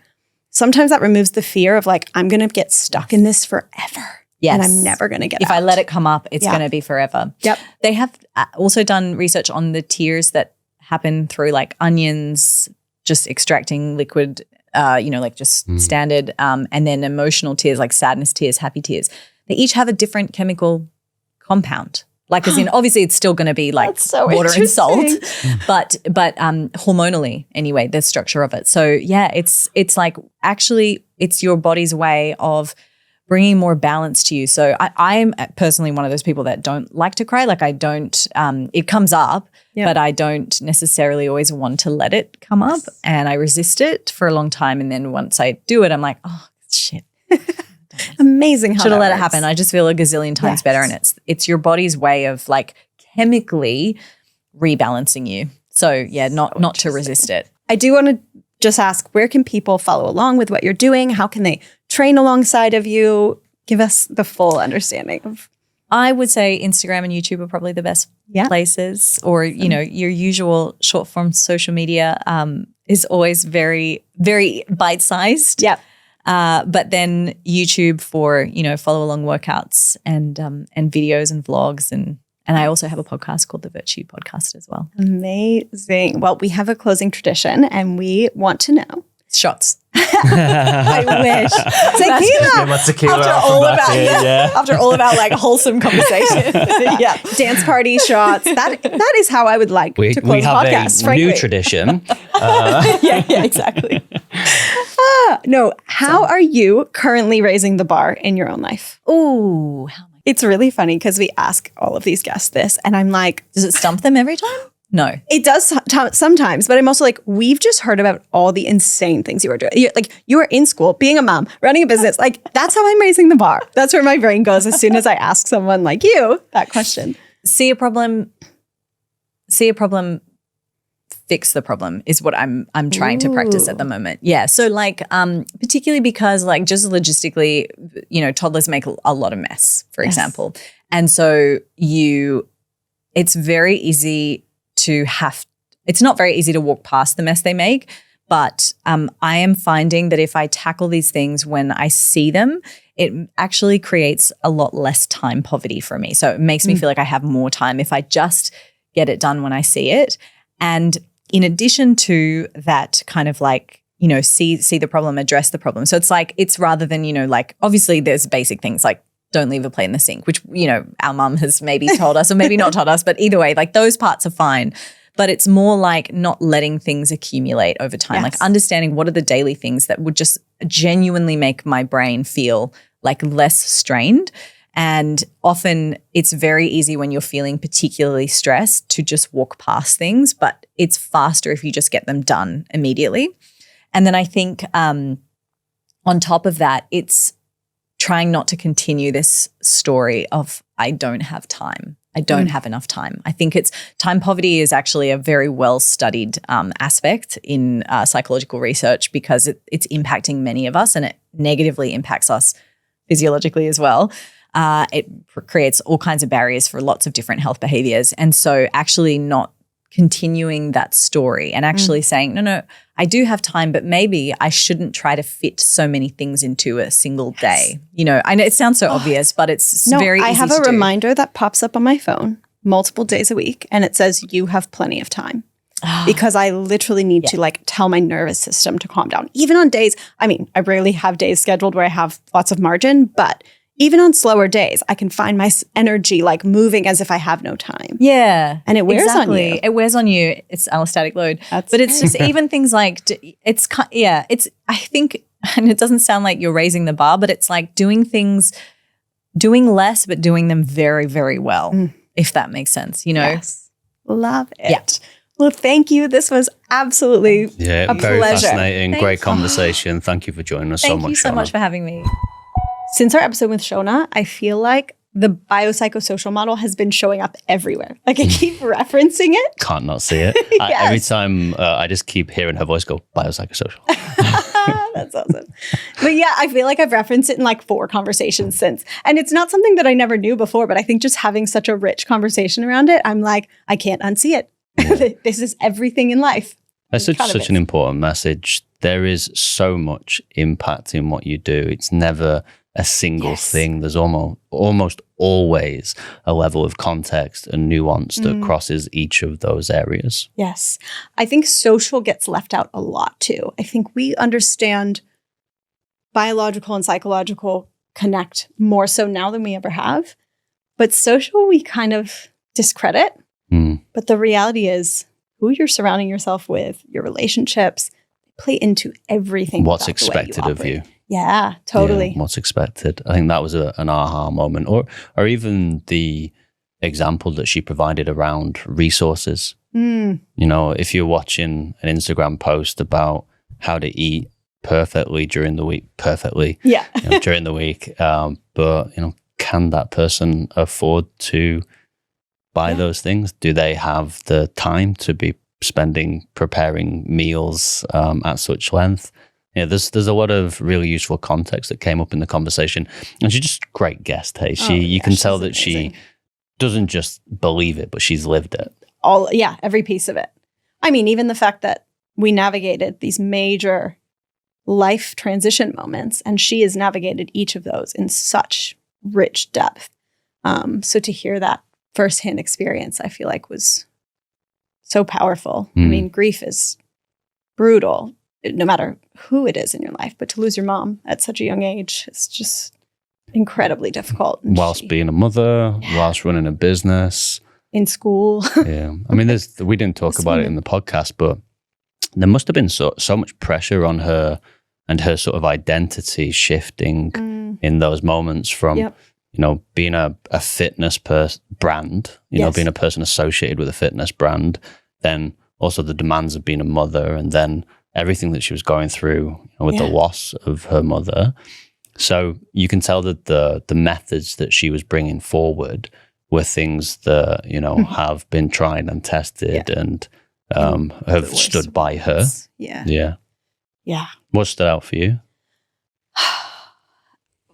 sometimes that removes the fear of, like, I'm going to get stuck in this forever. And I'm never going to get out. If I let it come up, it's going to be forever. They have also done research on the tears that happen through, like, onions, just extracting liquid, like just standard, and then emotional tears, like sadness tears, happy tears. They each have a different chemical compound. Like, as in, obviously it's still going to be like water and salt, but hormonally anyway, the structure of it. So yeah, it's like, actually it's your body's way of bringing more balance to you. So I am personally one of those people that don't like to cry. Like, I don't, it comes up, but I don't necessarily always want to let it come up, and I resist it for a long time. And then once I do it, I'm like, oh shit. Amazing how should have let it happen. I just feel a gazillion times better. And it's your body's way of, like, chemically rebalancing you. So yeah, not to resist it. I do want to just ask, where can people follow along with what you're doing? How can they train alongside of you? Give us the full understanding of. I would say Instagram and YouTube are probably the best places, or, you know, your usual short form social media is always very, very bite-sized. But then YouTube for, you know, follow along workouts and videos and vlogs, and I also have a podcast called the Vertue podcast as well. Amazing. Well, we have a closing tradition, and we want to know. Shots. I wish. Tequila. After all about like whole,some conversation. Dance party shots. That is how I would like to close podcasts. We have a new tradition. Exactly. No, how are you currently raising the bar in your own life? Ooh, it's really funny because we ask all of these guests this, and I'm like, does it stump them every time? No. It does sometimes, but I'm also like, we've just heard about all the insane things you were doing. You were in school, being a mom, running a business. Like, that's how I'm raising the bar. That's where my brain goes as soon as I ask someone like you that question. See a problem fix the problem is what I'm trying to practice at the moment. Yeah. So like particularly because like just logistically, toddlers make a lot of mess, for example. And so it's very easy it's not very easy to walk past the mess they make, but I am finding that if I tackle these things when I see them, it actually creates a lot less time poverty for me. So it makes me feel like I have more time if I just get it done when I see it. And in addition to that kind of like, see the problem, address the problem. So it's rather than, like obviously there's basic things like don't leave a plate in the sink, which, our mum has maybe told us or maybe not told us, but either way, like those parts are fine. But it's more like not letting things accumulate over time, like understanding what are the daily things that would just genuinely make my brain feel like less strained. And often it's very easy when you're feeling particularly stressed to just walk past things, but it's faster if you just get them done immediately. And then I think on top of that, it's trying not to continue this story of I don't have time. I don't have enough time. I think time poverty is actually a very well-studied aspect in psychological research because it's impacting many of us and it negatively impacts us physiologically as well. It creates all kinds of barriers for lots of different health behaviors. And so actually not continuing that story and actually saying, no, I do have time, but maybe I shouldn't try to fit so many things into a single day. I know it sounds so obvious, but it's very easy to do. I have a reminder that pops up on my phone multiple days a week and it says you have plenty of time. Because I literally need to like tell my nervous system to calm down. Even on days, I rarely have days scheduled where I have lots of margin, but even on slower days, I can find my energy like moving as if I have no time. Yeah. And it wears on you. It wears on you. It's allostatic load. But it's just even things like, I think, and it doesn't sound like you're raising the bar, but it's like doing less, but doing them very, very well, if that makes sense, Yes. Love it. Yeah. Well, thank you. This was absolutely a very pleasure. Fascinating. Great conversation. Thank you for joining us so much, Thank you so much for having me. Since our episode with Shona, I feel like the biopsychosocial model has been showing up everywhere. Like I keep referencing it. Can't not see it. Every time I just keep hearing her voice go, biopsychosocial. That's awesome. But yeah, I feel like I've referenced it in like 4 conversations since. And it's not something that I never knew before, but I think just having such a rich conversation around it, I'm like, I can't unsee it. Yeah. This is everything in life. That's such an important message. There is so much impact in what you do. It's never a single thing. There's almost always a level of context and nuance that crosses each of those areas. Yes. I think social gets left out a lot too. I think we understand biological and psychological connect more so now than we ever have. But social we kind of discredit. But the reality is who you're surrounding yourself with, your relationships, play into everything. What's expected of you. Yeah, totally. Yeah, what's expected. I think that was an aha moment. Or even the example that she provided around resources. If you're watching an Instagram post about how to eat perfectly during the week, during the week, but can that person afford to buy those things? Do they have the time to be preparing meals at such length? There's a lot of really useful context that came up in the conversation, and she's just a great guest. Hey, you can tell that amazing. She doesn't just believe it, but she's lived it. Every piece of it. Even the fact that we navigated these major life transition moments, and she has navigated each of those in such rich depth. So to hear that firsthand experience, I feel like was so powerful. Grief is brutal, no matter who it is in your life, but to lose your mom at such a young age, it's just incredibly difficult. And whilst being a mother, whilst running a business. In school. Yeah. We didn't talk about it in the podcast, but there must have been so much pressure on her and her sort of identity shifting in those moments from, being a fitness brand, being a person associated with a fitness brand, then also the demands of being a mother, and then everything that she was going through with the loss of her mother. So you can tell that the methods that she was bringing forward were things that, have been tried and tested and have stood by her. Yeah. What stood out for you?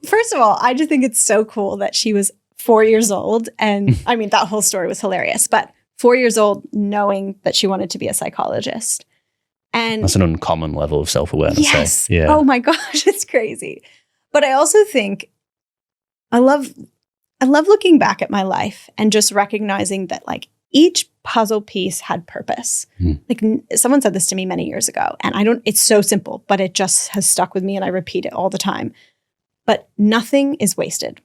First of all, I just think it's so cool that she was 4 years old. And I mean, that whole story was hilarious, but 4 years old knowing that she wanted to be a psychologist. And that's an uncommon level of self-awareness. Yes. Yeah. Oh my gosh, it's crazy. But I also think I love looking back at my life and just recognizing that like each puzzle piece had purpose. Like someone said this to me many years ago, and it's so simple, but it just has stuck with me and I repeat it all the time. But nothing is wasted.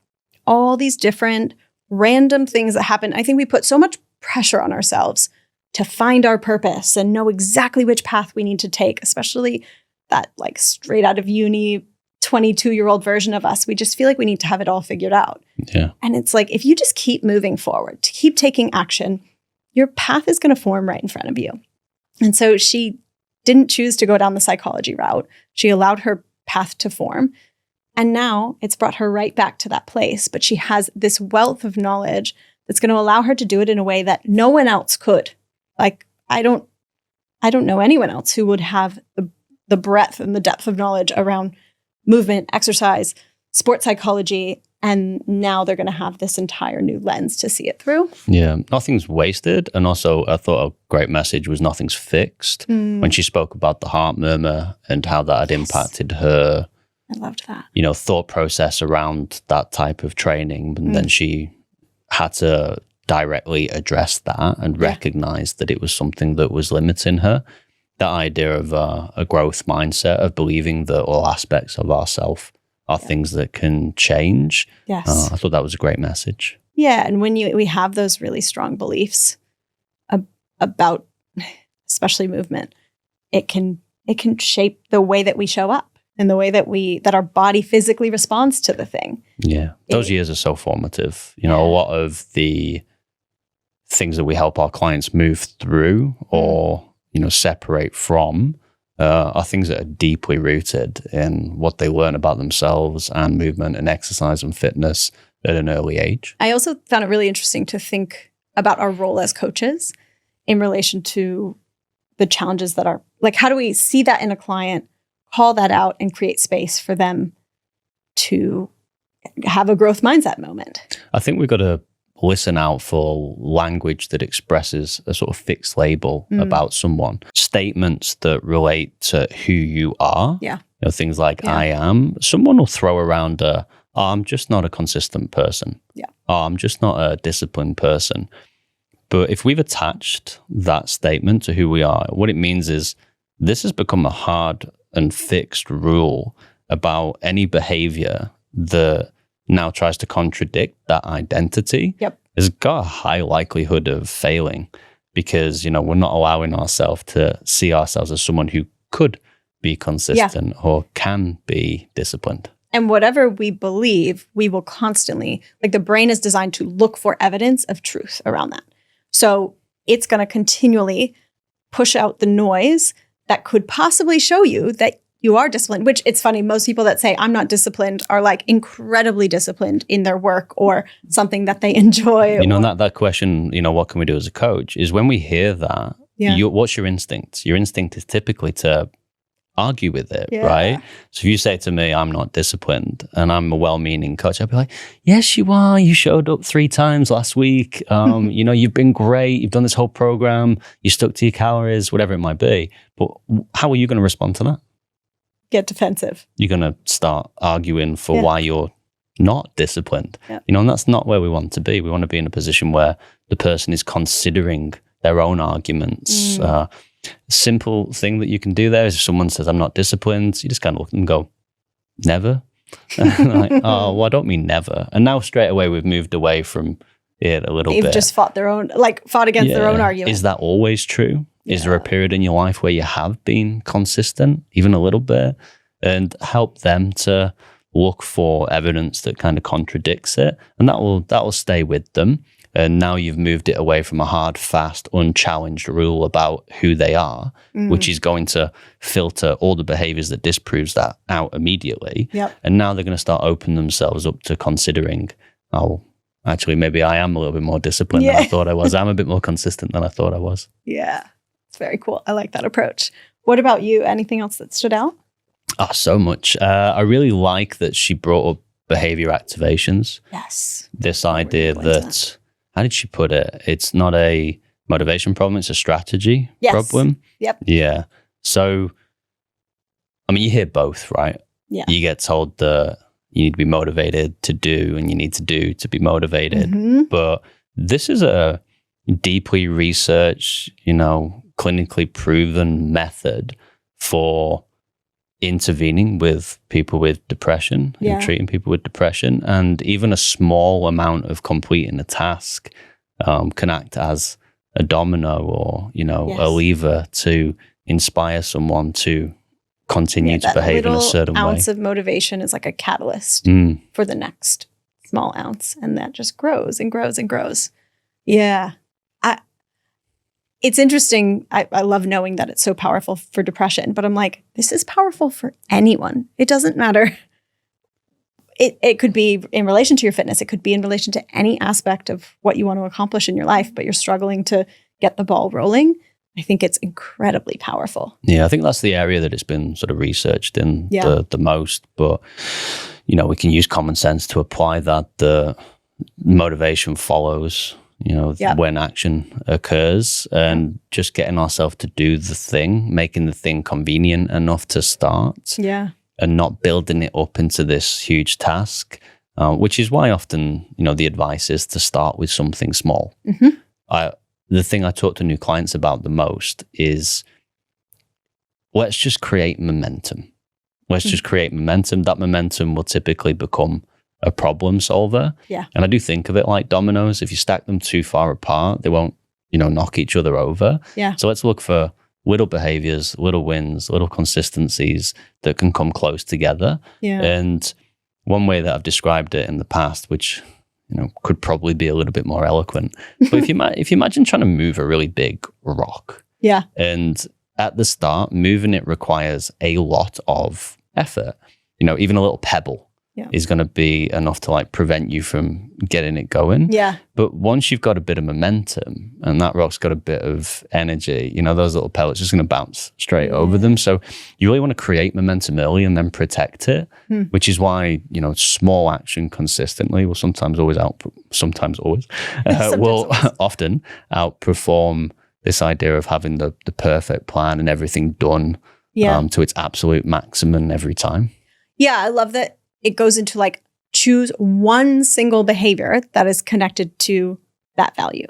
All these different random things that happen. I think we put so much pressure on ourselves to find our purpose and know exactly which path we need to take, especially that like straight out of uni 22-year-old version of us. We just feel like we need to have it all figured out. Yeah. And it's like, if you just keep moving forward, to keep taking action, your path is going to form right in front of you. And so she didn't choose to go down the psychology route. She allowed her path to form. And now it's brought her right back to that place. But she has this wealth of knowledge that's going to allow her to do it in a way that no one else could. Like, I don't know anyone else who would have the breadth and the depth of knowledge around movement, exercise, sports psychology, and now they're going to have this entire new lens to see it through. Yeah, nothing's wasted. And also, I thought a great message was nothing's fixed. When she spoke about the heart murmur and how that had impacted her, I loved that. Thought process around that type of training. And then she had to directly address that and recognize that it was something that was limiting her. That idea of a growth mindset, of believing that all aspects of ourself are things that can change. Yes. I thought that was a great message. Yeah. And when we have those really strong beliefs about especially movement, it can shape the way that we show up and the way that our body physically responds to the thing. Yeah. Those years are so formative. A lot of the things that we help our clients move through or separate from are things that are deeply rooted in what they learn about themselves and movement and exercise and fitness at an early age. I also found it really interesting to think about our role as coaches in relation to the challenges that are, like, how do we see that in a client, call that out, and create space for them to have a growth mindset moment? I think we've got to listen out for language that expresses a sort of fixed label about someone. Statements that relate to who you are. Yeah. Things like I am. Someone will throw around I'm just not a consistent person. Yeah. I'm just not a disciplined person. But if we've attached that statement to who we are, what it means is this has become a hard and fixed rule about any behavior that now tries to contradict that identity. Yep. Has got a high likelihood of failing because, we're not allowing ourselves to see ourselves as someone who could be consistent or can be disciplined. And whatever we believe, we will constantly, like, the brain is designed to look for evidence of truth around that. So it's going to continually push out the noise that could possibly show you that you are disciplined, which, it's funny, most people that say I'm not disciplined are like incredibly disciplined in their work or something that they enjoy. That question, what can we do as a coach, is when we hear that, what's your instinct? Your instinct is typically to argue with it, right? So if you say to me, I'm not disciplined, and I'm a well-meaning coach, I'll be like, yes, you are. You showed up 3 times last week. You've been great. You've done this whole program. You stuck to your calories, whatever it might be. But how are you going to respond to that? Get defensive. You're going to start arguing for why you're not disciplined. Yeah. And that's not where we want to be. We want to be in a position where the person is considering their own arguments. Simple thing that you can do there is if someone says, I'm not disciplined, you just kind of look and go, never? Like, oh, well, I don't mean never. And now straight away we've moved away from it a little bit. They've just fought against their own argument. Is that always true? Is there a period in your life where you have been consistent, even a little bit? And help them to look for evidence that kind of contradicts it. And that will stay with them. And now you've moved it away from a hard, fast, unchallenged rule about who they are, which is going to filter all the behaviors that disproves that out immediately. Yep. And now they're going to start opening themselves up to considering, oh, actually, maybe I am a little bit more disciplined than I thought I was. I'm a bit more consistent than I thought I was. Yeah. It's very cool. I like that approach. What about you? Anything else that stood out? Oh, so much. I really like that she brought up behavior activations. Yes. This idea that, how did she put it? It's not a motivation problem, it's a strategy problem. Yep. Yeah. So, I mean, you hear both, right? Yeah. You get told that you need to be motivated to do and you need to do to be motivated. Mm-hmm. But this is a deeply researched, clinically proven method for intervening with people with depression and treating people with depression. And even a small amount of completing a task can act as a domino or, a lever to inspire someone to continue to behave in a certain way. That ounce of motivation is like a catalyst for the next small ounce. And that just grows and grows and grows. Yeah. It's interesting. I love knowing that it's so powerful for depression, but I'm like, this is powerful for anyone. It doesn't matter. It could be in relation to your fitness. It could be in relation to any aspect of what you want to accomplish in your life, but you're struggling to get the ball rolling. I think it's incredibly powerful. Yeah, I think that's the area that it's been sort of researched in the most. But, we can use common sense to apply that. The motivation follows, when action occurs, and just getting ourselves to do the thing, making the thing convenient enough to start. Yeah. And not building it up into this huge task, which is why often, the advice is to start with something small. Mm-hmm. The thing I talk to new clients about the most is let's just create momentum. Let's just create momentum. That momentum will typically become a problem solver. Yeah. And I do think of it like dominoes. If you stack them too far apart, they won't, knock each other over. Yeah. So let's look for little behaviors, little wins, little consistencies that can come close together. Yeah. And one way that I've described it in the past, which could probably be a little bit more eloquent, but if you imagine trying to move a really big rock, and at the start, moving it requires a lot of effort. Even a little pebble is going to be enough to prevent you from getting it going. Yeah. But once you've got a bit of momentum and that rock's got a bit of energy, those little pellets are just going to bounce straight over them. So you really want to create momentum early and then protect it, which is why, small action consistently will sometimes always often outperform this idea of having the perfect plan and everything done to its absolute maximum every time. Yeah. I love that. It goes into choose one single behavior that is connected to that value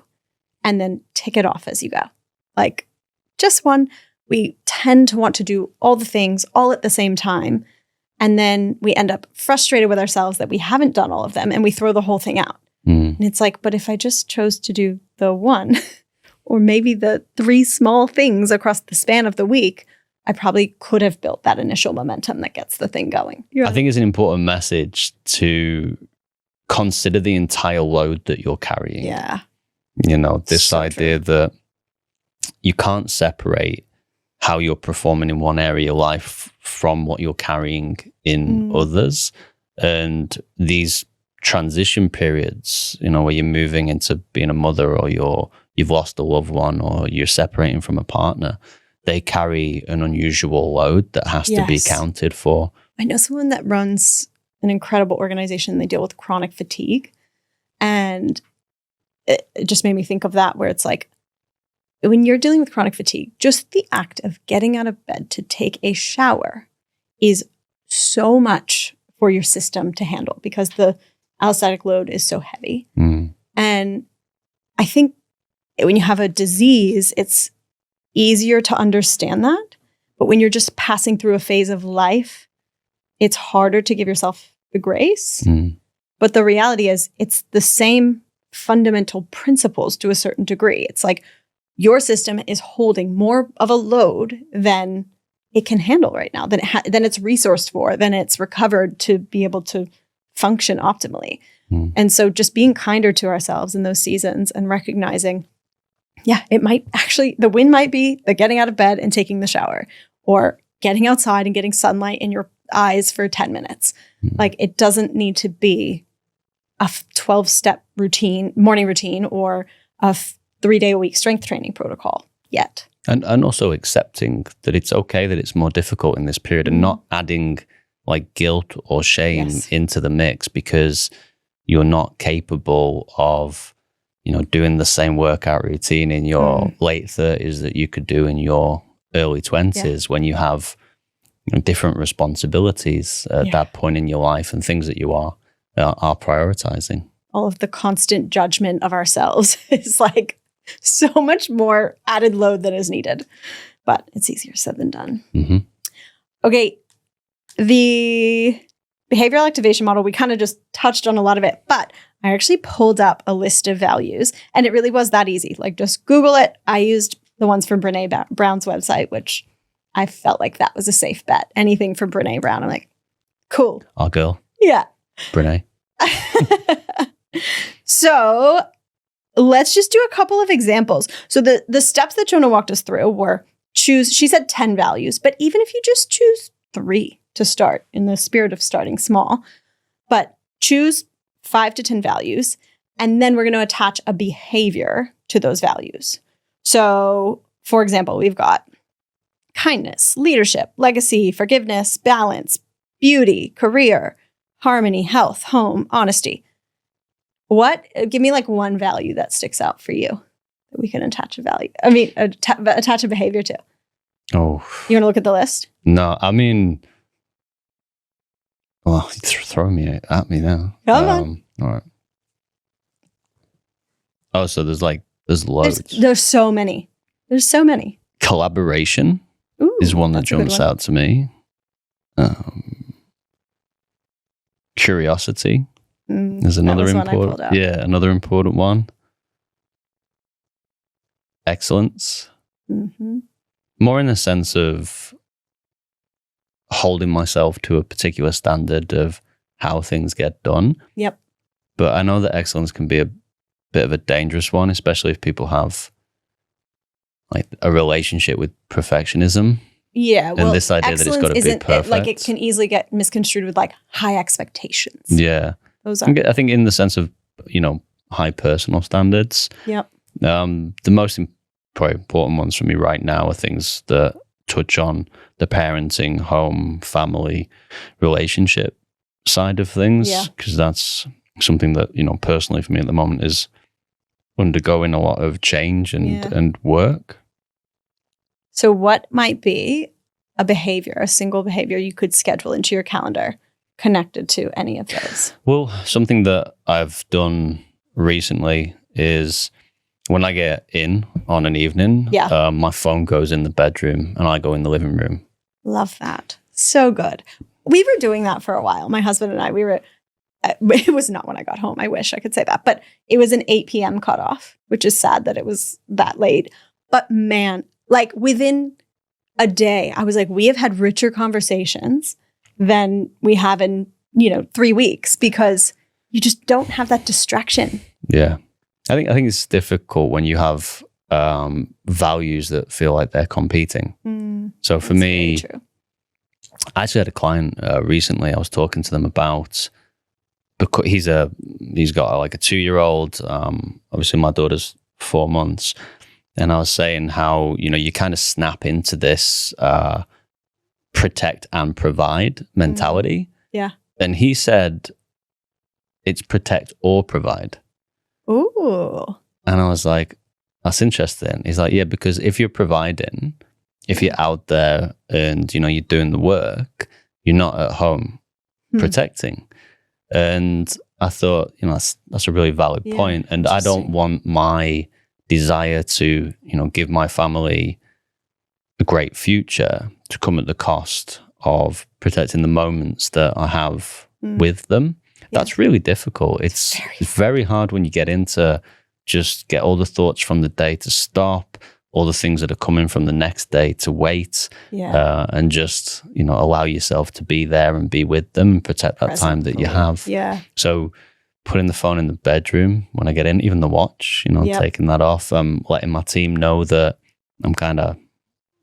and then tick it off as you go. Just one. We tend to want to do all the things all at the same time. And then we end up frustrated with ourselves that we haven't done all of them and we throw the whole thing out. And it's but if I just chose to do the one or maybe the 3 small things across the span of the week, I probably could have built that initial momentum that gets the thing going. I think it's an important message to consider the entire load that you're carrying. Yeah. This so idea that you can't separate how you're performing in one area of life from what you're carrying in others. And these transition periods, where you're moving into being a mother or you've lost a loved one or you're separating from a partner, they carry an unusual load that has to be accounted for. I know someone that runs an incredible organization. They deal with chronic fatigue. And it just made me think of that, where it's when you're dealing with chronic fatigue, just the act of getting out of bed to take a shower is so much for your system to handle because the allostatic load is so heavy. And I think when you have a disease, it's easier to understand that. But when you're just passing through a phase of life, it's harder to give yourself the grace. But the reality is it's the same fundamental principles to a certain degree. It's your system is holding more of a load than it can handle right now, than it's resourced for, than it's recovered to be able to function optimally. And so just being kinder to ourselves in those seasons and recognizing, it might actually, the win might be the getting out of bed and taking the shower, or getting outside and getting sunlight in your eyes for 10 minutes. It doesn't need to be a 12-step morning routine, or a 3-day-a-week strength training protocol yet. And also accepting that it's okay that it's more difficult in this period and not adding like guilt or shame into the mix because you're not capable of, doing the same workout routine in your late 30s that you could do in your early 20s when you have different responsibilities at that point in your life and things that you are prioritizing. All of the constant judgment of ourselves is like so much more added load than is needed, but it's easier said than done. Mm-hmm. Okay. The behavioral activation model, we kind of just touched on a lot of it, but I actually pulled up a list of values and it really was that easy. Like just Google it. I used the ones from Brene Brown's website, which I felt like that was a safe bet. Anything from Brene Brown, I'm like, cool. Our girl. Yeah. Brene. So let's just do a couple of examples. So the steps that Shona walked us through were she said 10 values, but even if you just choose 3 to start in the spirit of starting small, but choose 5 to 10 values, and then we're going to attach a behavior to those values. So for example, we've got kindness, leadership, legacy, forgiveness, balance, beauty, career, harmony, health, home, honesty. Give me like one value that sticks out for you that we can attach a value. I mean, attach a behavior to. Oh. You want to look at the list? No, I mean, well, throw me at me now. Come on. All right. Oh, so there's loads. There's so many. There's so many. Collaboration is one that jumps out to me. Curiosity is another important. Yeah, another important one. Excellence. Mm-hmm. More in the sense of holding myself to a particular standard of how things get done. Yep. But I know that excellence can be a bit of a dangerous one, especially if people have like a relationship with perfectionism. Yeah, well, and this idea that it's got to be perfect. Like it can easily get misconstrued with like high expectations. Yeah. Those are. I think in the sense of, high personal standards. Yep. The most probably important ones for me right now are things that touch on the parenting, home, family, relationship side of things. Yeah. Because that's something that, personally for me at the moment is undergoing a lot of change and work. So what might be a behavior, a single behavior you could schedule into your calendar connected to any of those? Well, something that I've done recently is when I get in on an evening, my phone goes in the bedroom and I go in the living room. Love that. So good. We were doing that for a while. My husband and I, it was not when I got home. I wish I could say that, but it was an 8 p.m. cutoff, which is sad that it was that late. But man, like within a day, I was like, we have had richer conversations than we have in, 3 weeks because you just don't have that distraction. Yeah. I think it's difficult when you have values that feel like they're competing. So for me, I actually had a client recently. I was talking to them about, because he's got like a 2-year-old. Obviously, my daughter's 4 months. And I was saying how, you kind of snap into this protect and provide mentality. Yeah. And he said, it's protect or provide. Ooh. And I was like, that's interesting. He's like, yeah, because if you're providing, if you're out there and, you're doing the work, you're not at home protecting. And I thought, that's a really valid point. And I don't want my desire to, give my family a great future to come at the cost of protecting the moments that I have with them. That's really difficult. It's very hard when you get into just get all the thoughts from the day to stop, all the things that are coming from the next day to wait, and just, allow yourself to be there and be with them and protect that time that you have. Yeah. So putting the phone in the bedroom when I get in, even the watch, taking that off, letting my team know that I'm kind of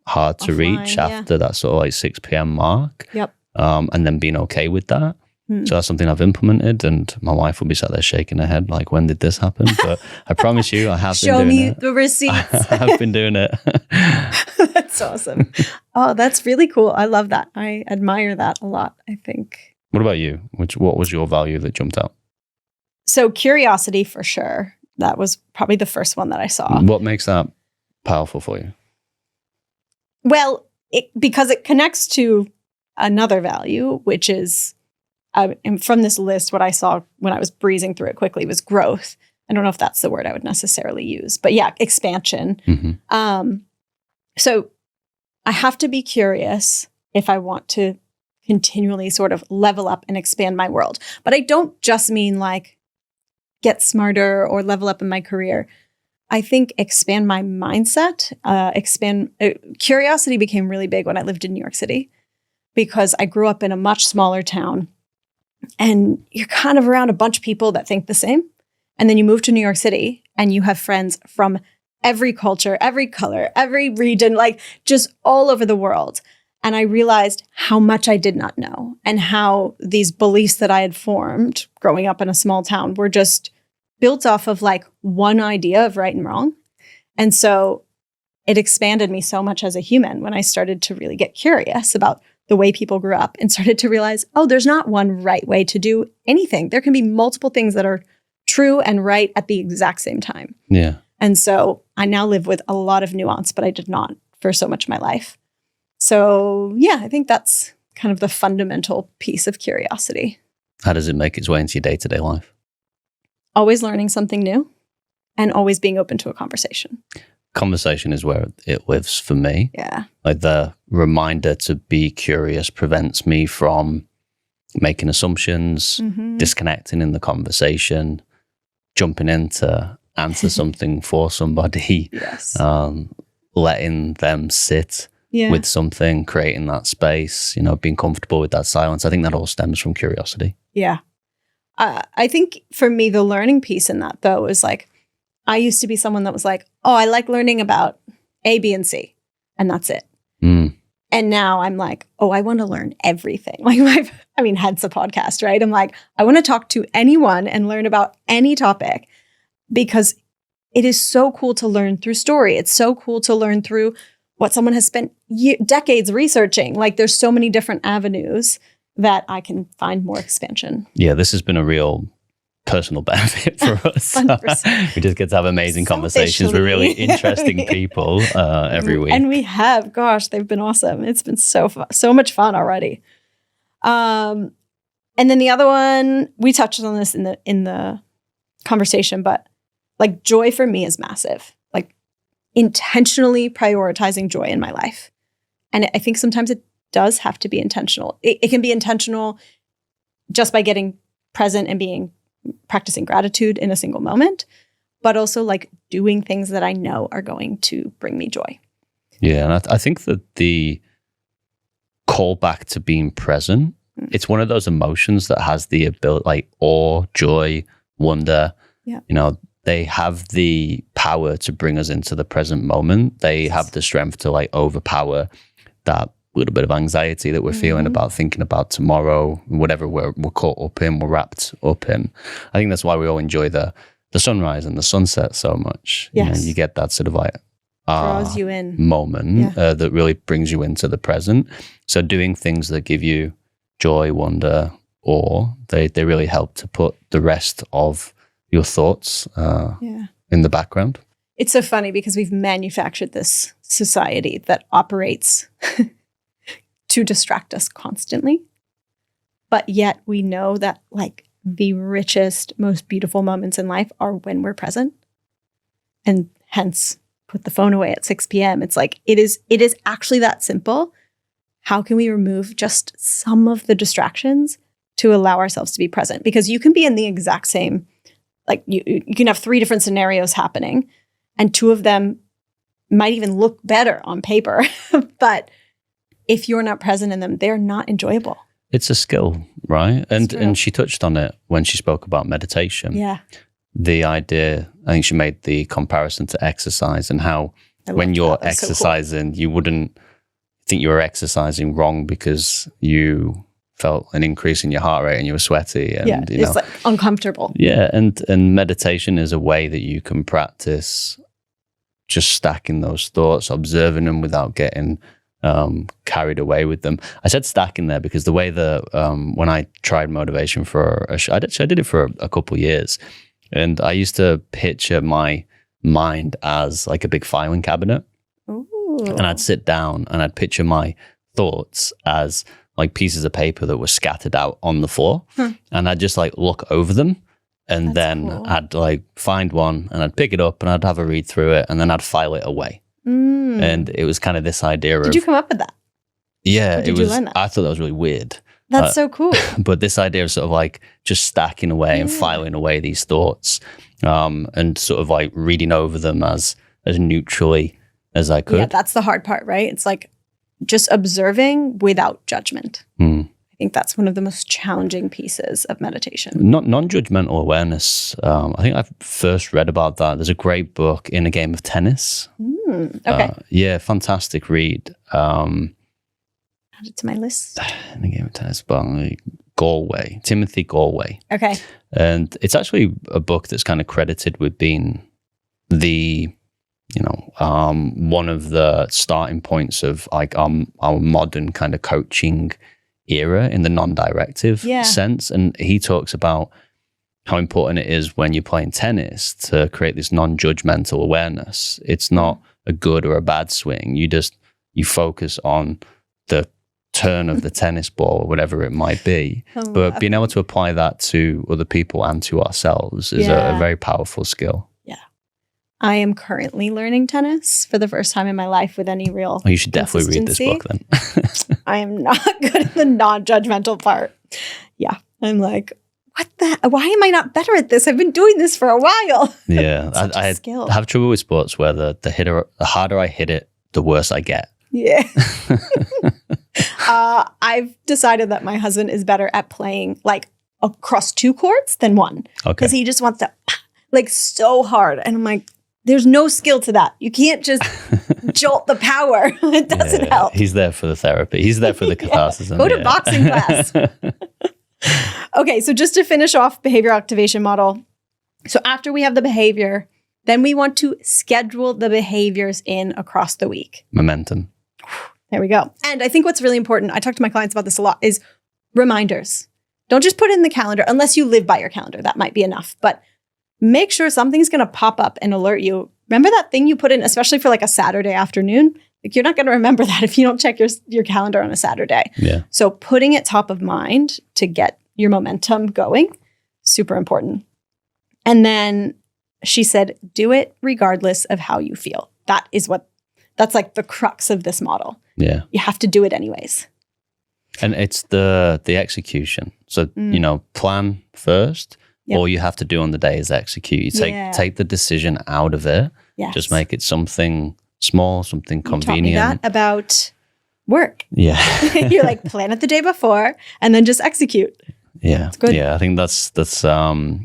hard to reach after that sort of like 6 p.m. mark. Yep. And then being okay with that. So that's something I've implemented, and my wife will be sat there shaking her head like, when did this happen? But I promise you, I have been doing it. Show me the receipts. I've been doing it. That's awesome. Oh, that's really cool. I love that. I admire that a lot, I think. What about you? What was your value that jumped out? So curiosity, for sure. That was probably the first one that I saw. What makes that powerful for you? Well, because it connects to another value, which is, and from this list, what I saw when I was breezing through it quickly was growth. I don't know if that's the word I would necessarily use, but yeah, expansion. Mm-hmm. So I have to be curious if I want to continually sort of level up and expand my world. But I don't just mean like get smarter or level up in my career. I think expand my mindset, curiosity became really big when I lived in New York City, because I grew up in a much smaller town and you're kind of around a bunch of people that think the same. And then you move to New York City and you have friends from every culture, every color, every region, like just all over the world. And I realized how much I did not know and how these beliefs that I had formed growing up in a small town were just built off of like one idea of right and wrong. And so it expanded me so much as a human when I started to really get curious about the way people grew up and started to realize, oh, there's not one right way to do anything. There can be multiple things that are true and right at the exact same time. Yeah. And so I now live with a lot of nuance, but I did not for so much of my life. So yeah, I think that's kind of the fundamental piece of curiosity. How does it make its way into your day-to-day life? Always learning something new and always being open to a conversation. Conversation is where it lives for me. Yeah. Like the reminder to be curious prevents me from making assumptions, disconnecting in the conversation, jumping in to answer something for somebody, Yes. letting them sit with something, creating that space, being comfortable with that silence. I think that all stems from curiosity. Yeah. I think for me, the learning piece in that, though, is like, I used to be someone that was like, oh, I like learning about A, B, and C, and that's it. And now I'm like, oh, I want to learn everything. Like, hence a podcast, right? I'm like, I want to talk to anyone and learn about any topic, because it is so cool to learn through story. It's so cool to learn through what someone has spent decades researching. Like, there's so many different avenues that I can find more expansion. Yeah, this has been a real personal benefit for us. We just get to have amazing conversations with really interesting people every week. And we have, gosh, they've been awesome. It's been so much fun already. And then the other one, we touched on this in the conversation, but like joy for me is massive. Like intentionally prioritizing joy in my life. And I think sometimes it does have to be intentional. It can be intentional just by getting present and practicing gratitude in a single moment, but also like doing things that I know are going to bring me joy. Yeah, and I think that the call back to being present, it's one of those emotions that has the ability, like awe, joy, wonder. Yeah. They have the power to bring us into the present moment. They have the strength to like overpower that little bit of anxiety that we're feeling about thinking about tomorrow, whatever we're caught up in, we're wrapped up in. I think that's why we all enjoy the sunrise and the sunset so much. Yes. You get that sort of like draws you in moment that really brings you into the present. So doing things that give you joy, wonder, awe, they really help to put the rest of your thoughts in the background. It's so funny because we've manufactured this society that operates to distract us constantly. But yet we know that like the richest, most beautiful moments in life are when we're present. And hence put the phone away at 6 p.m. It's like, it is actually that simple. How can we remove just some of the distractions to allow ourselves to be present? Because you can be in the exact same, like you can have 3 different scenarios happening and 2 of them might even look better on paper. But if you're not present in them, they're not enjoyable. It's a skill, right? And she touched on it when she spoke about meditation. Yeah. The idea, I think she made the comparison to exercise and how when you're exercising, you wouldn't think you were exercising wrong because you felt an increase in your heart rate and you were sweaty. And, you know, it's like uncomfortable. Yeah. And meditation is a way that you can practice just stacking those thoughts, observing them without getting carried away with them. I said stacking there because the way that when I tried motivation for I did it for a couple of years, and I used to picture my mind as like a big filing cabinet. Ooh. And I'd sit down and I'd picture my thoughts as like pieces of paper that were scattered out on the floor. And I'd just like look over them. And then cool. I'd like find one and I'd pick it up and I'd have a read through it and then I'd file it away. And it was kind of this idea of... Did you come up with that? Yeah, did you learn that? I thought that was really weird. That's so cool. But this idea of sort of like just stacking away and filing away these thoughts and sort of like reading over them as neutrally as I could. Yeah, that's the hard part, right? It's like just observing without judgment. I think that's one of the most challenging pieces of meditation. Non-judgmental awareness. I think I first read about that. There's a great book, In a Game of Tennis. Okay. Yeah, fantastic read. Add it to my list. In a Game of Tennis by Timothy Galway. Okay. And it's actually a book that's kind of credited with being the, one of the starting points of like our modern kind of coaching era in the non-directive sense. And he talks about how important it is when you're playing tennis to create this non-judgmental awareness. It's not a good or a bad swing. You focus on the turn of the tennis ball or whatever it might be. But being able to apply that to other people and to ourselves is a very powerful skill. Yeah. I am currently learning tennis for the first time in my life with any real you should definitely read this book then. I am not good at the non-judgmental part. Yeah. I'm like, why am I not better at this? I've been doing this for a while. Yeah. I have trouble with sports where the harder I hit it, the worse I get. Yeah. I've decided that my husband is better at playing like across 2 courts than 1. Because he just wants to like so hard. And I'm like, there's no skill to that. You can't just jolt the power. It doesn't help. He's there for the therapy. He's there for the catharsis. Go to boxing class. Okay, so just to finish off behavioral activation model. So after we have the behavior, then we want to schedule the behaviors in across the week. Momentum. There we go. And I think what's really important, I talk to my clients about this a lot, is reminders. Don't just put it in the calendar unless you live by your calendar. That might be enough. But make sure something's going to pop up and alert you. Remember that thing you put in, especially for like a Saturday afternoon? Like you're not going to remember that if you don't check your calendar on a Saturday. Yeah. So putting it top of mind to get your momentum going, super important. And then she said, do it regardless of how you feel. That's like the crux of this model. Yeah. You have to do it anyways. And it's the execution. So, plan first. Yep. All you have to do on the day is execute. You take the decision out of it. Yes. Just make it something small, something convenient. You taught me that about work. Yeah. You're like, plan it the day before and then just execute. Yeah. It's good. Yeah. I think that's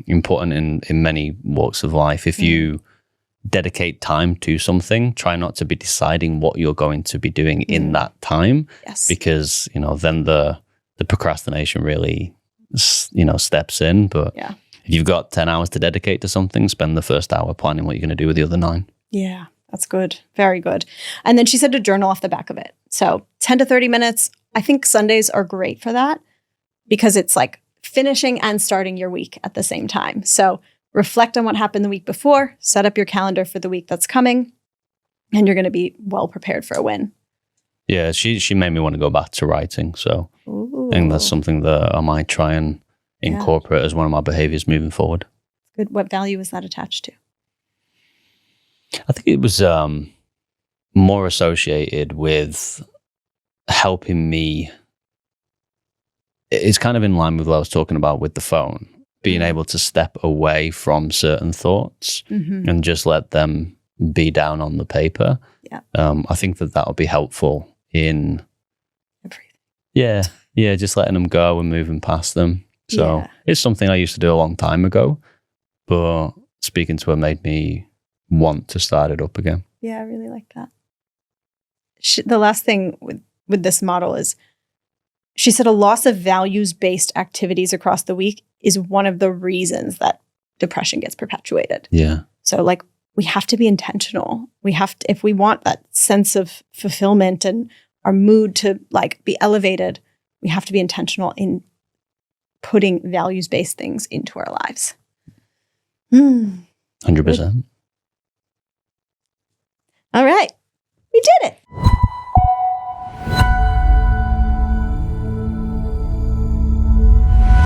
important in many walks of life. If you dedicate time to something, try not to be deciding what you're going to be doing in that time. Yes. Because, then the procrastination really, steps in. But if you've got 10 hours to dedicate to something, spend the first hour planning what you're going to do with the other 9. Yeah, that's good. Very good. And then she said to journal off the back of it. So 10 to 30 minutes. I think Sundays are great for that because it's like finishing and starting your week at the same time. So reflect on what happened the week before, set up your calendar for the week that's coming, and you're going to be well prepared for a win. Yeah, she made me want to go back to writing. So I think that's something that I might try and incorporate as one of my behaviors moving forward. Good. What value is that attached to? I think it was more associated with helping me. It's kind of in line with what I was talking about with the phone, being able to step away from certain thoughts and just let them be down on the paper. Yeah. I think that'll be helpful in everything. Yeah, just letting them go and moving past them. So it's something I used to do a long time ago, but speaking to her made me want to start it up again. Yeah, I really like that. The last thing with this model is She said a loss of values-based activities across the week is one of the reasons that depression gets perpetuated. Yeah. So like we have to be intentional. We have to, if we want that sense of fulfillment and our mood to like be elevated, we have to be intentional in putting values-based things into our lives. 100%. All right. We did it.